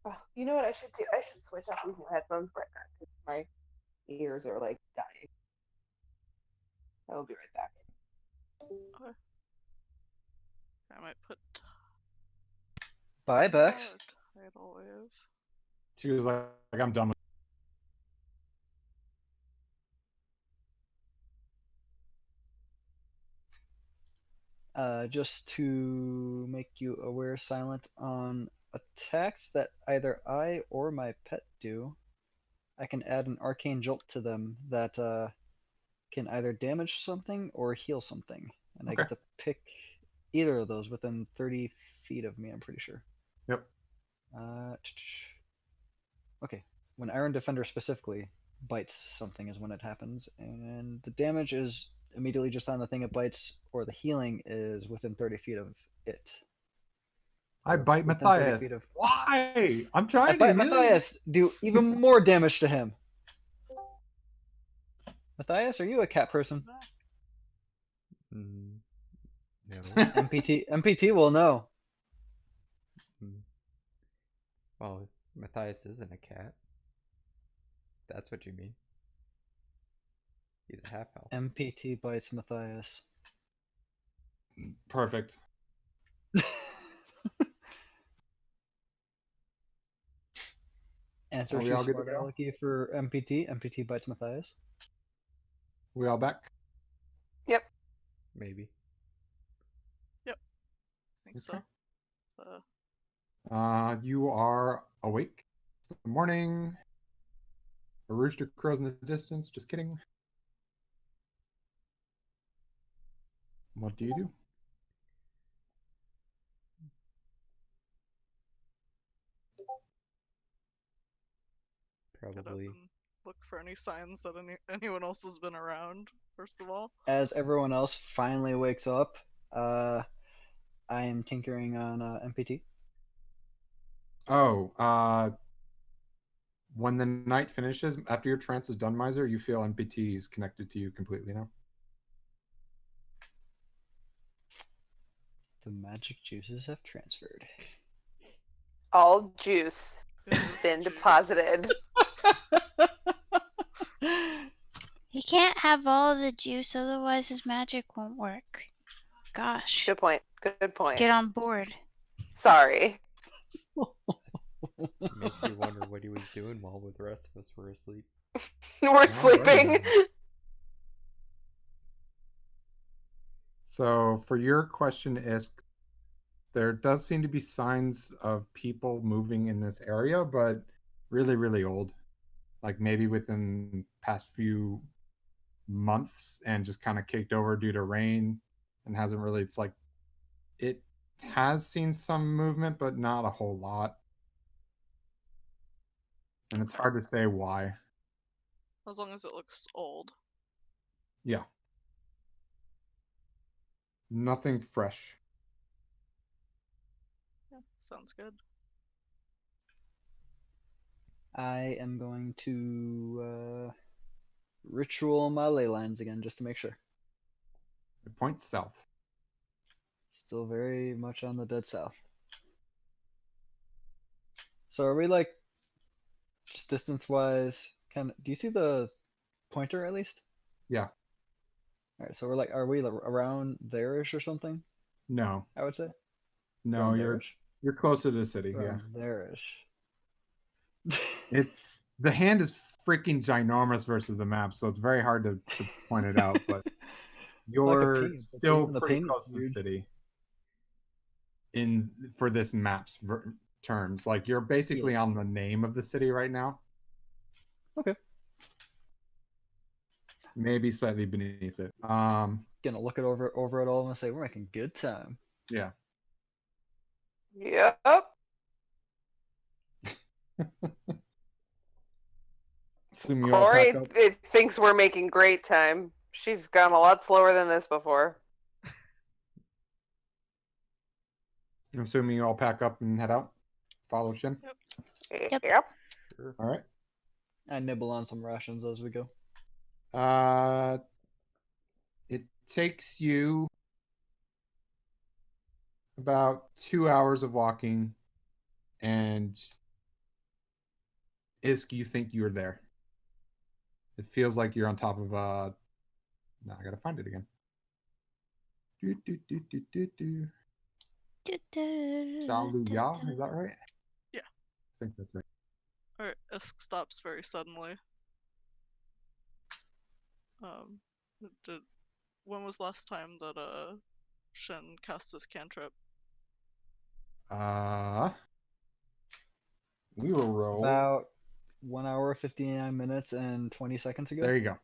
Oh, you know what I should do? I should switch off these new headphones right now because my ears are like dying. I will be right back. Okay. I might put Bye, Bex. our tidal wave. She was like I'm done with. Just to make you aware, Silent, on attacks that either I or my pet do, I can add an arcane jolt to them that can either damage something or heal something, and I Okay. get to pick either of those within 30 feet of me. I'm pretty sure. Yep. Okay. When Iron Defender specifically bites something is when it happens, and the damage is immediately just on the thing it bites, or the healing is within 30 feet of it. I Or bite within 30 Matthias. feet of. Why? I'm I trying to bite heal you. Matthias. Do even more damage to him. Matthias, are you a cat person? Mm, no. MPT will know. Mm. Well, Matthias isn't a cat. That's what you mean. He's a half elf. MPT bites Matthias. Perfect. Answer Are we too all good to smart go? alecky for MPT. MPT bites Matthias. We all back? Yep. Maybe. I think so. You are awake. Good morning. A rooster crows in the distance. Just kidding. What do you do? Get up Probably. and look for any signs that anyone else has been around, first of all. As everyone else finally wakes up, I am tinkering on MPT. Oh, when the night finishes, after your trance is done, Miser, you feel NPT is connected to you completely now. The magic juices have transferred. All juice Good has been juice. deposited. He can't have all the juice, otherwise his magic won't work. Gosh. Good point. Good point. Get on board. Sorry. Makes you wonder what he was doing while the rest of us were asleep. We're sleeping. So for your question, is there does seem to be signs of people moving in this area, but really, really old. Like maybe within past few months and just kind of kicked over due to rain and hasn't really, it's like it has seen some movement, but not a whole lot. And it's hard to say why. As long as it looks old. Yeah. Nothing fresh. Yeah, sounds good. I am going to ritual my ley lines again just to make sure. It points south. Still very much on the dead south. So are we like just distance wise kind of, do you see the pointer at least? Yeah. All right, so we're like, are we around there-ish or something? No. I would say. No, Around you're there-ish? you're closer to the city, yeah. Around there-ish. It's the hand is freaking ginormous versus the map, so it's very hard to point it out, but Like a you're pain, but still even the pretty pain is close to the weird. city for this map's terms. Like you're basically Yeah. on the name of the city right now. Okay. Maybe slightly beneath it. Gonna look it over it all and say we're making good time. Yeah. Yep. Assume you all pack Corey up. it thinks we're making great time. She's gone a lot slower than this before. I'm assuming you all pack up and head out. Follow Shin. Yep. Yep. Sure. All right. I nibble on some rations as we go. It takes you about 2 hours of walking, and Isk, you think you're there. It feels like you're on top of a. Now I gotta find it again. Do. Shaluya, is that right? Yeah. I think that's right. Alright, Isk stops very suddenly. Did when was last time that Shen cast his cantrip? We will roll. About 1 hour, 59 minutes, and 20 seconds ago. There you go.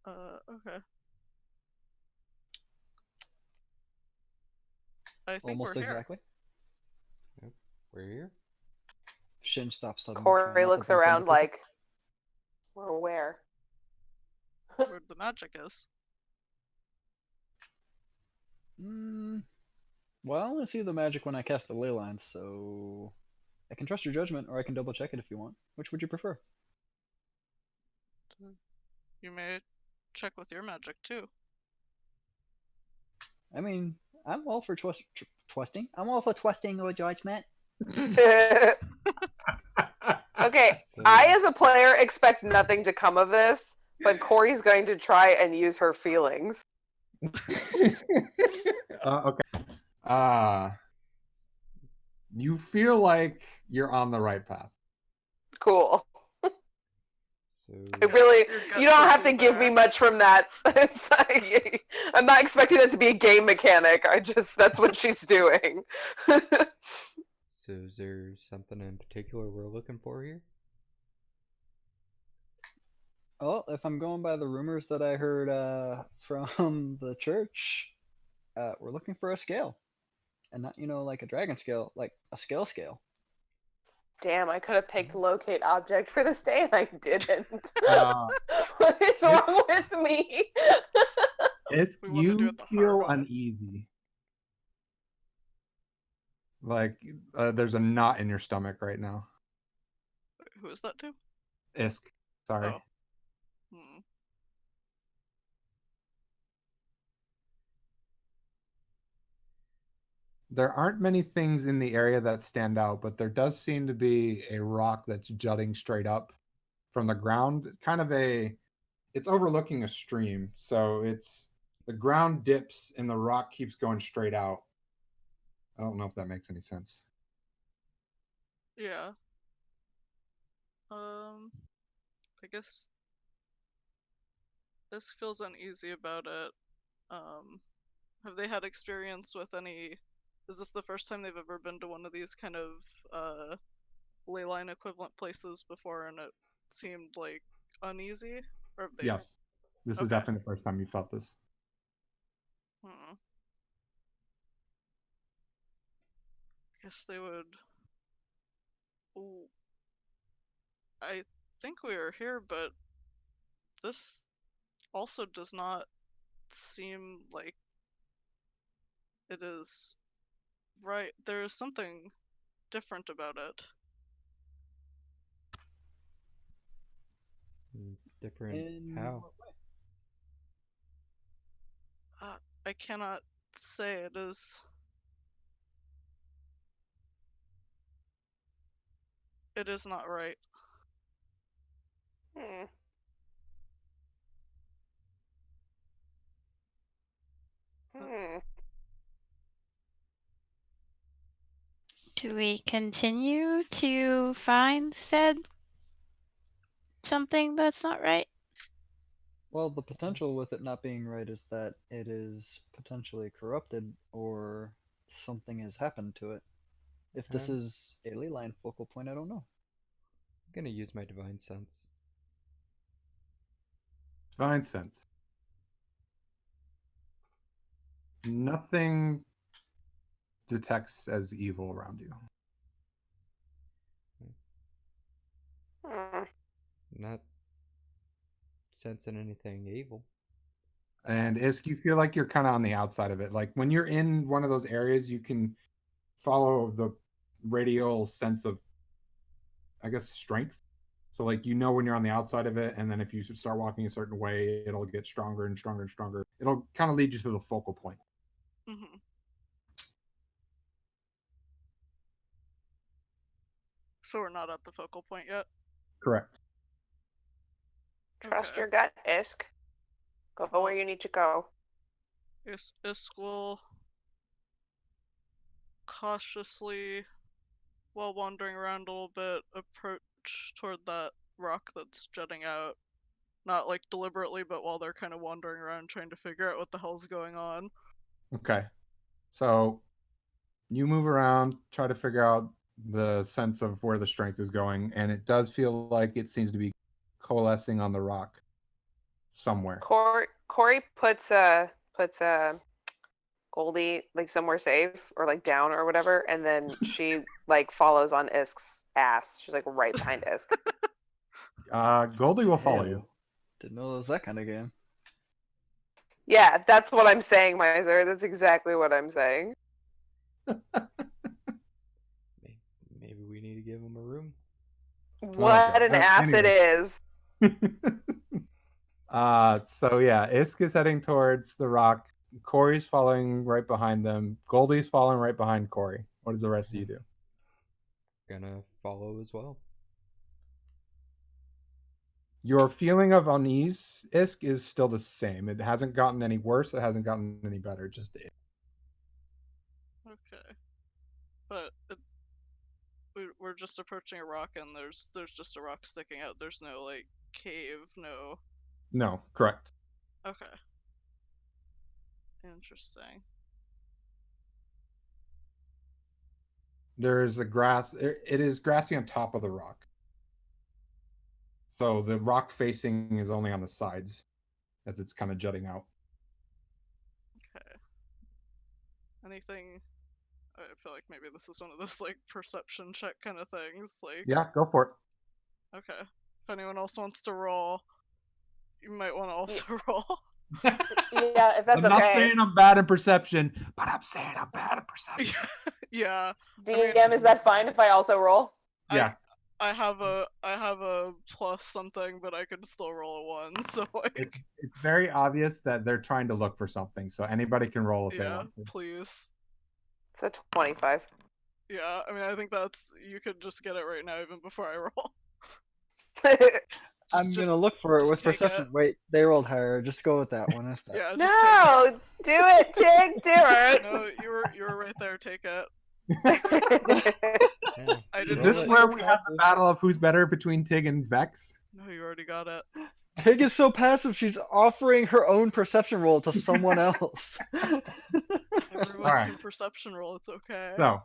Okay. I think Almost we're here. exactly. We're here. Shin stops suddenly. Corey trying not to looks bump into around people. like, we're where? Where the magic is. Well, I only see the magic when I cast the ley lines, so I can trust your judgment, or I can double check it if you want. Which would you prefer? You may check with your magic too. I mean, I'm all for twisting. I'm all for twisting your judgment. Okay, So, I as a player expect nothing to come of this, but Corey's going to try and use her feelings. Okay. You feel like you're on the right path. Cool. so I really, Your gut you don't tells have to you give me there. much from that. It's like, I'm not expecting that to be a game mechanic. That's what she's doing. So is there something in particular we're looking for here? Well, if I'm going by the rumors that I heard from the church, we're looking for a scale. And not, like a dragon scale, like a scale. Damn, I could have picked locate object for this day and I didn't. Uh, What is wrong with me? Isk, We wanna do you it the feel hard way. uneasy. Like there's a knot in your stomach right now. Who is that to? Isk, sorry. Oh. There aren't many things in the area that stand out, but there does seem to be a rock that's jutting straight up from the ground. It's overlooking a stream, so the ground dips and the rock keeps going straight out. I don't know if that makes any sense. Yeah. I guess this feels uneasy about it. Have they had experience with any? Is this the first time they've ever been to one of these kind of ley line equivalent places before, and it seemed like uneasy? Or have they? Yes, this is Okay. definitely the first time you felt this. Guess they would. Ooh. I think we are here, but this also does not seem like it is right. There is something different about it. Different In how? what way? I cannot say it is. It is not right. Hmm. Hmm. Do we continue to find said something that's not right? Well, the potential with it not being right is that it is potentially corrupted or something has happened to it. If this Um, is a ley line focal point, I don't know. I'm gonna use my divine sense. Divine sense. Nothing detects as evil around you. Hmm. Not sensing anything evil. And Isk, you feel like you're kind of on the outside of it. Like when you're in one of those areas, you can follow the radial sense of, I guess, strength. So like you know when you're on the outside of it, and then if you start walking a certain way, it'll get stronger and stronger and stronger. It'll kind of lead you to the focal point. Mm-hmm. So we're not at the focal point yet. Correct. Trust Okay. your gut, Isk. Go where you need to go. Isk will cautiously, while wandering around a little bit, approach toward that rock that's jutting out. Not like deliberately, but while they're kind of wandering around trying to figure out what the hell's going on. Okay. So you move around, try to figure out the sense of where the strength is going, and it does feel like it seems to be coalescing on the rock somewhere. Corey puts Goldie like somewhere safe or like down or whatever, and then she like follows on Isk's ass. She's like right behind Isk. Goldie will follow you. Damn. Didn't know it was that kind of game. Yeah, that's what I'm saying, Miser. That's exactly what I'm saying. Maybe we need to give him a room. What Okay, an ass it anyways. is. So yeah, Isk is heading towards the rock. Corey's following right behind them. Goldie's following right behind Corey. What does the rest of you do? Gonna follow as well. Your feeling of unease, Isk, is still the same. It hasn't gotten any worse. It hasn't gotten any better. Just Okay. But we're just approaching a rock, and there's just a rock sticking out. There's no like cave, no. no, correct. Okay. Interesting. There's a grass. It is grassy on top of the rock. So the rock facing is only on the sides as it's kind of jutting out. Okay. Anything? I feel like maybe this is one of those like perception check kind of things. Like, Yeah, go for it. okay. If anyone else wants to roll, you might want to also roll. Yeah, if that's I'm not okay. saying I'm bad at perception, but I'm saying I'm bad at perception. Yeah. DM, is that fine if I also roll? Yeah. I have a plus something, but I could still roll a 1. So like, It's very obvious that they're trying to look for something, so anybody can roll if they yeah, want to. please. It's a 25. Yeah, I mean, I think that's, you could just get it right now, even before I roll. I'm Just- gonna look for it just with take perception. it. Wait, they rolled higher. Just go with that one instead. Yeah, just No, do it, Tig, do take it. it. No, you were right there. Take it. Yeah. I Is didn't this really- where we have the battle of who's better between Tig and Vex? No, you already got it. Pig is so passive. She's offering her own perception roll to someone else. Everyone Alright. can perception roll. It's okay. So,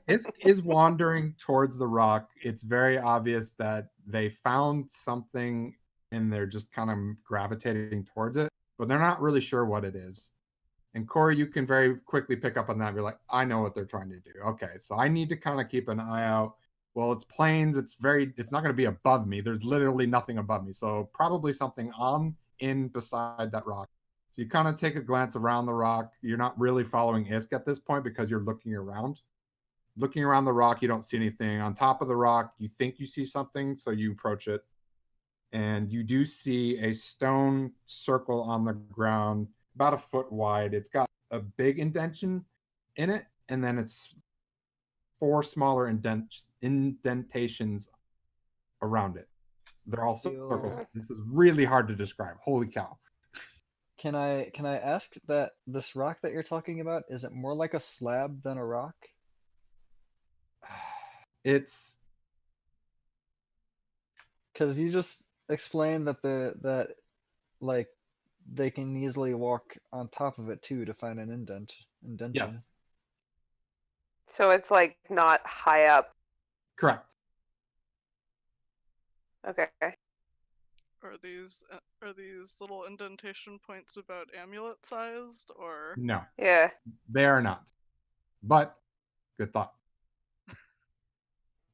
Isk is wandering towards the rock. It's very obvious that they found something and they're just kind of gravitating towards it, but they're not really sure what it is. And Corey, you can very quickly pick up on that and be like, I know what they're trying to do. Okay, so I need to kind of keep an eye out. Well, it's plains. It's not going to be above me. There's literally nothing above me. So probably something on in beside that rock. So you kind of take a glance around the rock. You're not really following Isk at this point because you're looking around. Looking around the rock, you don't see anything. On top of the rock, you think you see something, so you approach it. And you do see a stone circle on the ground, about a foot wide. It's got a big indentation in it, and then it's 4 smaller indentations around it. They're all circles. This is really hard to describe. Holy cow. Can I ask that this rock that you're talking about, is it more like a slab than a rock? It's Because you just explained that like they can easily walk on top of it too to find an indentation. yes, So it's like not high up. correct. Okay. Are these little indentation points about amulet sized, or? No, Yeah. they are not. But good thought.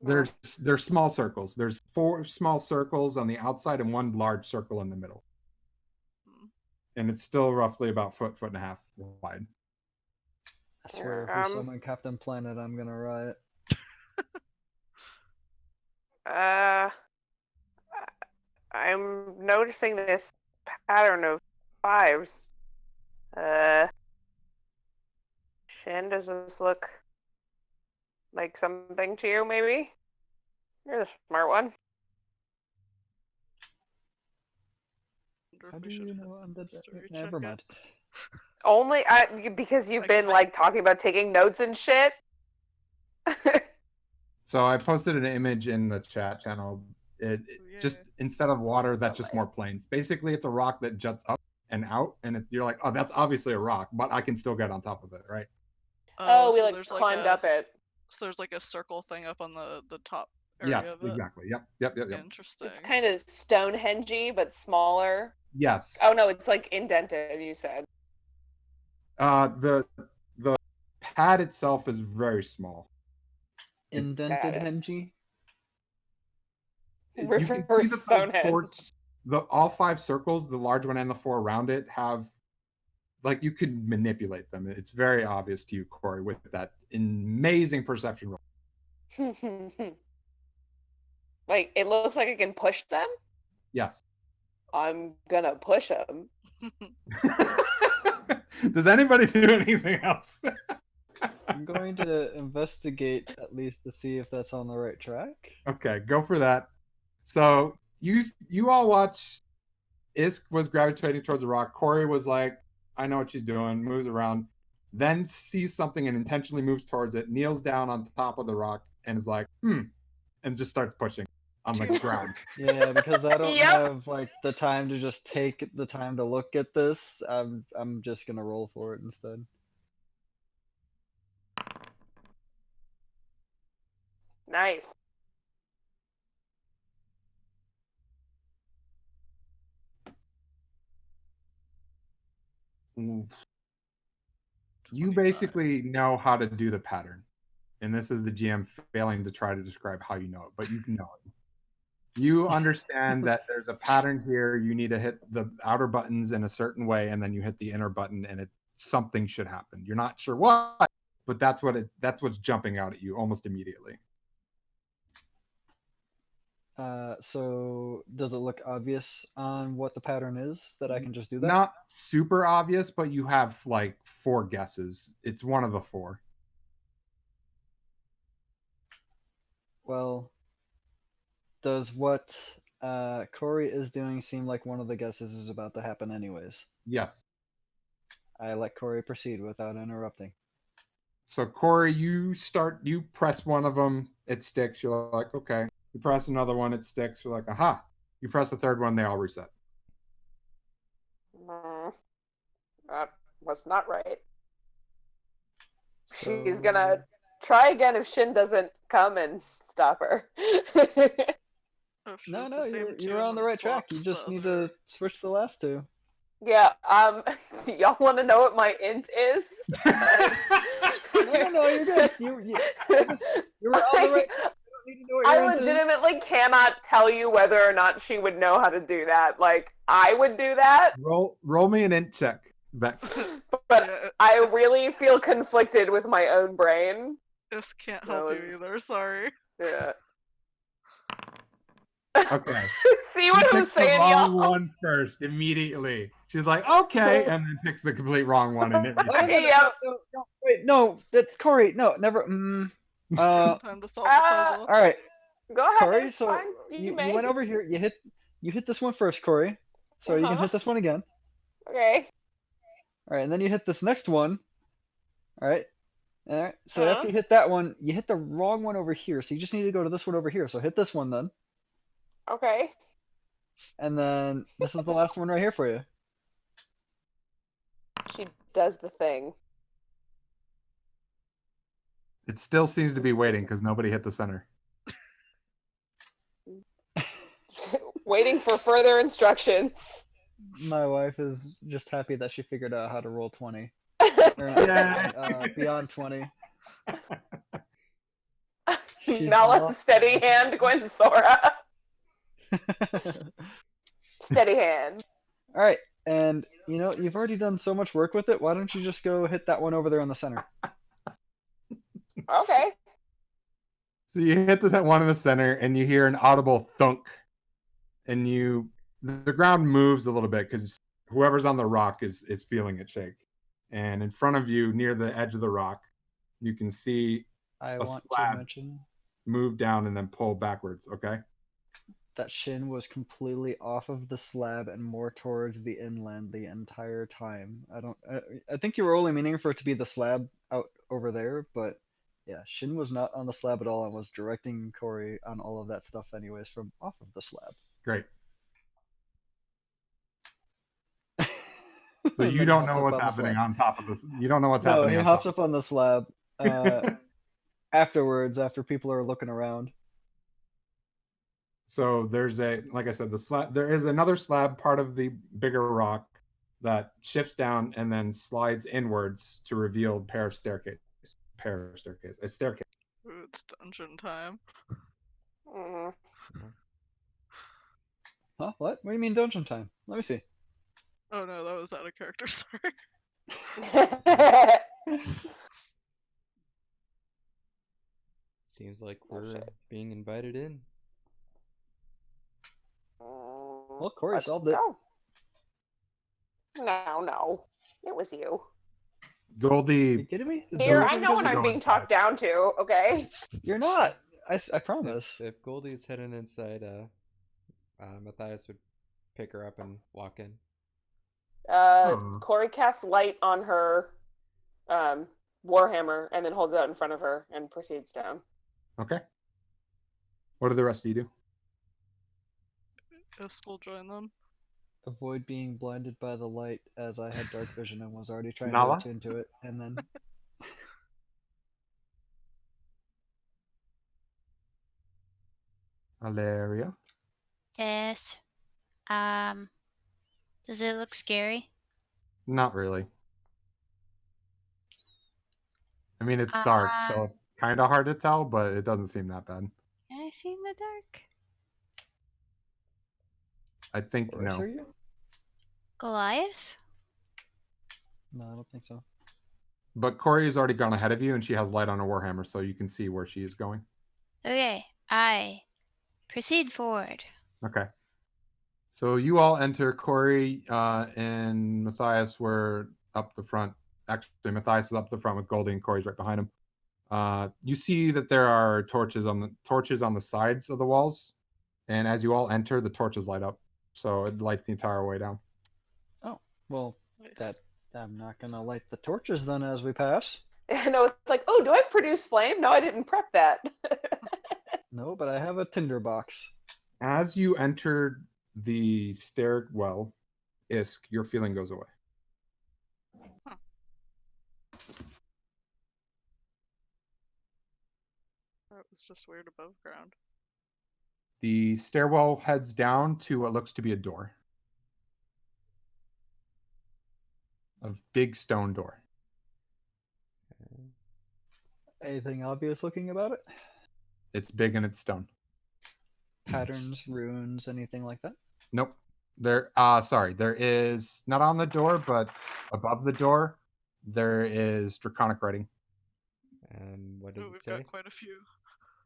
They're small circles. There's 4 small circles on the outside and 1 large circle in the middle. Hmm. And it's still roughly about foot and a half wide. I swear, if we summon Captain Planet, I'm gonna riot. I'm noticing this pattern of 5s. Shin, does this look like something to you, maybe? You're the smart one. Wonder if How we do should you have know I'm the history Never check mind. Only because you've been like talking about taking notes and shit. So I posted an image in the chat channel. Yeah. Just instead of water, that's just more plains. Basically, it's a rock that juts up and out, and you're like, oh, that's obviously a rock, but I can still get on top of it, right? Oh, we so like there's climbed a, up it. So there's like a circle thing up on the top area Yes, of it. exactly. Yep. Interesting. It's kind of Stonehenge-y, but smaller. Yes. Oh no, it's like indented. You said. The pad itself is very small. It's- Indented Got it. Henji. You can see Reverse that Stonehenge. all 5 circles, the large one and the 4 around it, have like you could manipulate them. It's very obvious to you, Corey, with that amazing perception roll. Like it looks like I can push them. Yes. I'm gonna push them. Does anybody do anything else? I'm going to investigate at least to see if that's on the right track. Okay, go for that. So you all watch. Isk was gravitating towards the rock. Corey was like, I know what she's doing, moves around, then sees something and intentionally moves towards it, kneels down on top of the rock, and is like, and just starts pushing on the ground. Yeah, because I don't Yep. have like the time to just take the time to look at this. I'm just gonna roll for it instead. Nice. You 25. basically know how to do the pattern. And this is the GM failing to try to describe how you know it, but you know it. You understand that there's a pattern here. You need to hit the outer buttons in a certain way, and then you hit the inner button, and something should happen. You're not sure what, but that's what's jumping out at you almost immediately. So does it look obvious on what the pattern is that I can just do that? Not super obvious, but you have like 4 guesses. It's one of the 4. Well, does what Corey is doing seem like one of the guesses is about to happen anyways? Yes. I let Corey proceed without interrupting. So Corey, you press one of them, it sticks. You're like, okay. You press another one, it sticks. You're like, aha. You press the third one, they all reset. That was not right. So... She's gonna try again if Shin doesn't come and stop her. No, you're on the right track. You just need to switch the last 2. Yeah, y'all want to know what my int is? No, you're good. You're on the right track. You don't need to know what I your int is. legitimately cannot tell you whether or not she would know how to do that. Like, I would do that, Roll me an int check, Beck. but I really feel conflicted with my own brain. This can't help you either, sorry. Yeah. Okay. See what I was Picks the saying, wrong y'all? one first, immediately. She's like, okay, and then picks the complete wrong one, and it resets. Wait, no, Corey, no, never. Time to solve the puzzle. All right, Go ahead. Corey. It's So fine. you may. went over here. You hit this one first, Corey. So you can hit this one again. Okay. All right, and then you hit this next one. All right. All right. So after you hit that one, you hit the wrong one over here. So you just need to go to this one over here. So hit this one then. Okay. And then this is the last one right here for you. She does the thing. It still seems to be waiting because nobody hit the center. Waiting for further instructions. My wife is just happy that she figured out how to roll 20. Yeah. Beyond 20. Now let's steady hand, Gwensora. Steady hand. All right, and you've already done so much work with it. Why don't you just go hit that one over there in the center? Okay. So you hit that one in the center, and you hear an audible thunk, and the ground moves a little bit because whoever's on the rock is feeling it shake. And in front of you, near the edge of the rock, you can see I a want to slab mention move down and then pull backwards. Okay. that Shin was completely off of the slab and more towards the inland the entire time. I think you were only meaning for it to be the slab out over there, but yeah, Shin was not on the slab at all and was directing Corey on all of that stuff anyways from off of the slab. Great. So And you then don't hops know up what's on the happening slab. on top of this. You don't know what's No, happening he on hops top. up on the slab afterwards, after people are looking around. So there's like I said, there is another slab part of the bigger rock that shifts down and then slides inwards to reveal a staircase. Ooh, it's dungeon time. Mm. Huh? What? What do you mean dungeon time? Let me see. Oh no, that was out of character. Sorry. Seems like Oh, we're shit. being invited in. Well, Corey Let's solved it. go. No, it was you. Are you Goldie, kidding me? The Here, I Dozer know when to I'm go being inside. talked down to. Okay. You're not. I promise. If Goldie's heading inside, Matthias would pick her up and walk in. Aw. Corey casts light on her warhammer and then holds it out in front of her and proceeds down. Okay. What do the rest of you do? Isk will join them. Avoid being blinded by the light, as I had dark vision and was already trying Nala? to attune to it, and then Alaria? Yes. Does it look scary? Not really. I mean, it's dark, so it's kind of hard to tell, but it doesn't seem that bad. Can I see in the dark? I think where no. are you? Goliath? No, I don't think so. But Corey has already gone ahead of you, and she has light on her warhammer, so you can see where she is going. Okay, I proceed forward. Okay. So you all enter. Corey and Matthias were up the front. Actually, Matthias is up the front with Goldie, and Corey's right behind him. You see that there are torches on the sides of the walls, and as you all enter, the torches light up, so it lights the entire way down. Oh, well, Nice. I'm not gonna light the torches then as we pass. And I was like, oh, do I produce flame? No, I didn't prep that. No, but I have a tinder box. As you enter the stairwell, Isk, your feeling goes away. That was just weird above ground. The stairwell heads down to what looks to be a door. A big stone door. Anything obvious looking about it? It's big and it's stone. Patterns, runes, anything like that? Nope. There is not on the door, but above the door, there is draconic writing. What does Ooh, it we've say? got quite a few.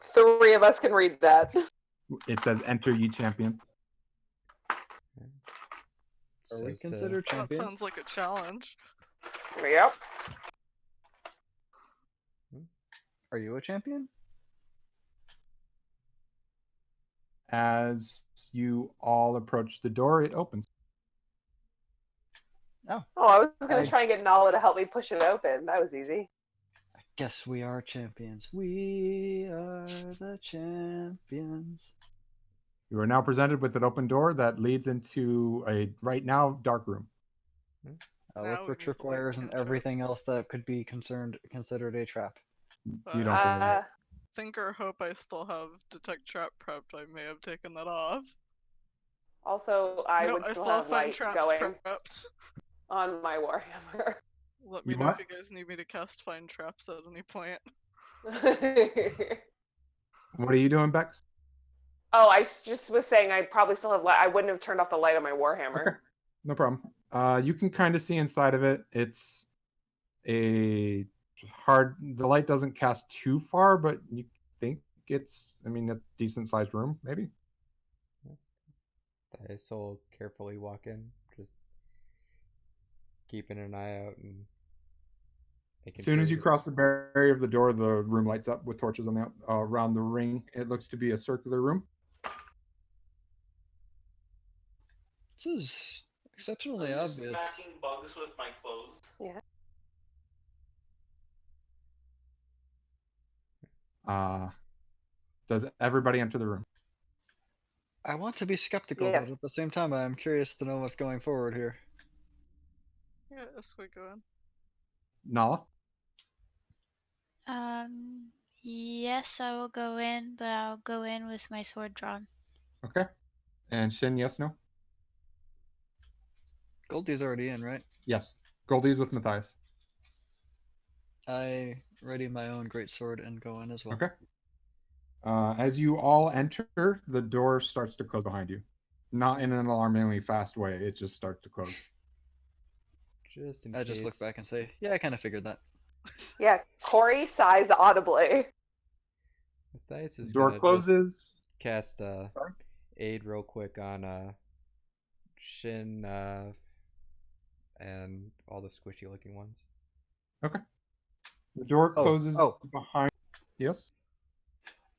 3 of us can read that. It says, "Enter, ye champions." Are we Says to- considered That champion? sounds like a challenge. Yep. Are you a champion? As you all approach the door, it opens. Oh, I was going I- to try and get Nala to help me push it open. That was easy. I guess we are champions. We are the champions. You are now presented with an open door that leads into a right now dark room. I'll Now look for we need the light tripwires and cantrip. everything else that could be considered a trap. You don't figure it out. Think or hope I still have detect trap prepped. I may have taken that off. Also, I no, would I still still have have find light traps going prepped. on my warhammer. Let me You know what? if you guys need me to cast find traps at any point. What are you doing, Bex? Oh, I just was saying I probably still have light. I wouldn't have turned off the light on my warhammer. Okay. No problem. You can kind of see inside of it. It's a hard. The light doesn't cast too far, but you think it's, I mean, a decent sized room, maybe. Thais will carefully walk in, just keeping an eye out and making As soon as sure you cross the barrier of the door, the room lights up with torches on the around the ring. It looks to be a circular room. This is exceptionally I'm just obvious. smacking bugs with my clothes. Does everybody enter the room? I want to be skeptical, Yes. but at the same time, I'm curious to know what's going forward here. Yeah, let's go in. Nala? Yes, I will go in, but I'll go in with my sword drawn. Okay. And Shin, yes, no? Goldie's already in, right? Yes. Goldie's with Matthias. I ready my own great sword and go in as well. Okay. As you all enter, the door starts to close behind you. Not in an alarmingly fast way. It just starts to close. just in I case. just look back and say, yeah, I kind of figured that. Yeah, Corey sighs audibly. Matthias The is door gonna just closes. cast Sorry? aid real quick on Shin and all the squishy looking ones. Okay. The door Oh, closes oh. behind. Yes.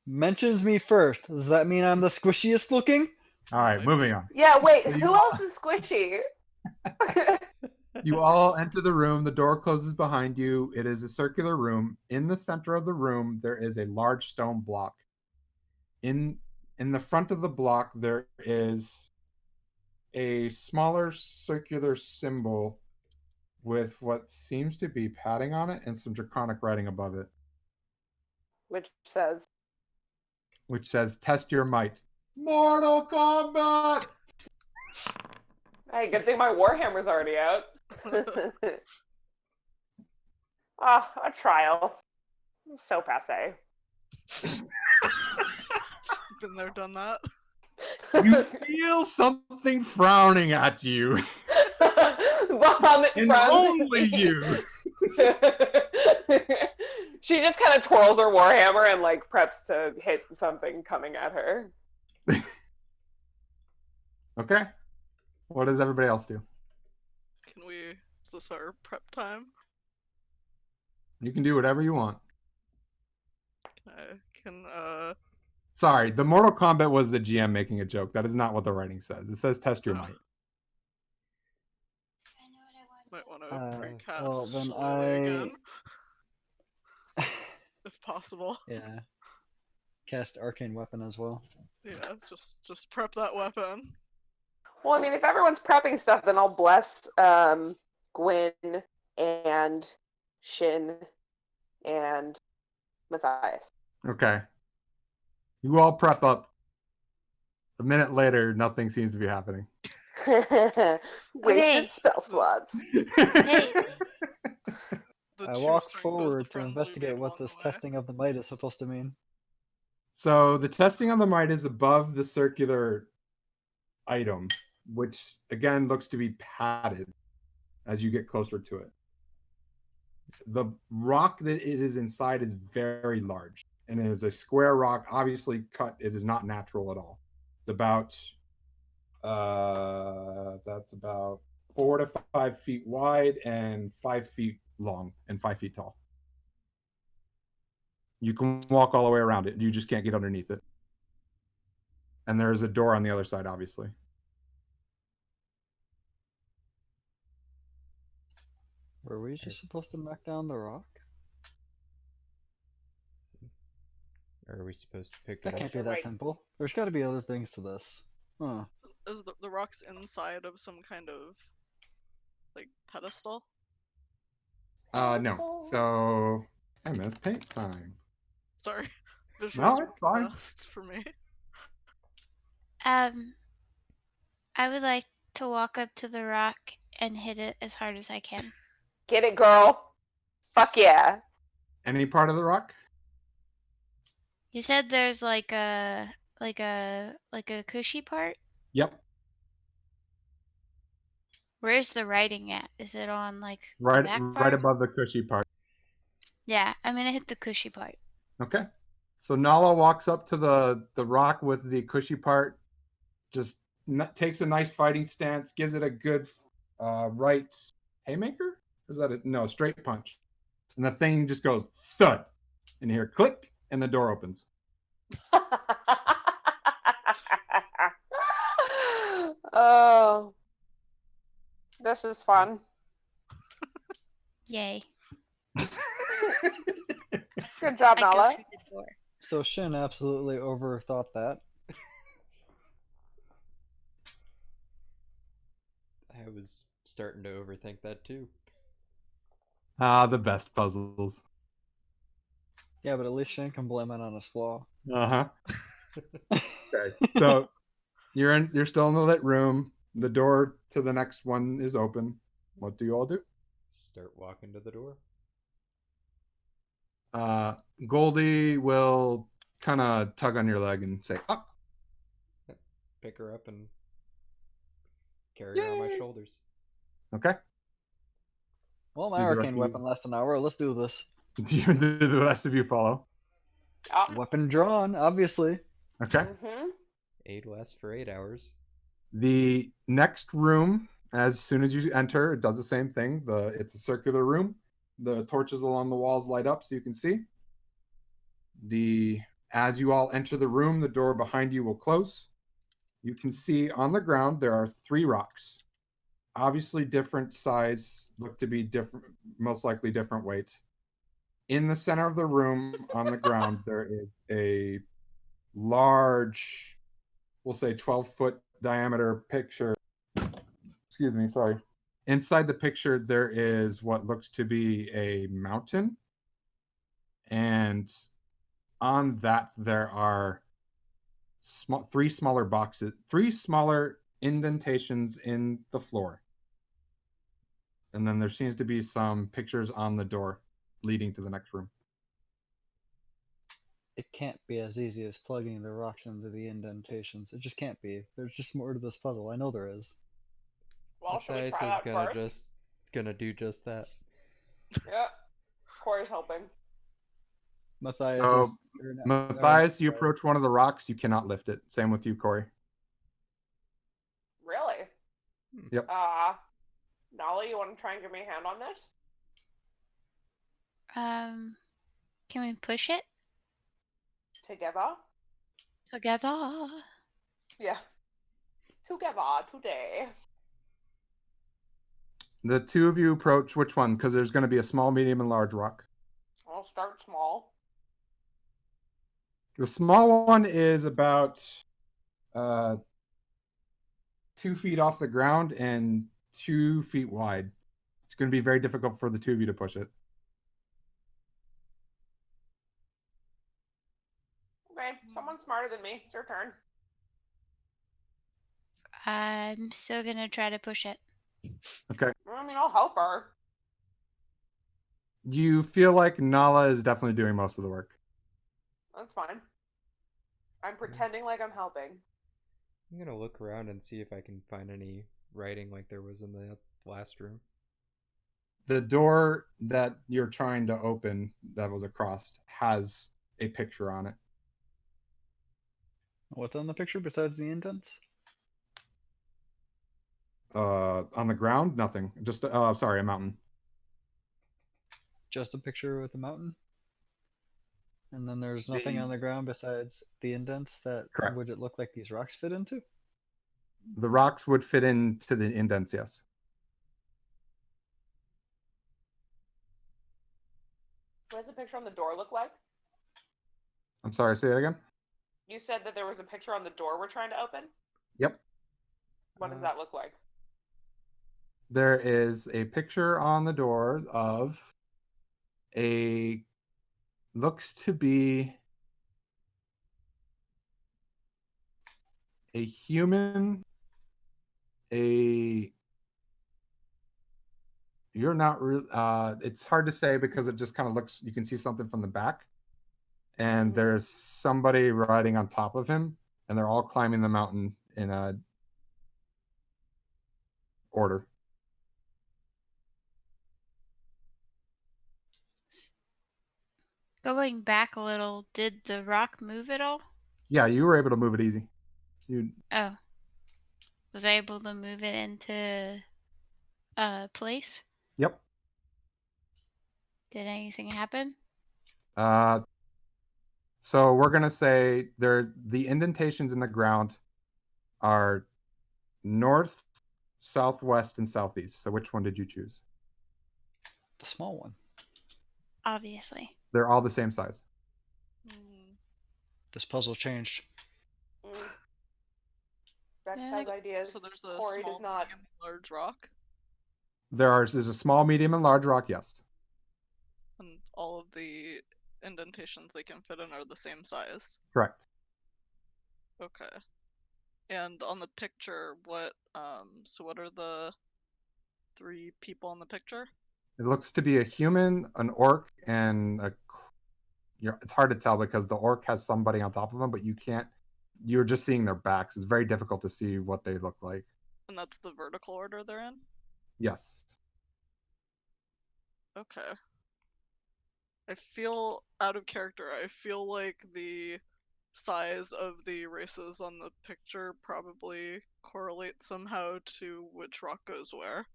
Mentions me first. Does that mean I'm the squishiest looking? All right, moving on. Yeah, wait, So you who all- else is squishy? You all enter the room. The door closes behind you. It is a circular room. In the center of the room, there is a large stone block. In the front of the block, there is a smaller circular symbol with what seems to be padding on it and some draconic writing above it, Which says, which says, "Test your might." Mortal Kombat! hey, good thing my Warhammer's already out. Ah, a trial. So passe. Been there, done that. You feel something frowning at you, Bahamut and frowns. only you. She just kind of twirls her Warhammer and like preps to hit something coming at her. Okay. What does everybody else do? Can we? Is this our prep time? You can do whatever you want. Can Sorry, the Mortal Kombat was the GM making a joke. That is not what the writing says. It says test your Oh. might. might want to Uh, recast well, then Shillelagh again, if possible. Yeah. Cast arcane weapon as well. Yeah, just prep that weapon. Well, I mean, if everyone's prepping stuff, then I'll bless Gwyn and Shin and Matthias. Okay. You all prep up. A minute later, nothing seems to be happening. Wasted Okay. spell slots. Hey. The I true walk strength is the forward to friends we investigate made what along this the way. testing of the might is supposed to mean. So the testing on the might is above the circular item, which again looks to be padded as you get closer to it. The rock that it is inside is very large, and it is a square rock, obviously cut. It is not natural at all. It's about that's about 4 to 5 feet wide and 5 feet long and 5 feet tall. You can walk all the way around it. You just can't get underneath it. And there is a door on the other side, obviously. Were we just supposed to knock down the rock? Or are we supposed to pick That it can't up? be that simple. There's got to be other things to this. Huh. Is the rock's inside of some kind of like pedestal? No. So, MS paint time. Sorry, visuals No, weren't it's the fine. best for me. I would like to walk up to the rock and hit it as hard as I can. Get it, girl. Fuck yeah. Any part of the rock? You said there's like a cushy part. Yep. Where's the writing at? Is it on like the Right, back right part? above the cushy part. Yeah, I'm gonna hit the cushy part. Okay. So Nala walks up to the rock with the cushy part, just takes a nice fighting stance, gives it a good right haymaker. Or is that a no straight punch? And the thing just goes thud, and you hear click, and the door opens. Oh, this is fun. Yay. Good job, I go Nala. through the door. So Shin absolutely overthought that. I was starting to overthink that too. Ah, the best puzzles. Yeah, but at least Shin can blame it on his flaw. Uh-huh. Okay. So you're still in the lit room. The door to the next one is open. What do you all do? Start walking to the door. Goldie will kind of tug on your leg and say, up. Pick her up and carry her on my Yay. shoulders. Okay. Well, my Do the rest arcane of you- weapon lasts an hour. Let's do this. Do the rest of you follow? Weapon drawn, obviously. Okay. Mm-hmm. 8 lasts for 8 hours. The next room, as soon as you enter, it does the same thing. It's a circular room. The torches along the walls light up so you can see. As you all enter the room, the door behind you will close. You can see on the ground there are 3 rocks. Obviously different size, look to be different, most likely different weight. In the center of the room on the ground, there is a large, we'll say 12-foot diameter picture. Excuse me, sorry. Inside the picture, there is what looks to be a mountain. And on that, there are 3 smaller boxes, 3 smaller indentations in the floor. And then there seems to be some pictures on the door leading to the next room. It can't be as easy as plugging the rocks into the indentations. It just can't be. There's just more to this puzzle. I know there is. Well, should we Matthias try is that first? gonna do just that. Yeah. Corey's helping. Matthias So, is. Matthias, you approach one of the rocks, you cannot lift it. Same with you, Corey. Really? Yep. Nala, you want to try and give me a hand on this? Can we push it Together? together? Yeah. Together today. The 2 of you approach which one? Because there's going to be a small, medium, and large rock. I'll start small. The small one is about 2 feet off the ground and 2 feet wide. It's going to be very difficult for the 2 of you to push it. Okay, someone smarter than me. It's your turn. I'm still gonna try to push it. Okay. I mean, I'll help her. You feel like Nala is definitely doing most of the work. That's fine. I'm pretending like I'm helping. I'm gonna look around and see if I can find any writing like there was in the last room. The door that you're trying to open that was across has a picture on it. What's on the picture besides the indents? On the ground, nothing. Just sorry, a mountain. Just a picture with a mountain? And then there's nothing on the ground besides the indents that Correct. would it look like these rocks fit into? The rocks would fit into the indents, yes. What does the picture on the door look like? I'm sorry, say it again. You said that there was a picture on the door we're trying to open? Yep. What does that look like? There is a picture on the door of looks to be a human, you're not really, it's hard to say because it just kind of looks, you can see something from the back, and there's somebody riding on top of him, and they're all climbing the mountain in a order. Going back a little, did the rock move at all? Yeah, you were able to move it easy. You Oh. Was I able to move it into place? Yep. Did anything happen? So we're gonna say the indentations in the ground are north, southwest, and southeast. So which one did you choose? The small one. Obviously. They're all the same size. Hmm. This puzzle changed. Mm. Rex Yeah, has ideas. So there's a Corey small, does not. medium, large rock, There's a small, medium, and large rock. Yes. and all of the indentations they can fit in are the same size. Correct. Okay. And on the picture, so what are the 3 people in the picture? It looks to be a human, an orc, and it's hard to tell because the orc has somebody on top of them, but you can't. You're just seeing their backs. It's very difficult to see what they look like. And that's the vertical order they're in? Yes. Okay. I feel out of character. I feel like the size of the races on the picture probably correlate somehow to which rock goes where.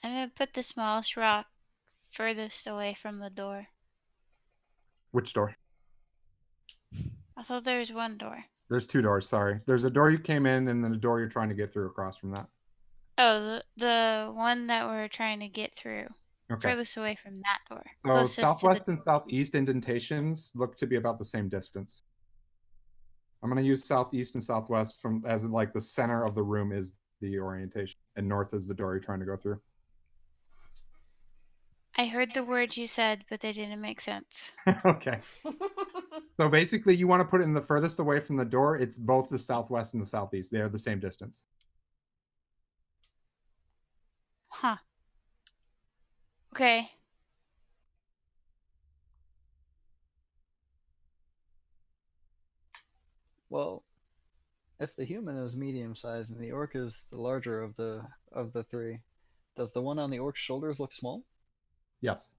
I'm gonna put the smallest rock furthest away from the door. Which door? I thought there was one door. There's 2 doors. Sorry. There's a door you came in, and then a door you're trying to get through across from that. Oh, the one that we're trying to get through. Okay. Furthest away from that door. So Closest to the southwest and southeast indentations look to be about the same distance. I'm going to use southeast and southwest from as in like the center of the room is the orientation, and north is the door you're trying to go through. I heard the words you said, but they didn't make sense. Okay. So basically, you want to put it in the furthest away from the door. It's both the southwest and the southeast. They are the same distance. Huh. Okay. Well, if the human is medium sized and the orc is the larger of the 3, does the one on the orc's shoulders look small? Yes.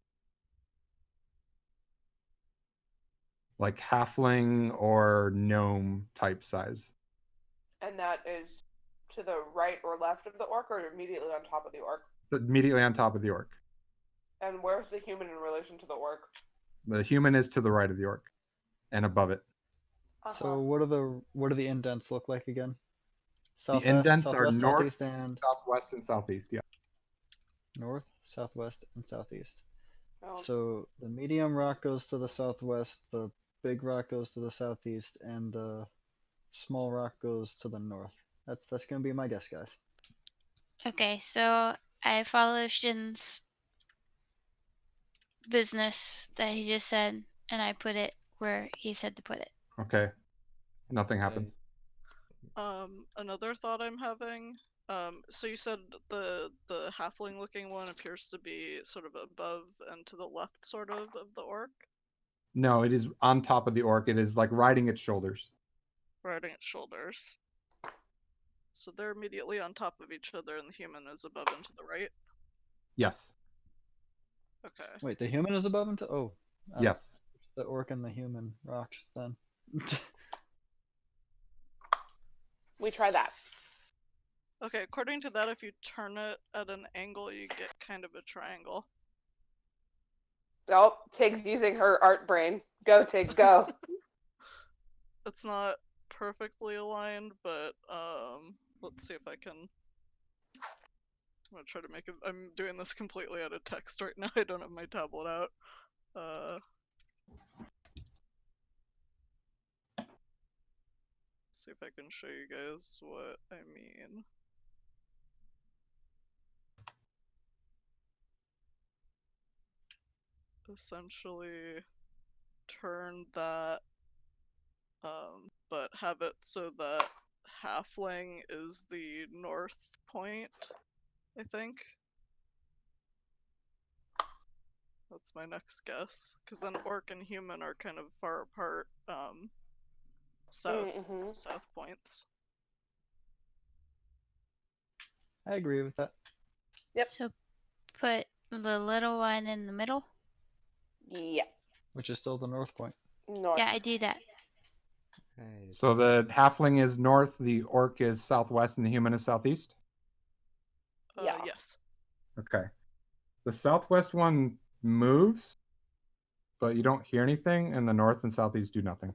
Like halfling or gnome type size. And that is to the right or left of the orc, or immediately on top of the orc? Immediately on top of the orc. And where's the human in relation to the orc? The human is to the right of the orc and above it. So what do the indents look like again? The indents are southwest, north, southeast, and southwest, and southeast. Yeah. north, southwest, and southeast. Oh. So the medium rock goes to the southwest, the big rock goes to the southeast, and the small rock goes to the north. That's gonna be my guess, guys. Okay, so I follow Shin's business that he just said, and I put it where he said to put it. Okay. Nothing happens. Another thought I'm having. So you said the halfling looking one appears to be sort of above and to the left sort of the orc, No, it is on top of the orc. It is like riding its shoulders. riding its shoulders. So they're immediately on top of each other and the human is above and to the right? Yes. Okay. Wait, the human is above him to Yes. the orc and the human rocks then. We try that. Okay, according to that, if you turn it at an angle, you get kind of a triangle. Oh, Tig's using her art brain. Go, Tig, go. It's not perfectly aligned, but let's see if I can. I'm gonna try to make it. I'm doing this completely out of text right now. I don't have my tablet out. See if I can show you guys what I mean. Essentially, turn that, but have it so that halfling is the north point, I think. That's my next guess, because then orc and human are kind of far apart, south points. I agree with that. Yep. So put the little one in the middle. Yeah. which is still the north point. North. Yeah, I do that. Nice. So the halfling is north, the orc is southwest, and the human is southeast? Yeah. Yes. Okay. The southwest one moves, but you don't hear anything, and the north and southeast do nothing.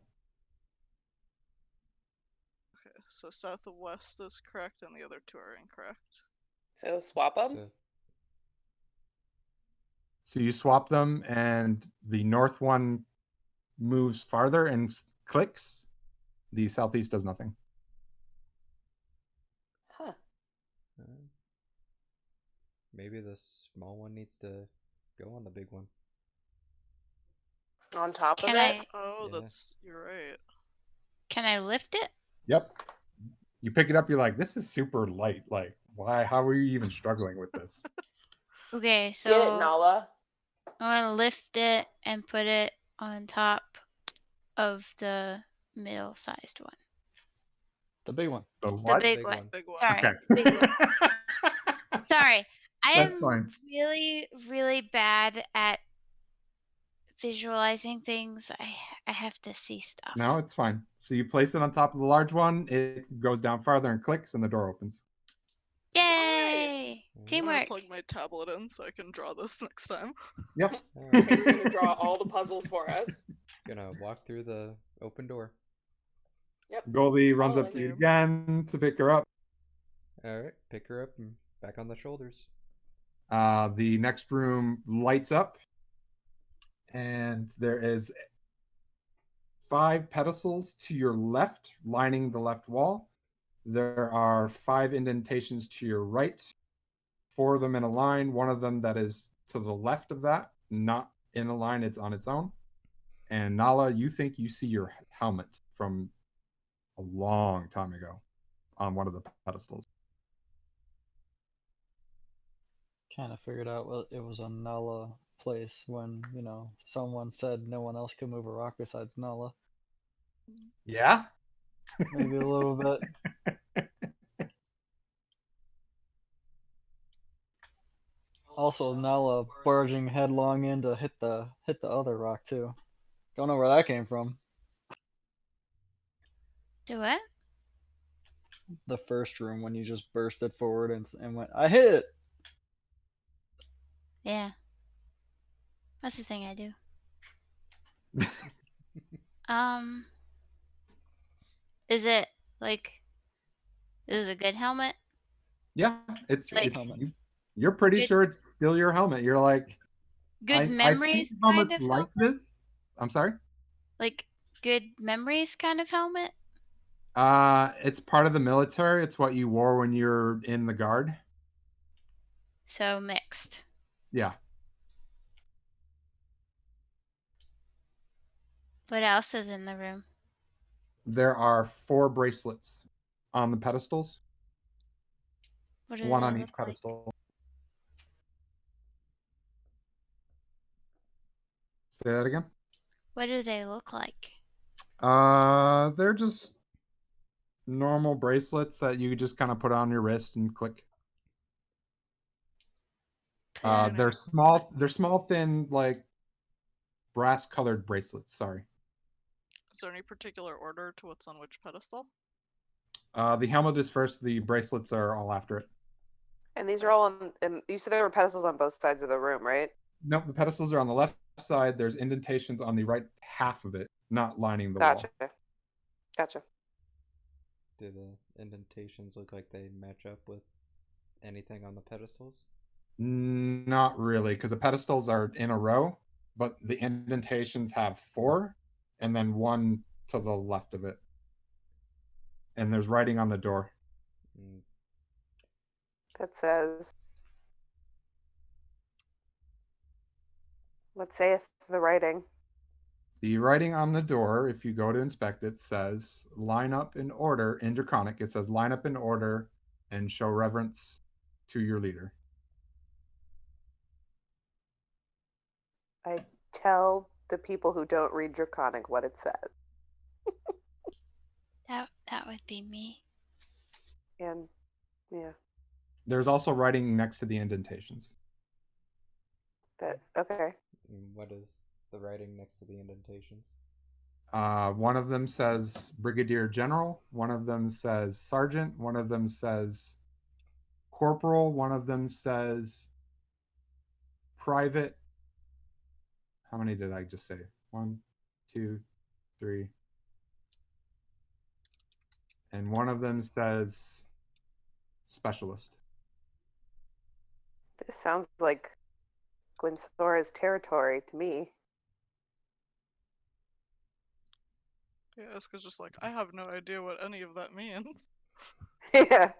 Okay, so south and west is correct, and the other two are incorrect. So swap them. So you swap them, and the north one moves farther and clicks. The southeast does nothing. Huh. Maybe the small one needs to go on the big one. On top Can of it. I Oh, Yeah. you're right. can I lift it? Yep. You pick it up, you're like, this is super light. Like, why? How are you even struggling with this? Okay, Get it, so Nala. I'm gonna lift it and put it on top of the middle-sized one. The big one. The The what? big Big one. one. Big one. Sorry. Okay. Big one. Sorry. I That's am fine. really, really bad at visualizing things. I have to see stuff. No, it's fine. So you place it on top of the large one, it goes down farther and clicks, and the door opens. Yay! I'm I'm gonna Teamwork. plug my tablet in so I can draw this next time. Yep. Kate's gonna draw all the puzzles for us. Gonna walk through the open door. Yep. Goldie runs up Following to you him. again to pick her up. Alright, pick her up and back on the shoulders. The next room lights up, and there is 5 pedestals to your left, lining the left wall. There are 5 indentations to your right, 4 of them in a line, one of them that is to the left of that, not in a line, it's on its own. And Nala, you think you see your helmet from a long time ago on one of the pedestals. Kind of figured out what it was a Nala place when, you know, someone said no one else could move a rock besides Nala. Yeah? Maybe a little bit. Also, Nala barging headlong in to hit the other rock too. Don't know where that came from. Do what? The first room when you just bursted forward and went, I hit it. Yeah. That's the thing I do. Is it like is it a good helmet? Yeah, it's Like helmet. you're pretty Good- sure it's still your helmet. You're like, Good I've memories seen kind helmets of like helmet? this. I'm sorry. Like good memories kind of helmet? It's part of the military. It's what you wore when you're in the guard. So mixed. Yeah. What else is in the room? There are 4 bracelets on the pedestals, What do one they on look each like? pedestal. Say that again. What do they look like? They're just normal bracelets that you just kind of put on your wrist and click. Put on They're small, thin, like brass colored bracelets. Sorry. Is there any particular order to what's on which pedestal? The helmet is first. The bracelets are all after it. And these are all on. And you said there were pedestals on both sides of the room, right? Nope, the pedestals are on the left side. There's indentations on the right half of it, not lining the Gotcha. wall. Gotcha. Do the indentations look like they match up with anything on the pedestals? Not really, because the pedestals are in a row, but the indentations have 4, and then 1 to the left of it. And there's writing on the door. Mm, That says. What saith the writing? The writing on the door, if you go to inspect it, says line up in order. In Draconic, it says line up in order and show reverence to your leader. I tell the people who don't read Draconic what it says. That would be me. And yeah, There's also writing next to the indentations. that okay. What does the writing next to the indentations? One of them says Brigadier General. One of them says Sergeant. One of them says Corporal. One of them says Private. How many did I just say? 1, 2, 3. And one of them says Specialist. This sounds like Gwynsora's territory to me. Yeah, Eska's just like, I have no idea what any of that means. Yeah.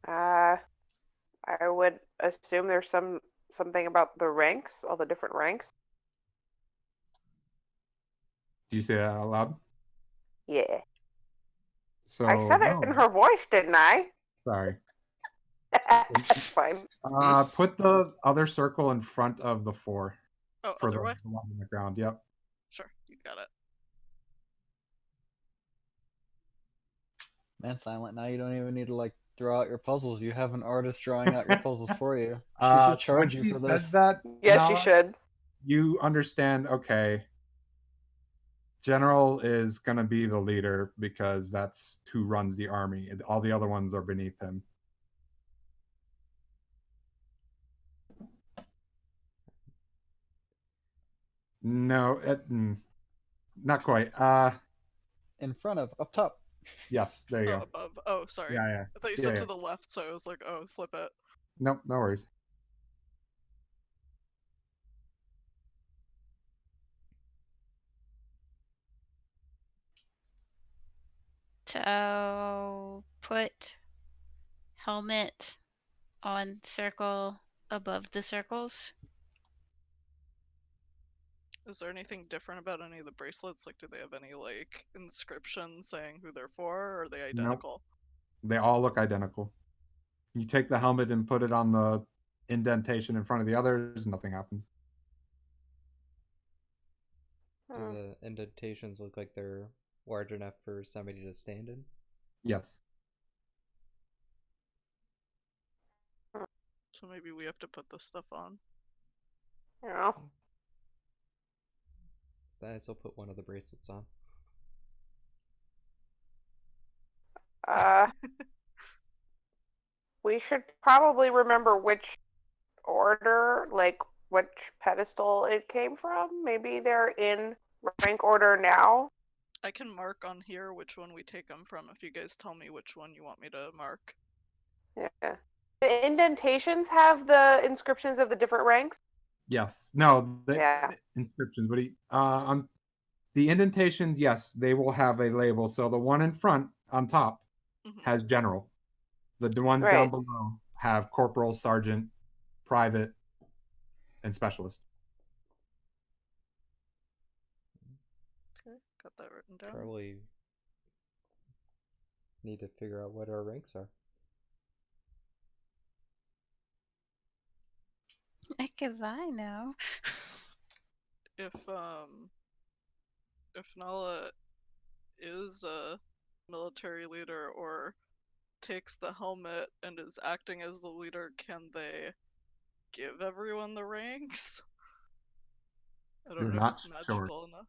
I would assume there's something about the ranks, all the different ranks. Do you say that out loud? Yeah. So I said it in no. her voice, didn't I? Sorry. That's fine. Put the other circle in front of the 4 Oh, for other the way? one on the ground. Yep. Sure, you got it. Man, Silent, now you don't even need to like throw out your puzzles. You have an artist drawing out your puzzles for you. She should When charge you she for says this. that, Yes, you Nala, should. you understand, okay, General is going to be the leader because that's who runs the army. All the other ones are beneath him. No, not quite. In front of, up top. Yes, there you Oh, go. above. Oh, sorry. Yeah. I thought you Yeah, said yeah. to the left, so I was like, oh, flip it. Nope, no worries. So put helmet on circle above the circles. Is there anything different about any of the bracelets? Like, do they have any, like, inscriptions saying who they're for, or are they identical? They all look identical. You take the helmet and put it on the indentation in front of the others, nothing happens. Do the indentations look like they're large enough for somebody to stand in? Yes. So maybe we have to put this stuff on. Yeah. Then I still put one of the bracelets on. We should probably remember which order, like which pedestal it came from. Maybe they're in rank order now. I can mark on here which one we take them from if you guys tell me which one you want me to mark. Yeah. The indentations have the inscriptions of the different ranks. Yes. No, the Yeah. inscriptions. What do you, on the indentations, yes, they will have a label. So the one in front on top has general. The ones down Right. below have corporal, sergeant, private, and specialist. Okay, got that written down. Probably need to figure out what our ranks are. Heck if I know. If Nala is a military leader or takes the helmet and is acting as the leader, can they give everyone the ranks? I don't You're know not if it's sure. magical enough.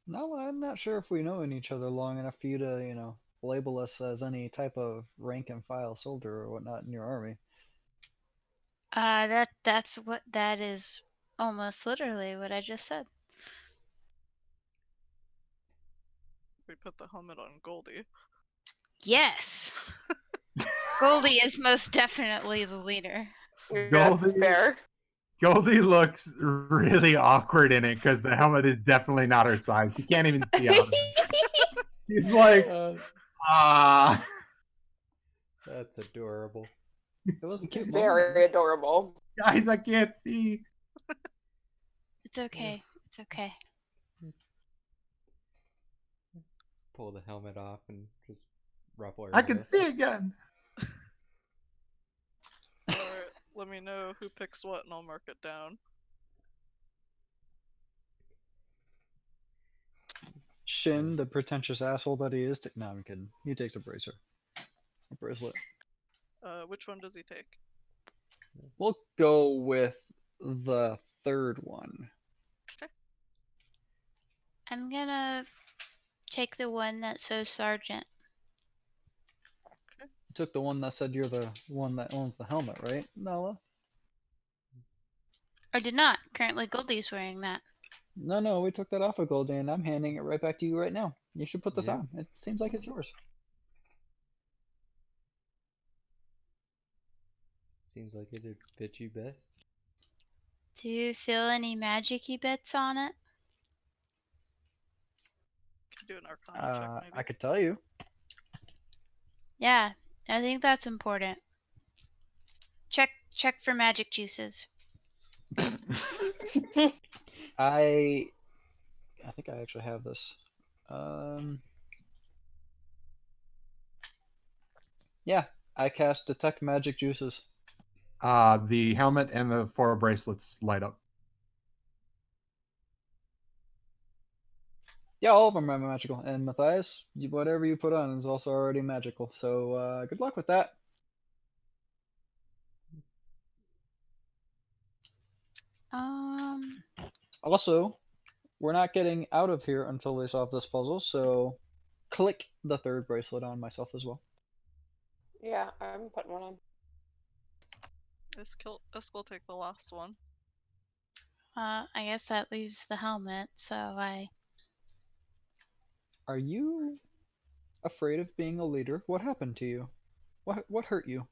No, I'm not sure if we know each other long enough for you to, label us as any type of rank and file soldier or whatnot in your army. That is almost literally what I just said. We put the helmet on Goldie. Yes. Goldie is most definitely the leader. That's Goldie- fair. Goldie looks really awkward in it because the helmet is definitely not her size. She can't even see out of it. She's like, That's adorable. It was a cute Very moment. adorable. guys, I can't see. It's okay. It's okay. Pull the helmet off and just ruffle her I can hair. see again. Alright, let me know who picks what and I'll mark it down. Shin, the pretentious asshole that he is. No, I'm kidding. He takes a bracer. bracelet. Which one does he take? We'll go with the third one. I'm gonna take the one that says sergeant. You took the one that said you're the one that owns the helmet, right, Nala? Or did not. Currently, Goldie's wearing that. No, we took that off of Goldie, and I'm handing it right back to you right now. You should put this Yeah. on. It seems like it's yours. Seems like it'd fit you best. Do you feel any magic-y bits on it? Can do an Arcana check, maybe. I could tell you. Yeah, I think that's important. Check for magic juices. I think I actually have this. Yeah, I cast detect magic juices. The helmet and the 4 bracelets light up. Yeah, all of them are magical. And Matthias, whatever you put on is also already magical. So good luck with that. Also, we're not getting out of here until we solve this puzzle, so click the third bracelet on myself as well. Yeah, I'm putting one on. Isk will take the last one. I guess that leaves the helmet, so I... Are you afraid of being a leader? What happened to you? What hurt you?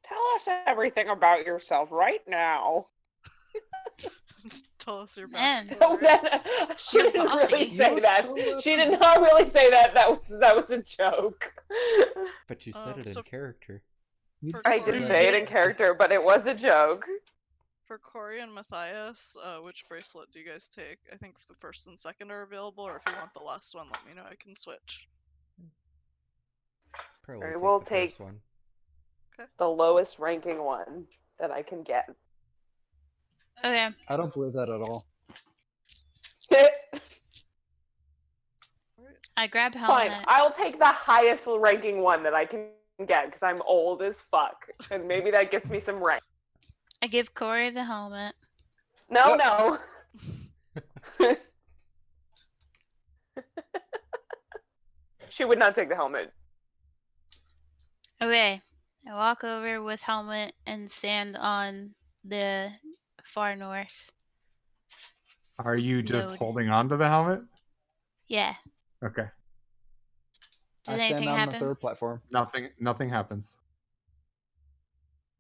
Tell us everything about yourself right now. Tell us your Man. backstory. She didn't Bossy. really You say look that. so She did not really say that. That was a joke. But you said it in so- character. You For I just did Corey. say it in character, but it was a joke. For Corey and Matthias, which bracelet do you guys take? I think the first and second are available, or if you want the last one, let me know. I can switch. Probably Alright, take we'll the take- first one. The lowest ranking one that I can get. Okay. I don't believe that at all. I grab Fine, helmet. I'll take the highest ranking one that I can get because I'm old as fuck, and maybe that gets me some rank. I give Corey the helmet. No, Yep. no. She would not take the helmet. Okay. I walk over with helmet and stand on the far north. Are you just Node. holding on to the helmet? Yeah. Okay. Does I stand anything on the happen? third platform. Nothing happens.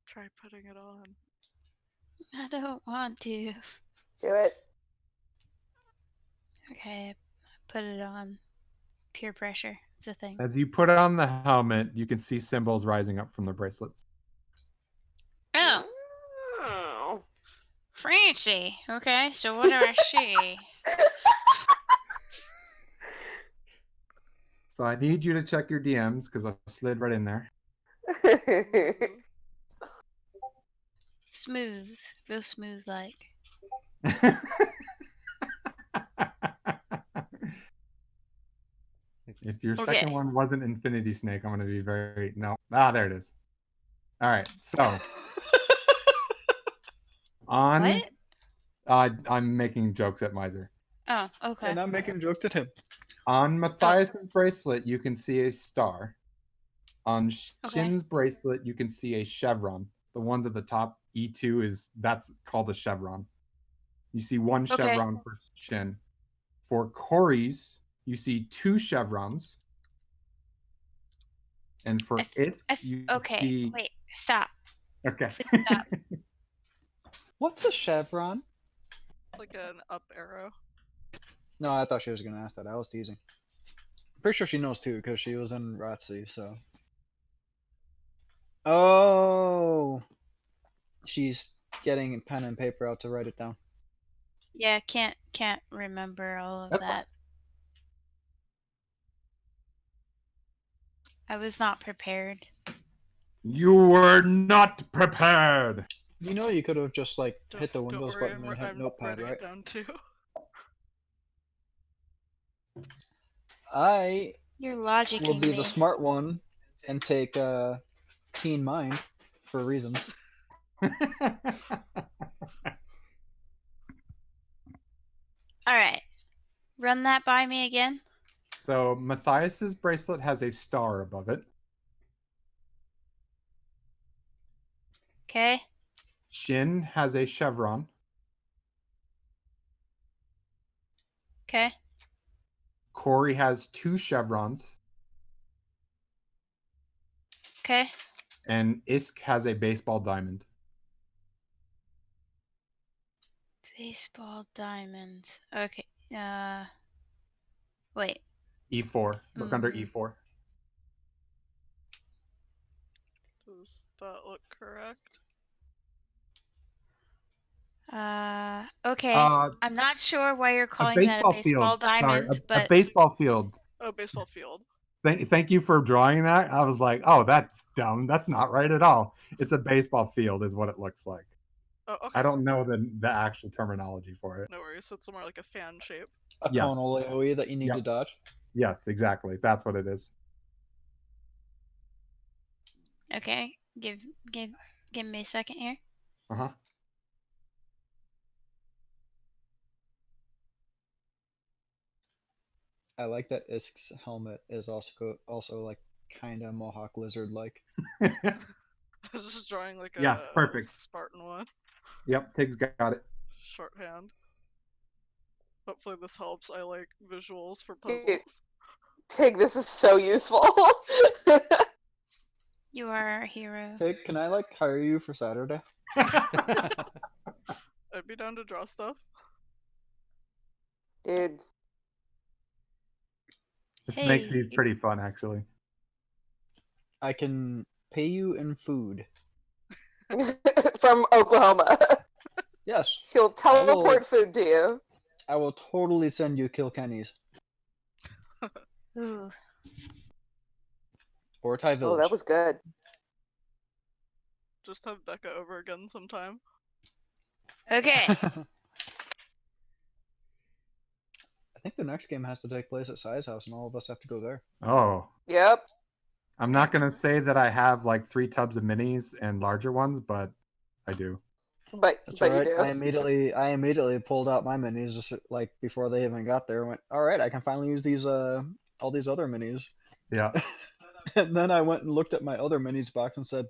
Try putting it on. I don't want to. Do it. Okay. Put it on. Peer pressure. It's a thing. As you put on the helmet, you can see symbols rising up from the bracelets. Oh, Oh. fancy. Okay, so what do I see? So I need you to check your DMs because I slid right in there. Smooth. Real smooth like. If your Okay. second one wasn't Infinity Snake, I'm going to be very... No. Ah, there it is. All right. So on... What? I'm making jokes at Miser. Oh, okay. And I'm making a joke at him. On Matthias's bracelet, you can see a star. On Okay. Shin's bracelet, you can see a chevron. The ones at the top, E2 that's called a chevron. You see one Okay. chevron for Shin. For Corey's, you see 2 chevrons. And for Isk, you Okay, see... wait, stop. Okay. Please stop. What's a chevron? It's like an up arrow. No, I thought she was gonna ask that. I was teasing. Pretty sure she knows too, because she was in ROTC, so. Oh, she's getting pen and paper out to write it down. Yeah, can't remember all of That's fine. that. I was not prepared. You were not prepared. You know, you could have just like hit the Don't Windows worry, button and hit I'm Notepad, writing right? it down too. I You're will logicking be the me. smart one and take Keen Mind for reasons. All right. Run that by me again. So Matthias's bracelet has a star above it. Okay. Shin has a chevron. Okay. Corey has 2 chevrons. Okay. And Isk has a baseball diamond. Baseball diamonds. Okay. Wait. E4. Look under Mm. E4. Does that look correct? Okay. Uh, I'm not sure why you're a calling that a baseball baseball field. Sorry, diamond, a but baseball field. Oh, baseball field. Thank you for drawing that. I was like, oh, that's dumb. That's not right at all. It's a baseball field, is what it looks like. Oh, okay. I don't know the actual terminology for it. No worries. So it's more like a fan shape. A Yes. conal AoE that you need Yep. to dodge. Yes, exactly. That's what it is. okay. Give me a second here. Uh-huh. I like that Isk's helmet is also like kind of Mohawk lizard like. I was just drawing like a Yes, perfect. Spartan one. Yep, Tig's got it. Shorthand. Hopefully this helps. I like visuals for Dude. puzzles. Tig, this is so useful. You are our hero. Tig, can I like hire you for Saturday? I'd be down to draw stuff. Dude. This Hey, makes these pretty fun, actually. I can pay you in food. From Oklahoma. Yes, He'll teleport food to you. I will totally send you Kilkenny's Ooh. or Thai Oh, Village. that was good. Just have Becca over again sometime. Okay. I think the next game has to take place at Sai's house, and all of us have to go there. Oh. Yep. I'm not going to say that I have like 3 tubs of minis and larger ones, but I do. But That's but all right. you do. I immediately pulled out my minis just like before they even got there. Went, all right, I can finally use these all these other minis. Yeah. And then I went and looked at my other minis box and said,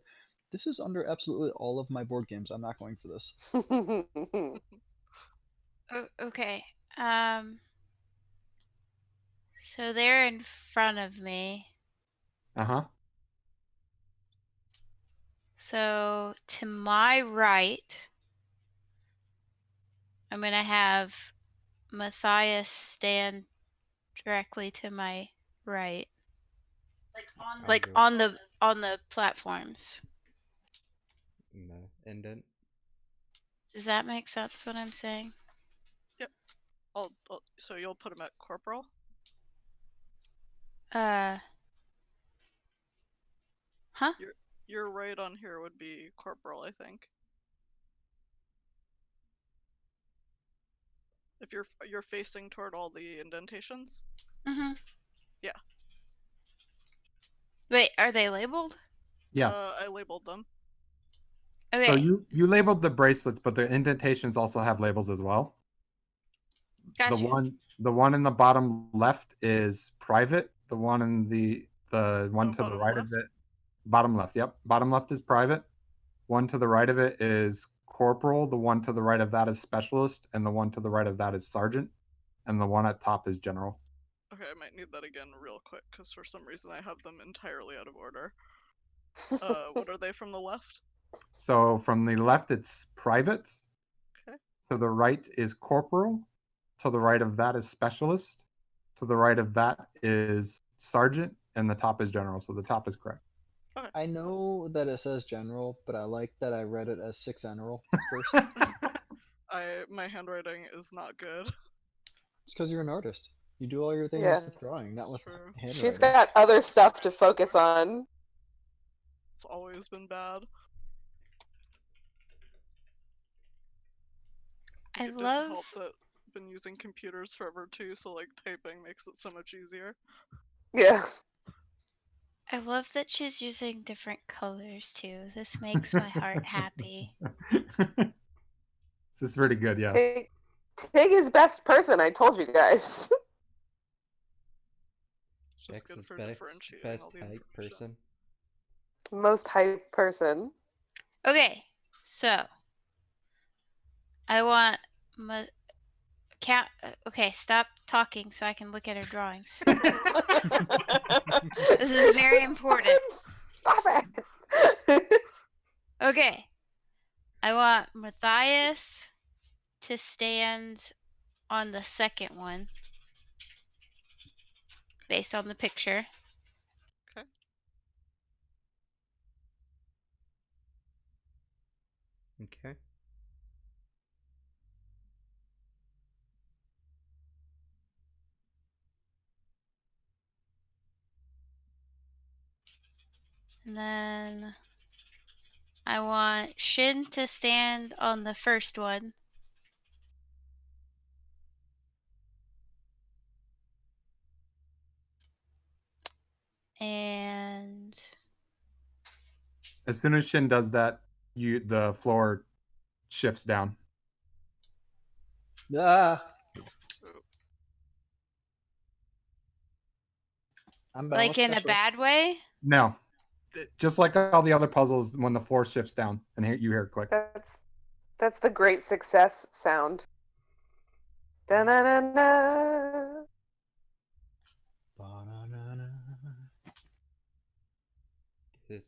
this is under absolutely all of my board games. I'm not going for this. Okay. So they're in front of me. Uh-huh. So to my right, I'm gonna have Matthias stand directly to my right, like on the platforms. No, indent. Does that make sense? What I'm saying? So you'll put him at corporal? Huh? Your right on here would be corporal, I think. If you're facing toward all the indentations. Mm-hmm. Yeah. Wait, are they labeled? Yes. I labeled them. Okay. So you labeled the bracelets, but the indentations also have labels as well. Gotcha. The one in the bottom left is private. The one in the one to the right left? of it, bottom left. Yep, bottom left is private. One to the right of it is corporal. The one to the right of that is specialist, and the one to the right of that is sergeant, and the one at top is general. Okay, I might need that again real quick because for some reason I have them entirely out of order. What are they from the left? So from the left it's private. Okay. To the right is corporal. To the right of that is specialist. To the right of that is sergeant, and the top is general. So the top is correct. I know that it says general, but I like that I read it as 6 general first. My handwriting is not good. It's because you're an artist. You do all your things Yeah. with drawing, not with True. handwriting. She's got other stuff to focus on. It's always been bad. I It love. didn't help that I've been using computers forever too, so like typing makes it so much easier. Yeah. I love that she's using different colors too. This makes my heart happy. This is pretty good, yes. Tig is best person. I told you guys. It's just Dex good is for best, differentiating all best the hype information. person. Most hype person. Okay, so I want okay, stop talking so I can look at her drawings. This is very important. Stop it. Okay, I want Matthias to stand on the second one, based on the picture. Okay. Okay. And then I want Shin to stand on the first one. And As soon as Shin does that, the floor shifts down. Ah, I'm like balanced. in a that's right. bad way? No, just like all the other puzzles, when the floor shifts down and you hear it click. That's the great success sound. Da-na-na-na. Ba-na-na-na.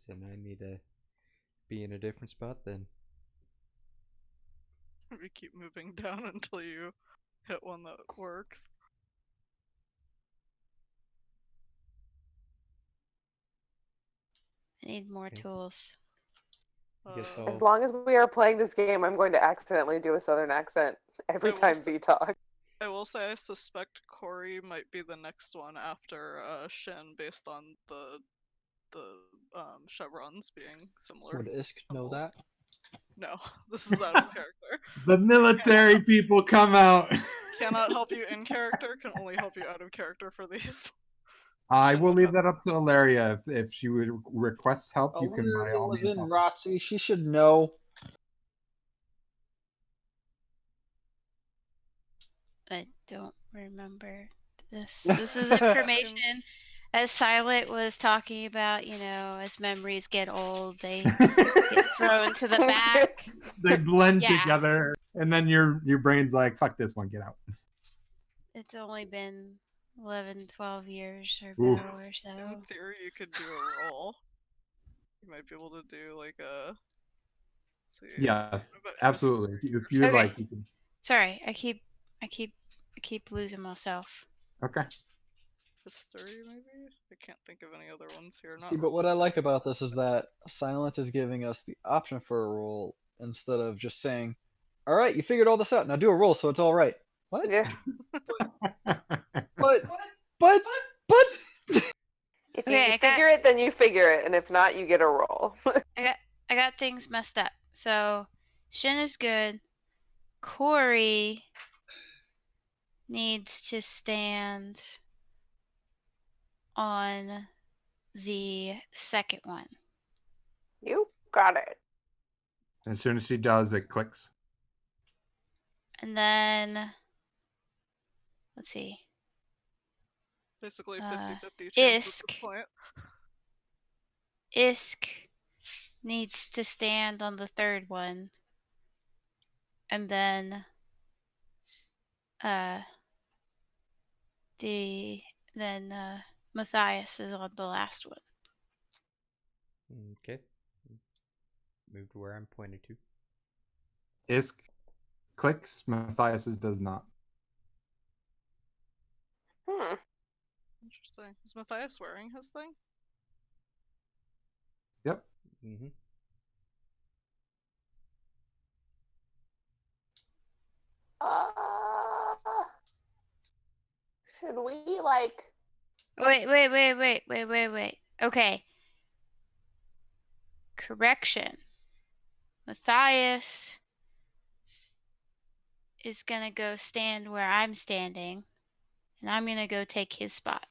And I need to be in a different spot then. We keep moving down until you hit one that works. I need more Okay. tools. I guess Uh, I'll- As long as we are playing this game, I'm going to accidentally do a southern accent every I will time say- V talks. I will say I suspect Corey might be the next one after Shin, based on the chevrons being similar. Would Isk know symbols. that? No, this is out of character. The military people come out. Cannot help you in character. Can only help you out of character for these. I Shin will would leave have- that up to Ilaria. If she would request help, you can by Illyria all was means in help. ROTC. She should know. I don't remember this. This is information. As Silent was talking about, as memories get old, they get thrown to the back. They blend Yeah. together, and then your brain's like, "Fuck this one, get out." It's only been 11, 12 years or Oof. better or so. In theory, you could do a roll. You might be able to do like a. Let's see. Yes, What about absolutely. If you'd Okay. like, you can. Sorry, I keep losing myself. Okay. History, maybe? I can't think of any other ones here. Not See, but what I religion. like about this is that Silent is giving us the option for a roll instead of just saying, "All right, you figured all this out. Now do a roll, so it's all right." What? Yeah. But. If Okay, you I got- figure it, then you figure it, and if not, you get a roll. I got things messed up. So Shin is good. Corey needs to stand on the second one. You got it. As soon as she does, it clicks. And then let's see. Basically Uh, 50-50 chance at this Isk. point. Isk needs to stand on the third one. And then Matthias is on the last one. Okay. Move to where I'm pointed to. Isk clicks. Matthias's does not. Interesting. Is Matthias wearing his thing? Yep. Mm-hmm. Should we like? Wait. Okay. Correction. Matthias is gonna go stand where I'm standing, and I'm gonna go take his spot.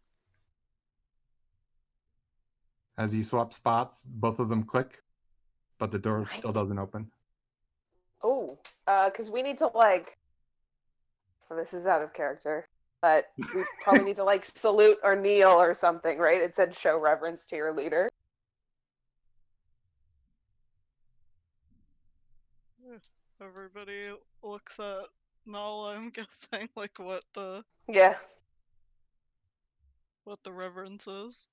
As you swap spots, both of them click, but the door Nice. still doesn't open. Oh, because we need to like. Well, this is out of character, but we probably need to like salute or kneel or something, right? It said show reverence to your leader. Everybody looks at Nala, I'm guessing, like what the Yeah. reverence is.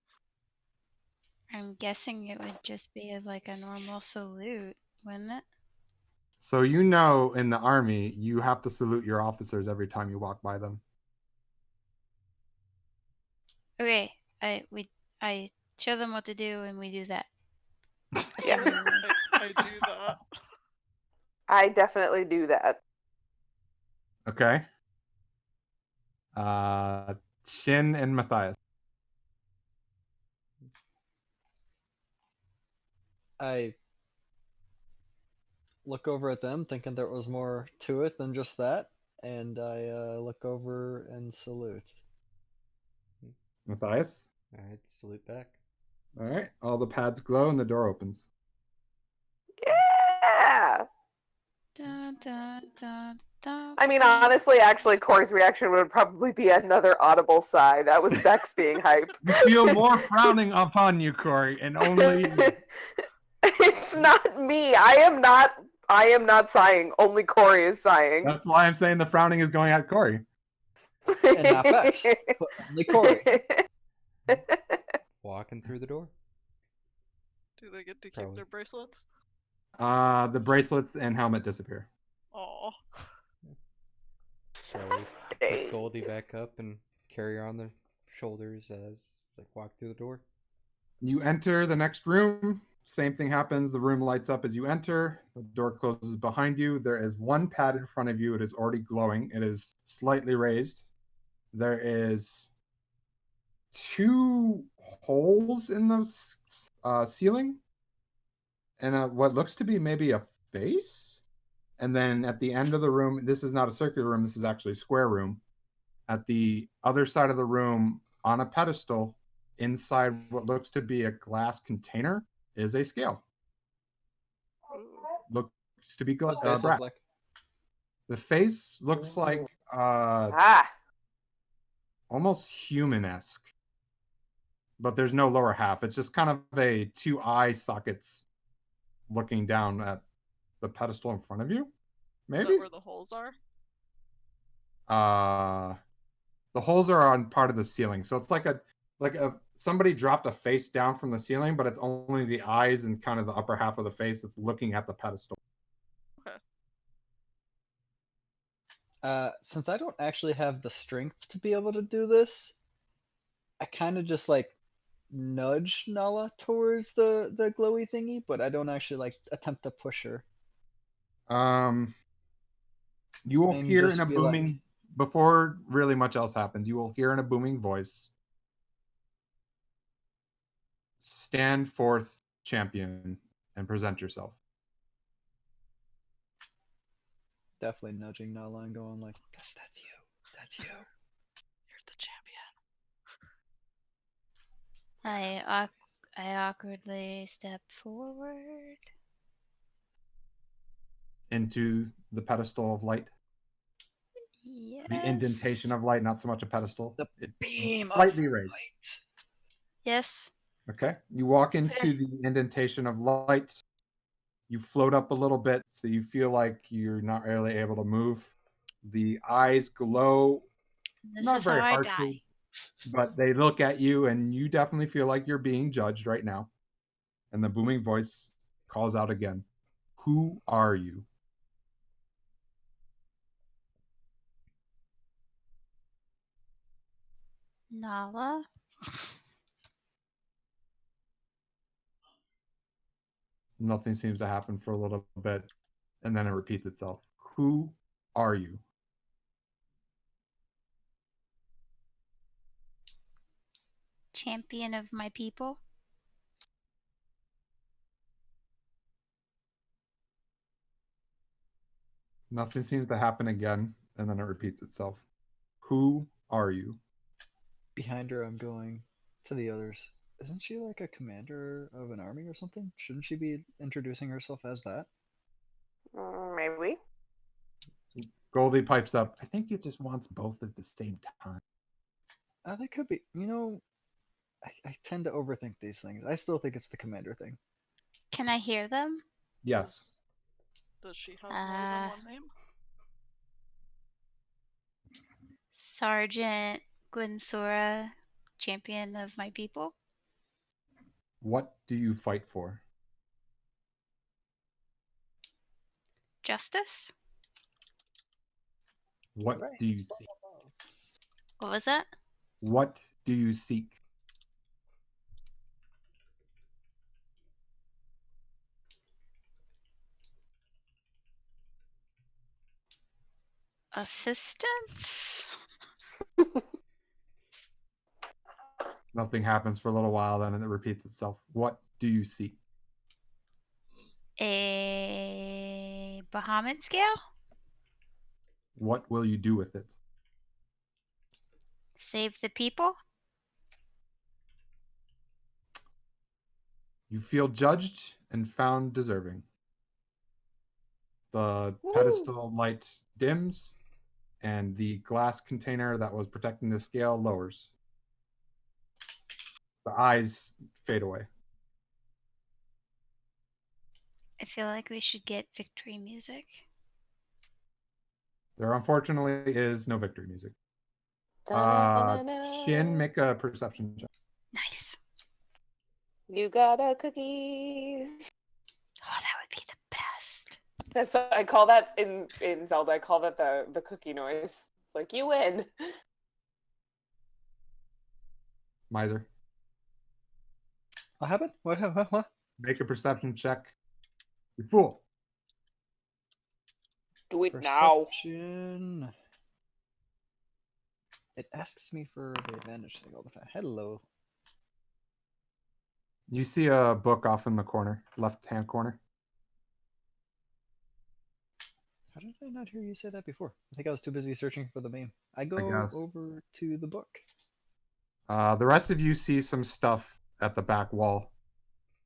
I'm guessing it would just be as like a normal salute, wouldn't it? So you know, in the army, you have to salute your officers every time you walk by them. Okay, I show them what to do and we do that. Yeah. Assuming we- I do that. I definitely do that. Okay. Shin and Matthias. I look over at them, thinking there was more to it than just that, and I look over and salute. Matthias. I'd salute back. All right. All the pads glow and the door opens. Yeah. Dun, dun, dun, dun, I mean, dun. honestly, actually, Corey's reaction would probably be another audible sigh. That was Bex being hype. You feel more frowning upon you, Corey, and only It's not me. I am not sighing. Only Corey is sighing. that's why I'm saying the frowning is going at Corey. And not Bex, but only Corey. Walking through the door. Do they get to keep Probably. their bracelets? The bracelets and helmet disappear. Aw. Shall we pick Goldie back up and carry her on the shoulders as like walk through the door? You enter the next room. Same thing happens. The room lights up as you enter. The door closes behind you. There is one pad in front of you. It is already glowing. It is slightly raised. There is 2 holes in the ceiling, and what looks to be maybe a face. And then at the end of the room, this is not a circular room. This is actually a square room. At the other side of the room, on a pedestal, inside what looks to be a glass container, is a scale. Looks to be What's face brass. look like? The face looks like Ah. almost human-esque, but there's no lower half. It's just kind of a 2 eye sockets looking down at the pedestal in front of you. Is Maybe that where the holes are? the holes are on part of the ceiling, so it's like somebody dropped a face down from the ceiling, but it's only the eyes and kind of the upper half of the face that's looking at the pedestal. Since I don't actually have the strength to be able to do this, I kind of just like nudge Nala towards the glowy thingy, but I don't actually like attempt to push her. You will And hear just in a be like- booming before really much else happens. You will hear in a booming voice, "Stand forth, champion, and present yourself." Definitely nudging Nala and going like, "That's you. That's you." You're the champion. I awkwardly step forward. Into the pedestal of light. Yes. The indentation of light, not so much a pedestal. The It's beam slightly of raised. light. Yes. Okay. You walk into the indentation of light. You float up a little bit, so you feel like you're not really able to move. The eyes glow, This not is very how I harshly, die. but they look at you, and you definitely feel like you're being judged right now. And the booming voice calls out again, "Who are you?" Nala. Nothing seems to happen for a little bit, and then it repeats itself. "Who are you?" Champion of my people. Nothing seems to happen again, and then it repeats itself. "Who are you?" Behind her, I'm going to the others. isn't she like a commander of an army or something? Shouldn't she be introducing herself as that? Maybe. Goldie pipes up. I think it just wants both at the same time. That could be. You know, I tend to overthink these things. I still think it's the commander thing. Can I hear them? Yes. Does she have more than one name? Sergeant Gwynsora, champion of my people. What do you fight for? Justice? What do you seek? What was that? What do you seek? Assistance? Nothing happens for a little while, then it repeats itself. What do you seek? A Bahamut scale? What will you do with it? Save the people? You feel judged and found deserving. The Woo. pedestal light dims, and the glass container that was protecting the scale lowers. The eyes fade away. I feel like we should get victory music. There unfortunately is no victory music. Da-na-na-na. Shin, make a perception check. Nice. You got a cookie. Oh, that would be the best. That's I call that in Zelda. I call that the cookie noise. It's like you win. Miser, What happened? What? make a perception check. You fool. Do it now. Perception. It asks me for the advantage thing all the time. Hello. You see a book off in the corner, left-hand corner. How did I not hear you say that before? I think I was too busy searching for the meme. I go guess. over to the book. The rest of you see some stuff at the back wall,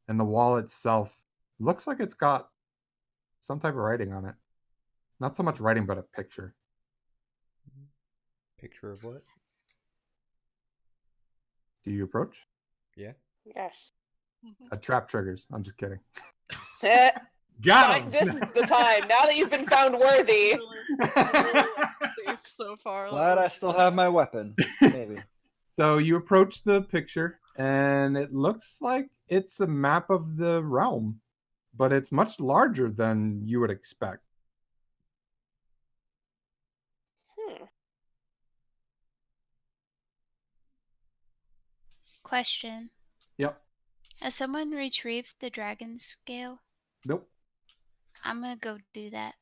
and the wall itself looks like it's got some type of writing on it. Not so much writing, but a picture. Picture of what? Do you approach? Yeah. Yes. A trap triggers. I'm just kidding. Eh, Got fine, this is the time. Now that you've been found worthy. Really safe so far. Glad I still have my weapon. Maybe. So you approach the picture, and it looks like it's a map of the realm, but it's much larger than you would expect. Question. Yep. Has someone retrieved the dragon scale? Nope. I'm gonna go do that.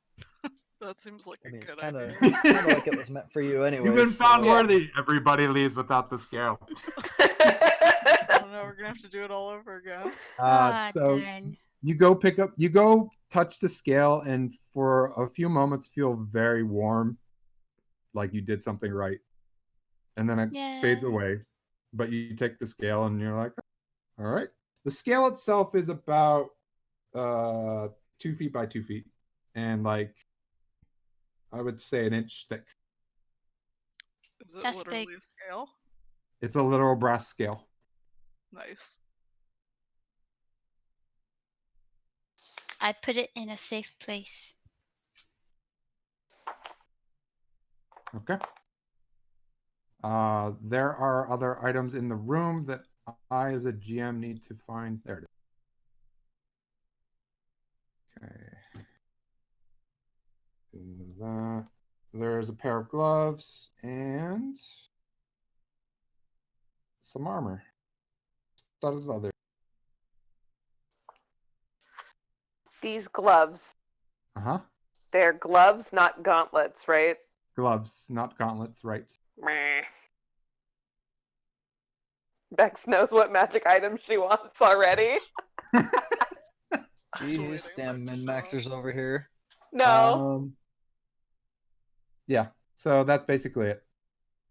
That seems like I a mean, it's good kind idea. of like it was meant for you anyway. You've been found Yeah. worthy. Everybody leaves without the scale. Oh no, we're gonna have to do it all over again. So Darn. you go touch the scale, and for a few moments feel very warm, like you did something right. And then it fades Yay. away. But you take the scale and you're like, all right. The scale itself is about 2 feet by 2 feet, and like I would say an inch thick. Is it That's literally big. a scale? It's a literal brass scale. Nice. I put it in a safe place. Okay. There are other items in the room that I, as a GM, need to find. There it is. Okay. Do that. There's a pair of gloves and some armor. Studded leather. These gloves. Uh-huh. They're gloves, not gauntlets, right? Gloves, not gauntlets, right? Meh. Bex knows what magic items she wants already. Jeez, damn min-maxers over here. No. Yeah, so that's basically it.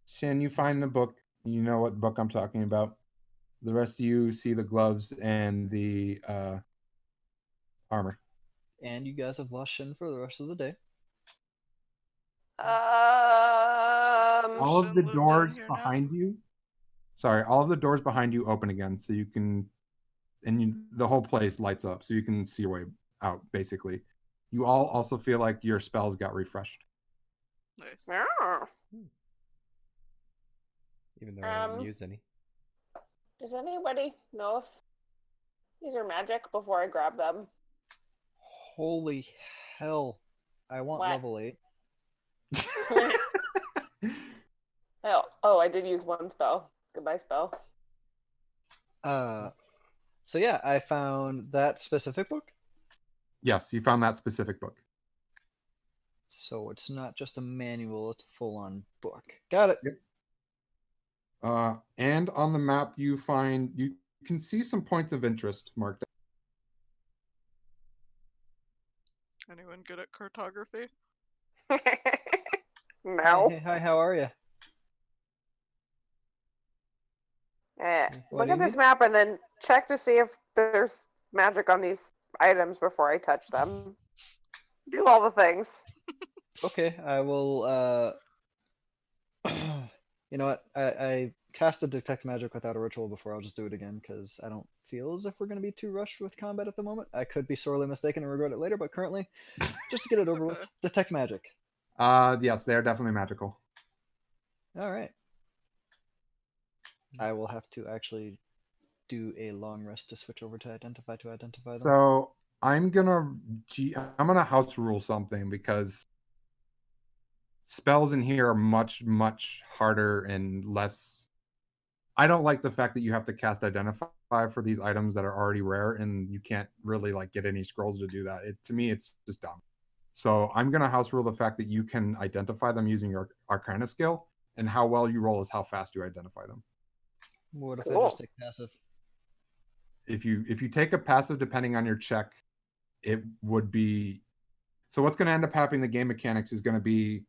Shin, you find the book. You know what book I'm talking about. The rest of you see the gloves and the armor. And you guys have lost Shin for the rest of the day. All of Shin the live down doors here now? behind you. Sorry, all of the doors behind you open again, so you can, the whole place lights up, so you can see your way out. Basically, you all also feel like your spells got refreshed. Nice. Meow. Even though I didn't Um, use any. Does anybody know if these are magic before I grab them? Holy hell. I want What? level 8. Oh, I did use one spell. Goodbye spell. So yeah, I found that specific book. Yes, you found that specific book. So it's not just a manual, it's a full-on book. Got it. Yep. And on the map, you can see some points of interest marked. Anyone good at cartography? No. Hi, how are you? What Look do at you this need? map and then check to see if there's magic on these items before I touch them. Do all the things. Okay, I will, you know what? I cast a detect magic without a ritual before. I'll just do it again, because I don't feel as if we're going to be too rushed with combat at the moment. I could be sorely mistaken and regret it later, but currently, just to get it over with, Okay. detect magic. Yes, they are definitely magical. Alright. I will have to actually do a long rest to switch over to identify them. So I'm gonna house rule something, because spells in here are much, much harder and less. I don't like the fact that you have to cast identify for these items that are already rare, and you can't really like get any scrolls to do that. To me, it's just dumb. So I'm gonna house rule the fact that you can identify them using your Arcana skill, and how well you roll is how fast you identify them. What if I Cool. just take passive? If you take a passive, depending on your check, it would be. So what's going to end up happening? The game mechanics is going to be,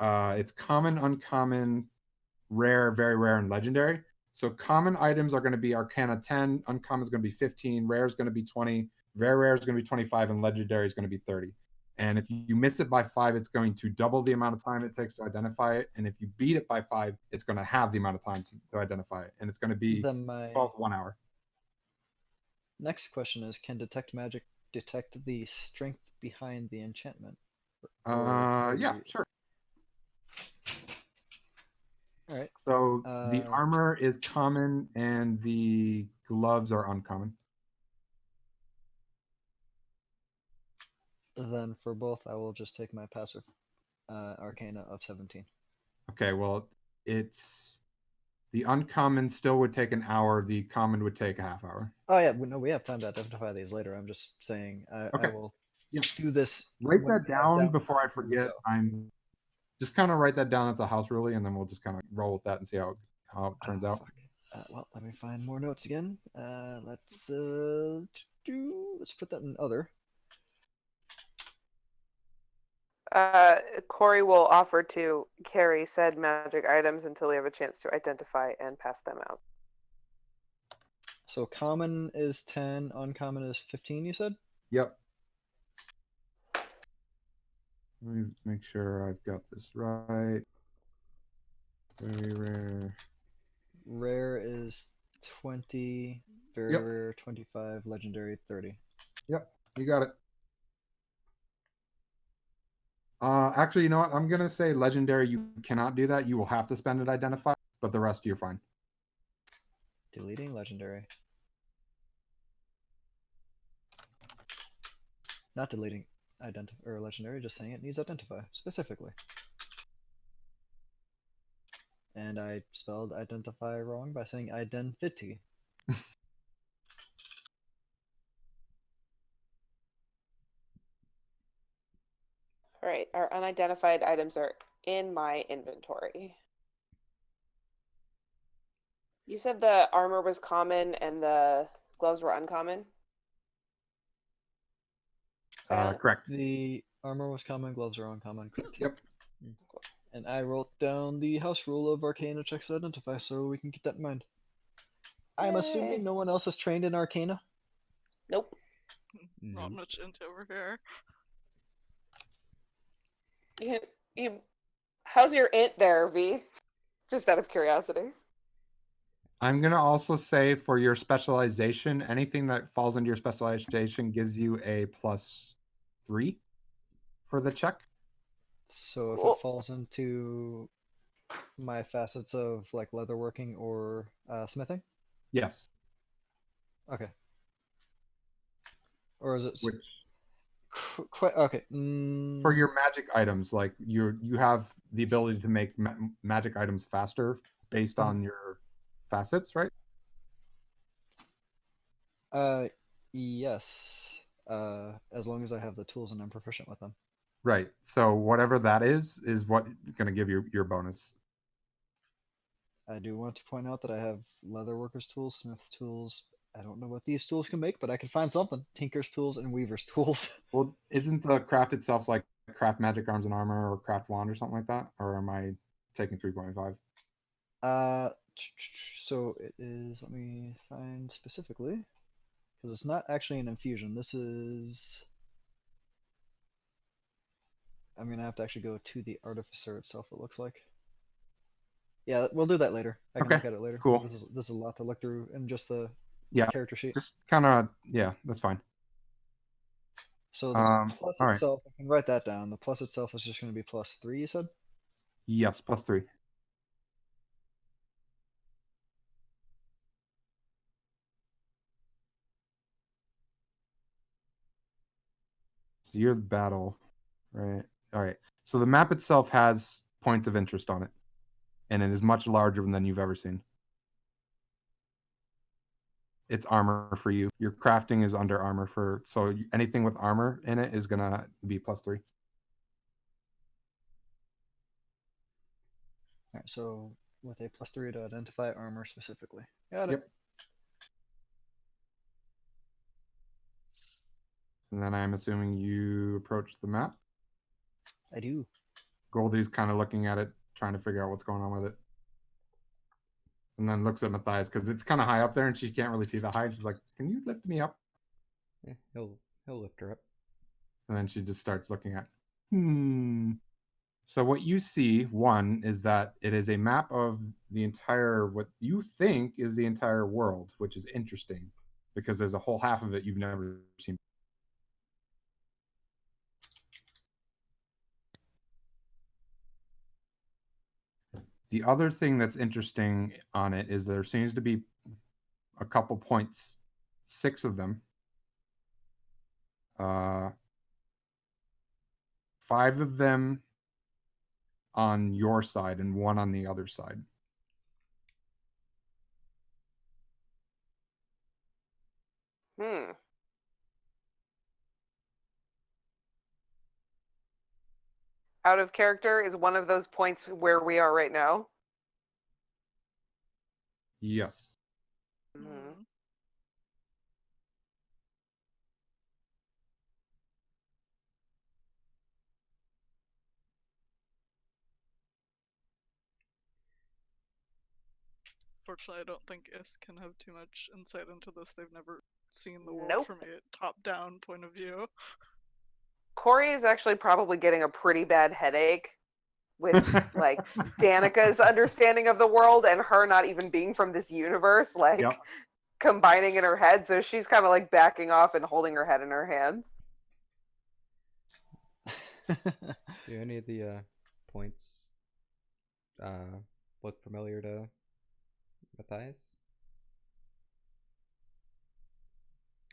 it's common, uncommon, rare, very rare, and legendary. So common items are going to be Arcana 10, uncommon is going to be 15, rare is going to be 20, very rare is going to be 25, and legendary is going to be 30. And if you miss it by 5, it's going to double the amount of time it takes to identify it. And if you beat it by 5, it's going to have the amount of time to identify it. And it's going to be Then my 12 to 1 hour. next question is, can detect magic detect the strength behind the enchantment? Yeah, sure. Alright. So the armor is common and the gloves are uncommon. Then for both, I will just take my passive Arcana of 17. Okay, well, it's the uncommon still would take an hour. The common would take a half hour. Oh yeah, no, we have time to identify these later. I'm just saying I Okay. will Yeah. do this. Write when that we have down before I to do forget. so. I'm just kind of write that down at the house really, and then we'll just kind of roll with that and see how it turns out. Fuck. Well, let me find more notes again. Let's put that in other. Corey will offer to carry said magic items until we have a chance to identify and pass them out. So common is 10, uncommon is 15, you said? Yep. Let me make sure I've got this right. Very rare. Rare is 20, very Yep. rare 25, legendary 30. Yep, you got it. Actually, you know what? I'm gonna say legendary. You cannot do that. You will have to spend it identify, but the rest you're fine. Deleting legendary. Not deleting identify or legendary, just saying it needs identify specifically. And I spelled identify wrong by saying identity. All right, our unidentified items are in my inventory. You said the armor was common and the gloves were uncommon? Correct. The armor was common, gloves are uncommon, correct? Yep. And I wrote down the house rule of Arcana checks to identify, so we can keep that in mind. I'm Yay. assuming no one else is trained in Arcana. Nope. Not Nope. much into over here. You, how's your int there, V? Just out of curiosity. I'm gonna also say for your specialization, anything that falls into your specialization gives you a +3 for the check. So if Cool. it falls into my facets of like leatherworking or smithing, Yes. okay. Or is it Which quite okay? for your magic items, like you have the ability to make magic items faster based Mhm. on your facets, right? Yes. As long as I have the tools and I'm proficient with them. Right. So whatever that is what going to give you your bonus. I do want to point out that I have leatherworker's tools, smith tools. I don't know what these tools can make, but I can find something. Tinker's tools and weaver's tools. Well, isn't the craft itself like craft magic arms and armor or craft wand or something like that? Or am I taking 3.5? So it is, let me find specifically, because it's not actually an infusion. This is, I'm gonna have to actually go to the artificer itself, it looks like. Yeah, we'll do that later. I can Okay, look at it later. cool. This is a lot to look through in just the Yeah. character sheet. Just kind of, yeah, that's fine. So this plus all right. itself, I can write that down. The plus itself is just going to be +3, you said? Yes, +3. So you're the battle, right? All right. So the map itself has points of interest on it, and it is much larger than you've ever seen. It's armor for you. Your crafting is under armor for, so anything with armor in it is gonna be +3. Alright, so with a +3 to identify armor specifically. Got it. Yep. And then I'm assuming you approach the map. I do. Goldie's kind of looking at it, trying to figure out what's going on with it. And then looks at Matthias because it's kind of high up there and she can't really see the height. She's like, "Can you lift me up?" Yeah, he'll lift her up. And then she just starts looking at. So what you see, one, is that it is a map of the entire, what you think is the entire world, which is interesting because there's a whole half of it you've never seen. The other thing that's interesting on it is there seems to be a couple points, 6 of them. 5 of them on your side and 1 on the other side. Out of character is one of those points where we are right now. Yes. Mm-hmm. Fortunately, I don't think Is can have too much insight into this. They've never seen the world Nope. from a top-down point of view. Corey is actually probably getting a pretty bad headache with like Danica's understanding of the world and her not even being from this universe, like Yep. combining in her head. So she's kind of like backing off and holding her head in her hands. Do any of the points look familiar to Matthias?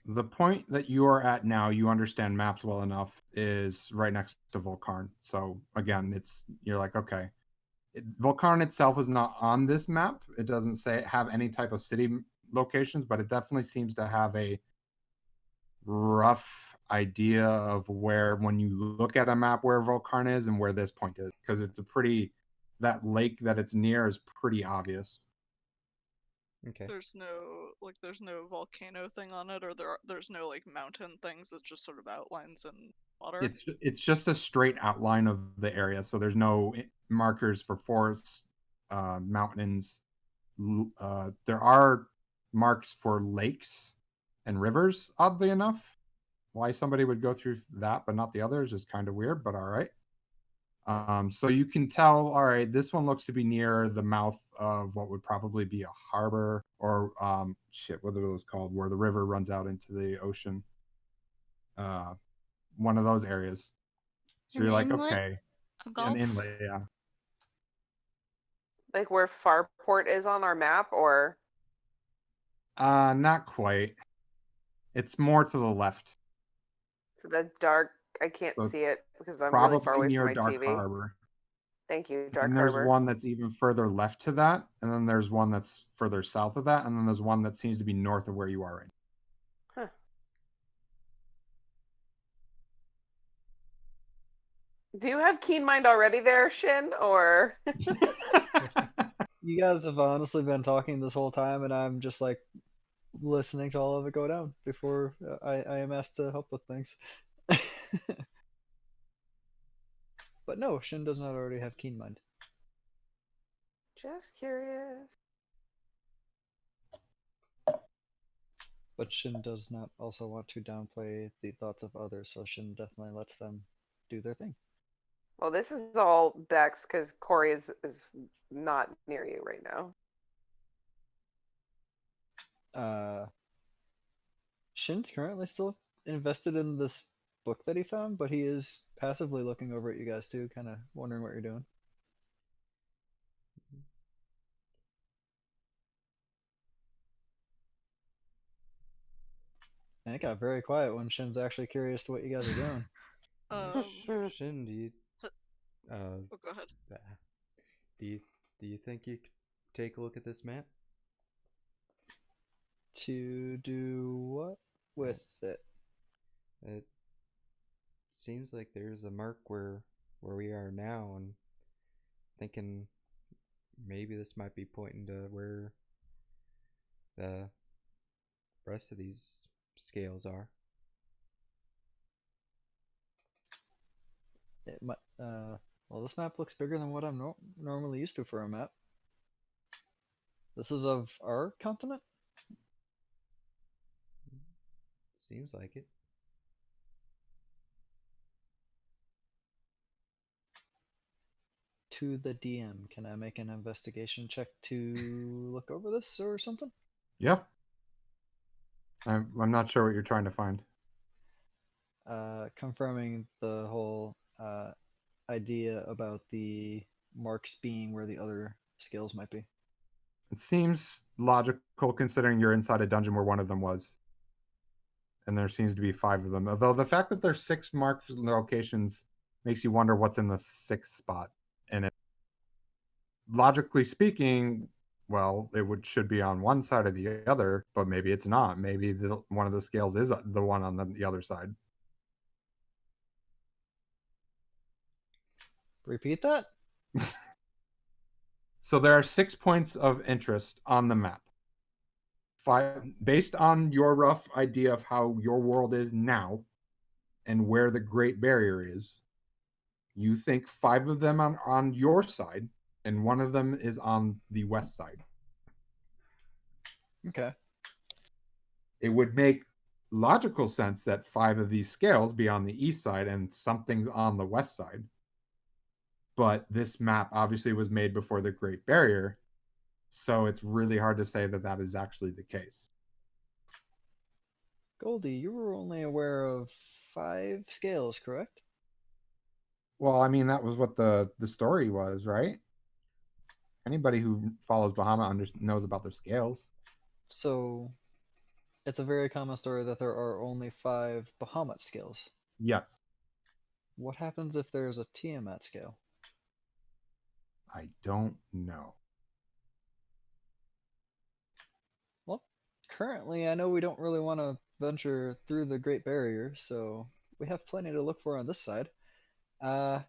The point that you are at now, you understand maps well enough, is right next to Volcarn. So again, you're like, okay. Volcarn itself is not on this map. It doesn't have any type of city locations, but it definitely seems to have a rough idea of where, when you look at a map, where Volcarn is and where this point is, because it's that lake that it's near is pretty obvious. Okay. There's no volcano thing on it, or there's no like mountain things. It's just sort of outlines and water. It's just a straight outline of the area, so there's no markers for forests, mountains. There are marks for lakes and rivers, oddly enough. Why somebody would go through that but not the others is kind of weird, but all right. So you can tell, all right, this one looks to be near the mouth of what would probably be a harbor or what are those called? Where the river runs out into the ocean. One of those areas. So An you're like, inlet? okay, A an gulf? inlet, yeah. Like where Farport is on our map, or Not quite. It's more to the left. to the dark. I can't So see it because I'm really far probably away from near my Dark TV. Harbor. Thank you, And Dark there's Harbor. one that's even further left to that, and then there's one that's further south of that, and then there's one that seems to be north of where you are right Huh. Do you have Keen Mind already there, Shin, or now. You guys have honestly been talking this whole time, and I'm just like listening to all of it go down before I am asked to help with things. But no, Shin does not already have Keen Mind. just curious? But Shin does not also want to downplay the thoughts of others, so Shin definitely lets them do their thing. Well, this is all Bex because Corey is not near you right now. Shin's currently still invested in this book that he found, but he is passively looking over at you guys too, kind of wondering what you're doing. And it got very quiet when Shin's actually curious to what you guys are doing. Shin, do you Oh, go ahead. uh, do you think you could take a look at this map? To do what with it? It seems like there's a mark where we are now, and thinking maybe this might be pointing to where the rest of these scales are. It might. Well, this map looks bigger than what I'm normally used to for a map. This is of our continent? Seems like it. To the DM, can I make an investigation check to look over this or something? Yeah. I'm not sure what you're trying to find. Confirming the whole idea about the marks being where the other scales might be. It seems logical considering you're inside a dungeon where one of them was. And there seems to be 5 of them. Although the fact that there's 6 marked locations makes you wonder what's in the 6th spot. And logically speaking, well, should be on one side or the other, but maybe it's not. Maybe one of the scales is the one on the other side. Repeat that? So there are 6 points of interest on the map. 5, based on your rough idea of how your world is now and where the Great Barrier is, you think 5 of them on your side, and one of them is on the west side. Okay. It would make logical sense that 5 of these scales be on the east side and something's on the west side. But this map obviously was made before the Great Barrier, so it's really hard to say that that is actually the case. Goldie, you were only aware of 5 scales, correct? Well, I mean, that was what the story was, right? Anybody who follows Bahamut knows about their scales. So, it's a very common story that there are only 5 Bahamut scales. Yes. What happens if there's a Tiamat scale? I don't know. Well, currently I know we don't really want to venture through the Great Barrier, so we have plenty to look for on this side. I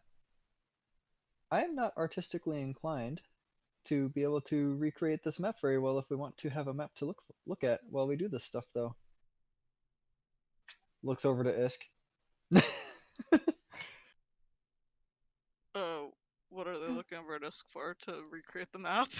am not artistically inclined to be able to recreate this map very well if we want to have a map to look at while we do this stuff, though. Looks over to Isk. What are they looking over Disk for to recreate the map?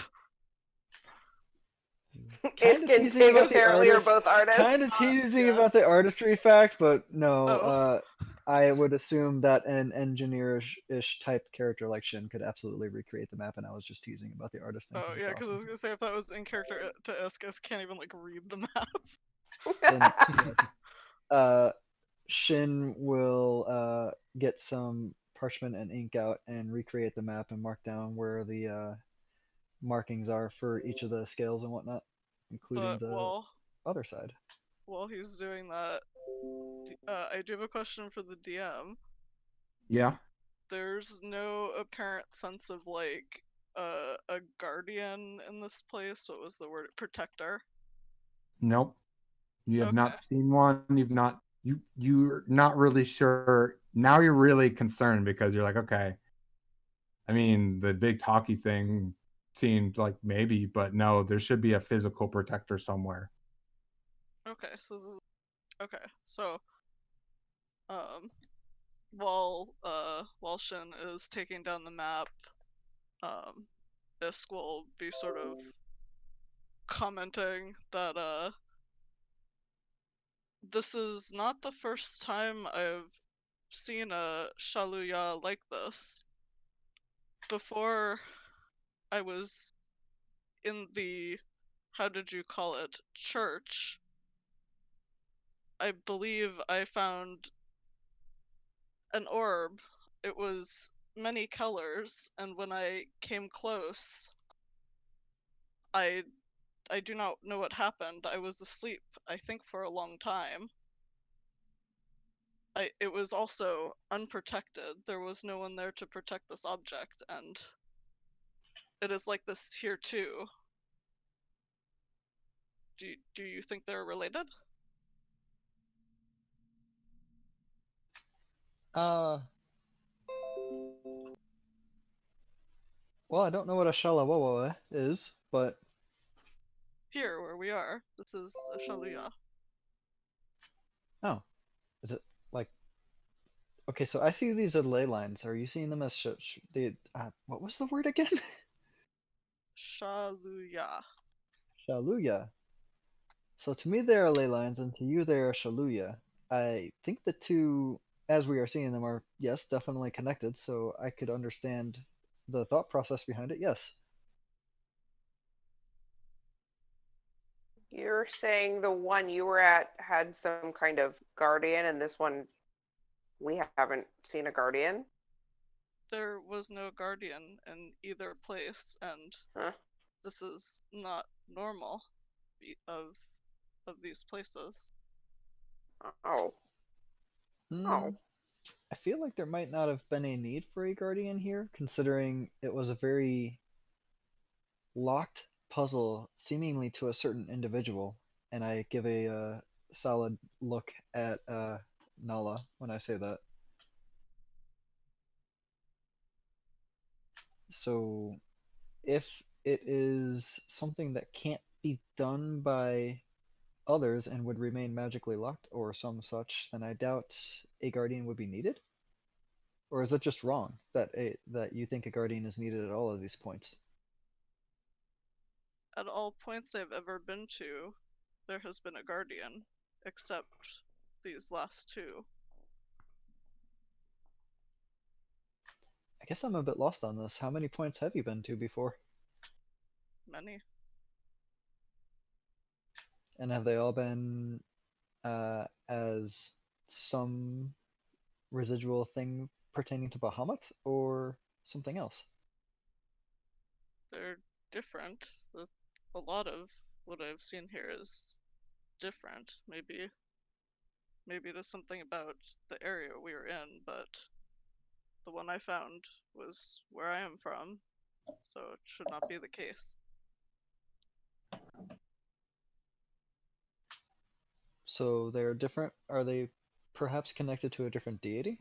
Kind of Isk and teasing Tig about the apparently are artist. both artists. Kind of teasing yeah. about the artistry fact, but no. Oh. I would assume that an engineer-ish type character like Shin could absolutely recreate the map, and I was just teasing about the artist thing. Oh yeah, because I was awesome. gonna say if that was in character to Isk can't even like read the map. Then Shin will get some parchment and ink out and recreate the map and mark down where the markings are for each of the scales and whatnot, including But the other side. while he's doing that, I do have a question for the DM. Yeah. There's no apparent sense of like a guardian in this place. What was the word? Protector. Nope. You have Okay. not seen one. You're not really sure. Now you're really concerned because you're like, okay. I mean, the big talky thing seemed like maybe, but no, there should be a physical protector somewhere. Okay, so this is okay. So while Shin is taking down the map, Isk will be sort of commenting that this is not the first time I've seen a Shaluya like this. Before I was in the, how did you call it, church, I believe I found an orb. It was many colors, and when I came close, I I do not know what happened. I was asleep, I think, for a long time. It was also unprotected. There was no one there to protect this object, and it is like this here too. Do you think they're related? Well, I don't know what a Shalawawa is, but Here, where we are, this is a Shaluya. oh, is it like okay? So I see these as ley lines. Are you seeing them as what was the word again? Shaluya. Shaluya. So to me they are ley lines, and to you they are Shaluya. I think the two, as we are seeing them, are yes, definitely connected. So I could understand the thought process behind it. Yes. You're saying the one you were at had some kind of guardian, and this one we haven't seen a guardian? There was no guardian in either place, and Huh? this is not normal of these places. Oh. Hmm. I feel like there might not have been a need for a guardian here, considering it was a very locked puzzle, seemingly to a certain individual. And I give a solid look at Nala when I say that. So if it is something that can't be done by others and would remain magically locked or some such, then I doubt a guardian would be needed. Or is that just wrong that you think a guardian is needed at all of these points? At all points I've ever been to, there has been a guardian, except these last two. I guess I'm a bit lost on this. How many points have you been to before? Many. And have they all been as some residual thing pertaining to Bahamut or something else? They're different. A lot of what I've seen here is different. Maybe it is something about the area we were in, but the one I found was where I am from, so it should not be the case. So they're different. Are they perhaps connected to a different deity?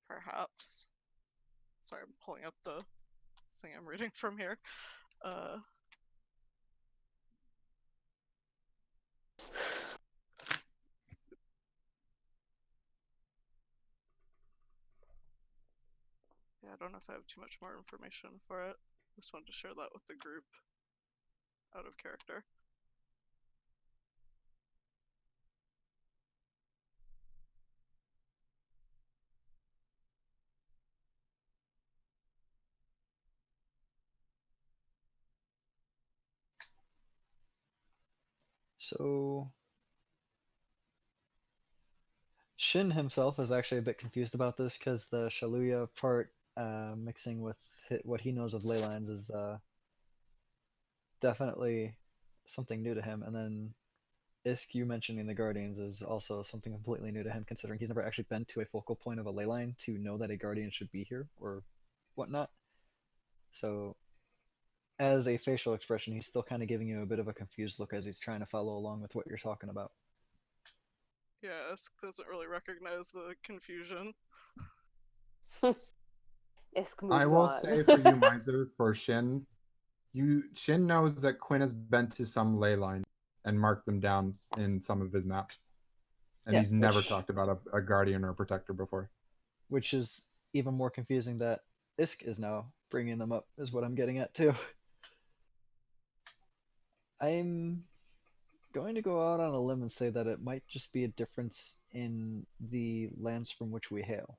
Perhaps. Sorry, I'm pulling up the thing I'm reading from here. Yeah, I don't know if I have too much more information for it. Just wanted to share that with the group. Out of character. So Shin himself is actually a bit confused about this because the Shaluya part mixing with what he knows of ley lines is definitely something new to him. And then Isk, you mentioning the Guardians is also something completely new to him, considering he's never actually been to a focal point of a ley line to know that a Guardian should be here or whatnot. So, as a facial expression, he's still kind of giving you a bit of a confused look as he's trying to follow along with what you're talking about. Yeah, Isk doesn't really recognize the confusion. Isk moves I will on. say for you, Miser, for Shin, Shin knows that Quinn has been to some ley lines and marked them down in some of his maps, and Yeah, he's never which- talked about a guardian or a protector before. Which is even more confusing that Isk is now bringing them up, is what I'm getting at too. I'm going to go out on a limb and say that it might just be a difference in the lands from which we hail.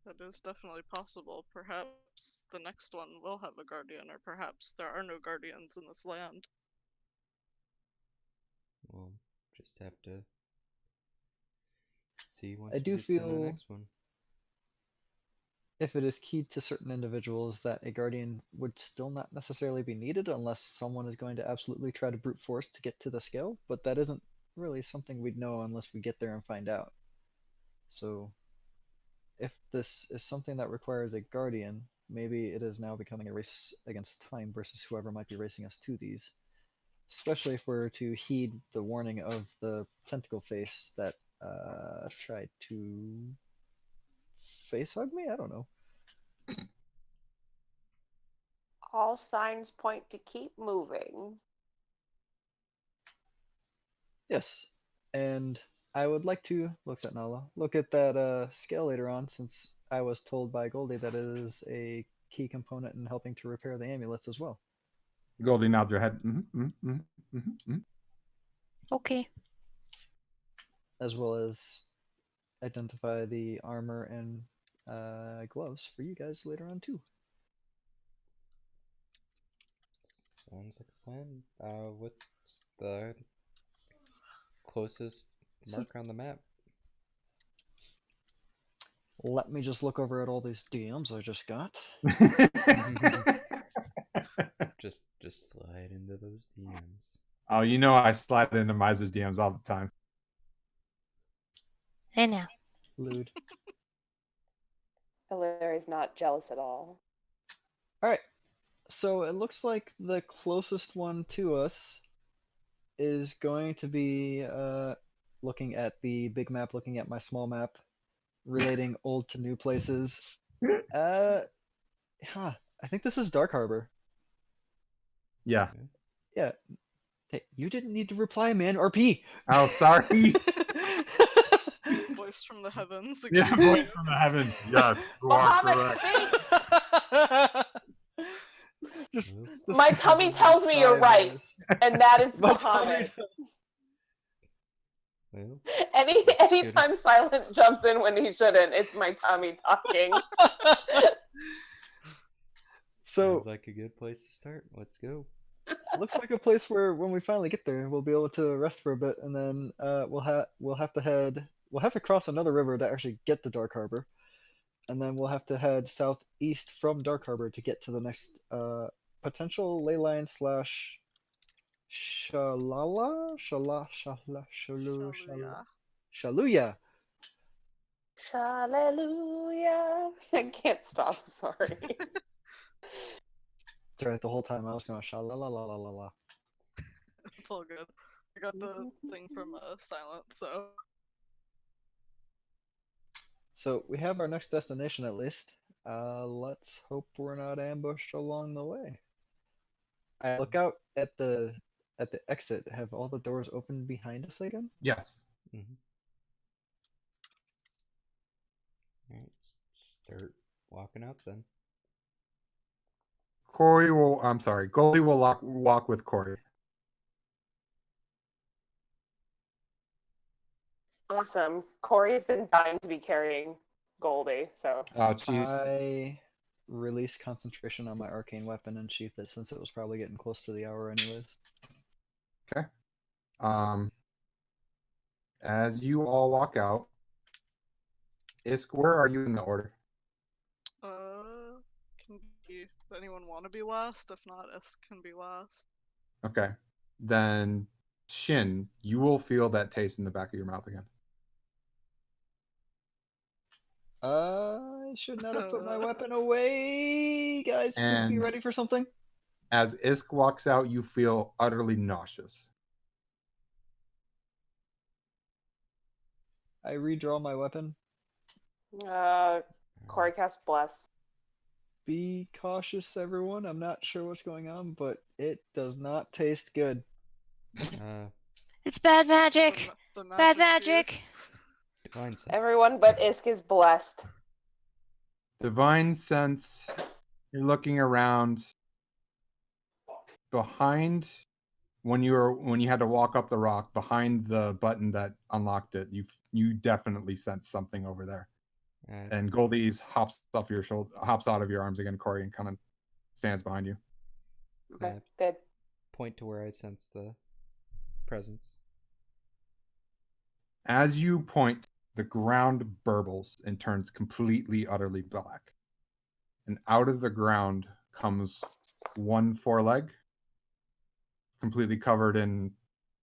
That is definitely possible. Perhaps the next one will have a guardian, or perhaps there are no guardians in this land. We'll just have to see once I we do get to the feel next one. if it is keyed to certain individuals that a guardian would still not necessarily be needed unless someone is going to absolutely try to brute force to get to the scale, but that isn't really something we'd know unless we get there and find out. So if this is something that requires a guardian, maybe it is now becoming a race against time versus whoever might be racing us to these. Especially if we're to heed the warning of the tentacle face that tried to face hug me? I don't know. All signs point to keep moving. Yes. And I would like to, looks at Nala, look at that scale later on, since I was told by Goldie that it is a key component in helping to repair the amulets as well. Goldie nods her head. Mm-hmm. Okay. As well as identify the armor and gloves for you guys later on too. Sounds like a plan. What's the closest mark on the map? Let me just look over at all these DMs I just got. Just slide into those DMs. Oh, you know I slide into Miser's DMs all the time. I know. Lewd. Larry's not jealous at all. Alright, so it looks like the closest one to us is going to be looking at the big map, looking at my small map, relating old to new places. I think this is Dark Harbor. Yeah. Yeah. Hey, you didn't need to reply, man. RP. Oh, sorry. Voice from the heavens again. Yeah, voice from the heavens. Yes, you are Bahamut correct. speaks! Just Well, the My tummy stupid tells me you're sigh right. voice. And that is My tummy Bahamut. well, Anytime Silent jumps in when he shouldn't, it's my tummy talking. So sounds like a good place to start. Let's go. looks like a place where when we finally get there, we'll be able to rest for a bit, and then we'll have to cross another river to actually get to Dark Harbor, and then we'll have to head southeast from Dark Harbor to get to the next potential ley line slash Shaluya. Shaluya. Hallelujah. I can't stop, sorry. That's right. The whole time I was going sha-la-la-la-la-la. It's all good. I got the thing from Silent, so. So we have our next destination at least. Let's hope we're not ambushed along the way. I look out at the exit. Have all the doors opened behind us again? Yes. Mm-hmm. Alright, start walking out then. Goldie will walk with Corey. Awesome. Corey's been dying to be carrying Goldie, so Oh, jeez. I release concentration on my arcane weapon and sheath it since it was probably getting close to the hour anyways. As you all walk out, Isk, where are you in the order? Can be. Anyone want to be last? If not, S can be last. Okay. Then Shin, you will feel that taste in the back of your mouth again. I should not have put my weapon away. Guys, please be And- ready for something. As Isk walks out, you feel utterly nauseous. I redraw my weapon. Corey casts Bless. Be cautious, everyone. I'm not sure what's going on, but it does not taste good. It's bad magic. The Bad magic. juice. Divine sense. Everyone but Isk is blessed. Divine sense. You're looking around. Behind when you had to walk up the rock, behind the button that unlocked it, you definitely sense something over there. And Goldie's hops out of your arms again, Corey, and kind of stands behind you. Okay, Yeah. good. Point to where I sense the presence. As you point, the ground burbles and turns completely, utterly black. And out of the ground comes one foreleg, completely covered in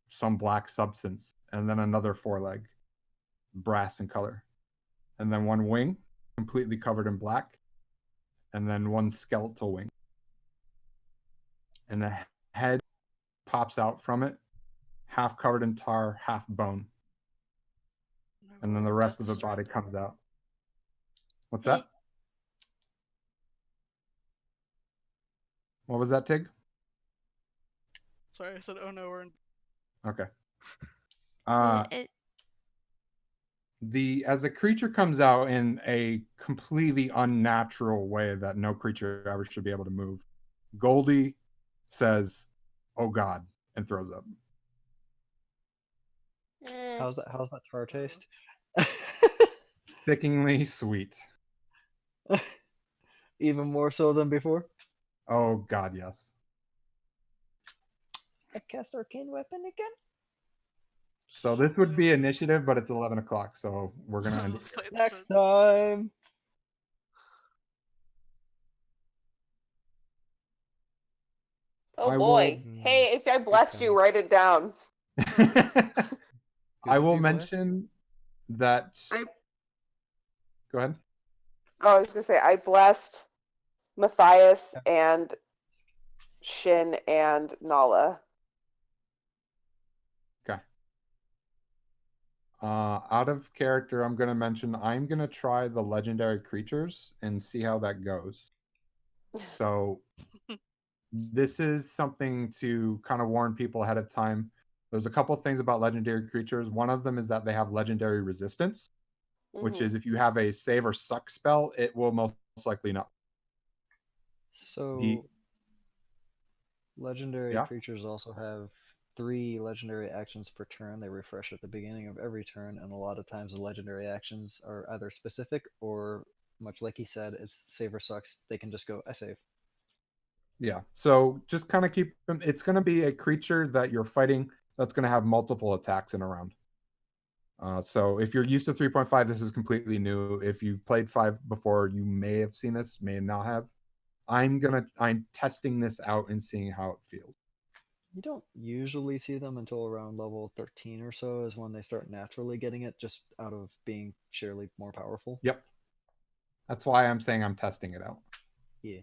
some black substance, and then another foreleg, brass in color, and then one wing, completely covered in black, and then one skeletal wing. And the head pops out from it, half covered in tar, half bone. And then the rest of the body comes out. What's that? What was that, Tig? Sorry, I said, oh no, we're in. Okay. It- As the creature comes out in a completely unnatural way that no creature ever should be able to move, Goldie says, "Oh God," and throws up. How's that tar taste? Sickeningly sweet. Even more so than before? Oh God, yes. I cast arcane weapon again? So this would be initiative, but it's 11 o'clock, so we're gonna end it. Fight Next starts. time! Oh I boy. will- Hey, if I blessed you, times. write it down. I Who will did you bless? mention that. I- Go ahead. Oh, I was gonna say I blessed Matthias and Shin and Nala. Okay. Out of character, I'm gonna mention I'm gonna try the legendary creatures and see how that goes. So this is something to kind of warn people ahead of time. There's a couple things about legendary creatures. One of them is that they have legendary resistance, which Mhm. is if you have a save or suck spell, it will most likely not. So, legendary Yeah. creatures also have 3 legendary actions per turn. They refresh at the beginning of every turn, and a lot of times the legendary actions are either specific or, much like he said, it's save or sucks. They can just go, I save. Yeah. So just kind of keep them. It's going to be a creature that you're fighting that's going to have multiple attacks in a round. So if you're used to 3.5, this is completely new. If you've played 5 before, you may have seen this, may not have. I'm testing this out and seeing how it feels. You don't usually see them until around level 13 or so is when they start naturally getting it, just out of being sheerly more powerful. Yep. That's why I'm saying I'm testing it out. Yeah.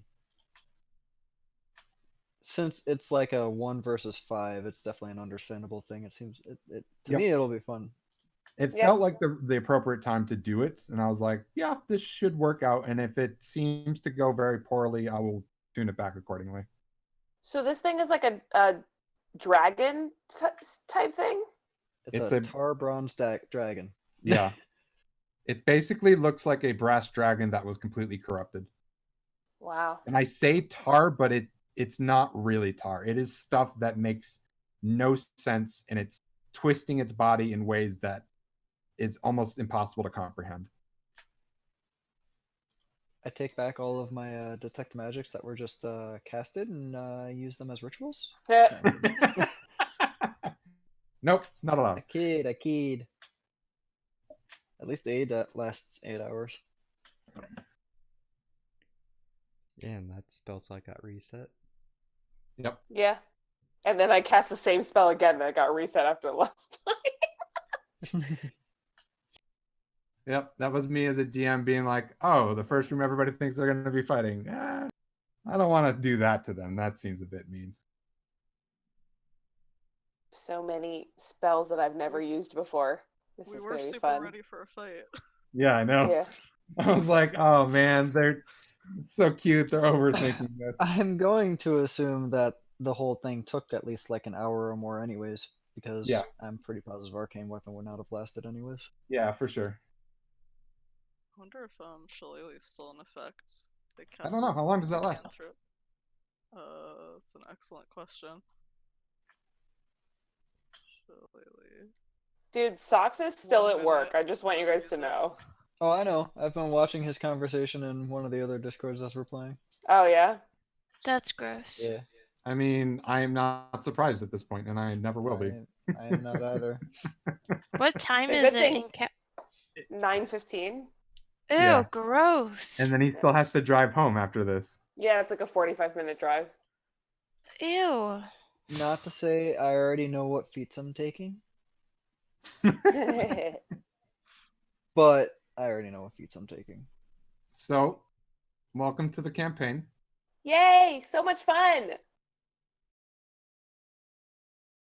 Since it's like a 1 versus 5, it's definitely an understandable thing. It seems to Yep. me it'll be fun. It Yeah. felt like the appropriate time to do it, and I was like, yeah, this should work out. And if it seems to go very poorly, I will tune it back accordingly. So this thing is like a dragon type thing? It's It's a a- tar bronze dragon. Yeah. It basically looks like a brass dragon that was completely corrupted. Wow. And I say tar, but it's not really tar. It is stuff that makes no sense, and it's twisting its body in ways that is almost impossible to comprehend. I take back all of my detect magics that were just casted and use them as rituals. No, I'm kidding. Nope, not allowed. I kid. At least aid that lasts 8 hours. Yeah, and that spell slot got reset. Yep. Yeah. And then I cast the same spell again that got reset after the last time. Yep, that was me as a DM being like, oh, the first room everybody thinks they're going to be fighting. I don't want to do that to them. That seems a bit mean. So many spells that I've never used before. This We is were going to be super fun. ready for a fight. Yeah, I know. Yeah. I was like, oh man, they're so cute. They're overthinking this. I'm going to assume that the whole thing took at least like an hour or more anyways, because Yeah. I'm pretty positive Arcane Weapon would not have lasted anyways. Yeah, for sure. I wonder if Shillelagh's still in effect. They I don't know. How long does that the last? cantrip. That's an excellent question. Shillelagh. Dude, Socks is still 1 at work. minute, I just want you guys to reset. know. Oh, I know. I've been watching his conversation in one of the other Discords as we're playing. Oh, yeah? That's gross. Yeah, I mean, I am not surprised at this point, and I never will be. I am not either. What time It's a is good it thing. in 9:15? Ew, Yeah. gross. And then he still has to drive home after this. Yeah, it's like a 45-minute drive. Ew. Not to say I already know what feats I'm taking, but I already know what feats I'm taking. So, welcome to the campaign. Yay! So much fun!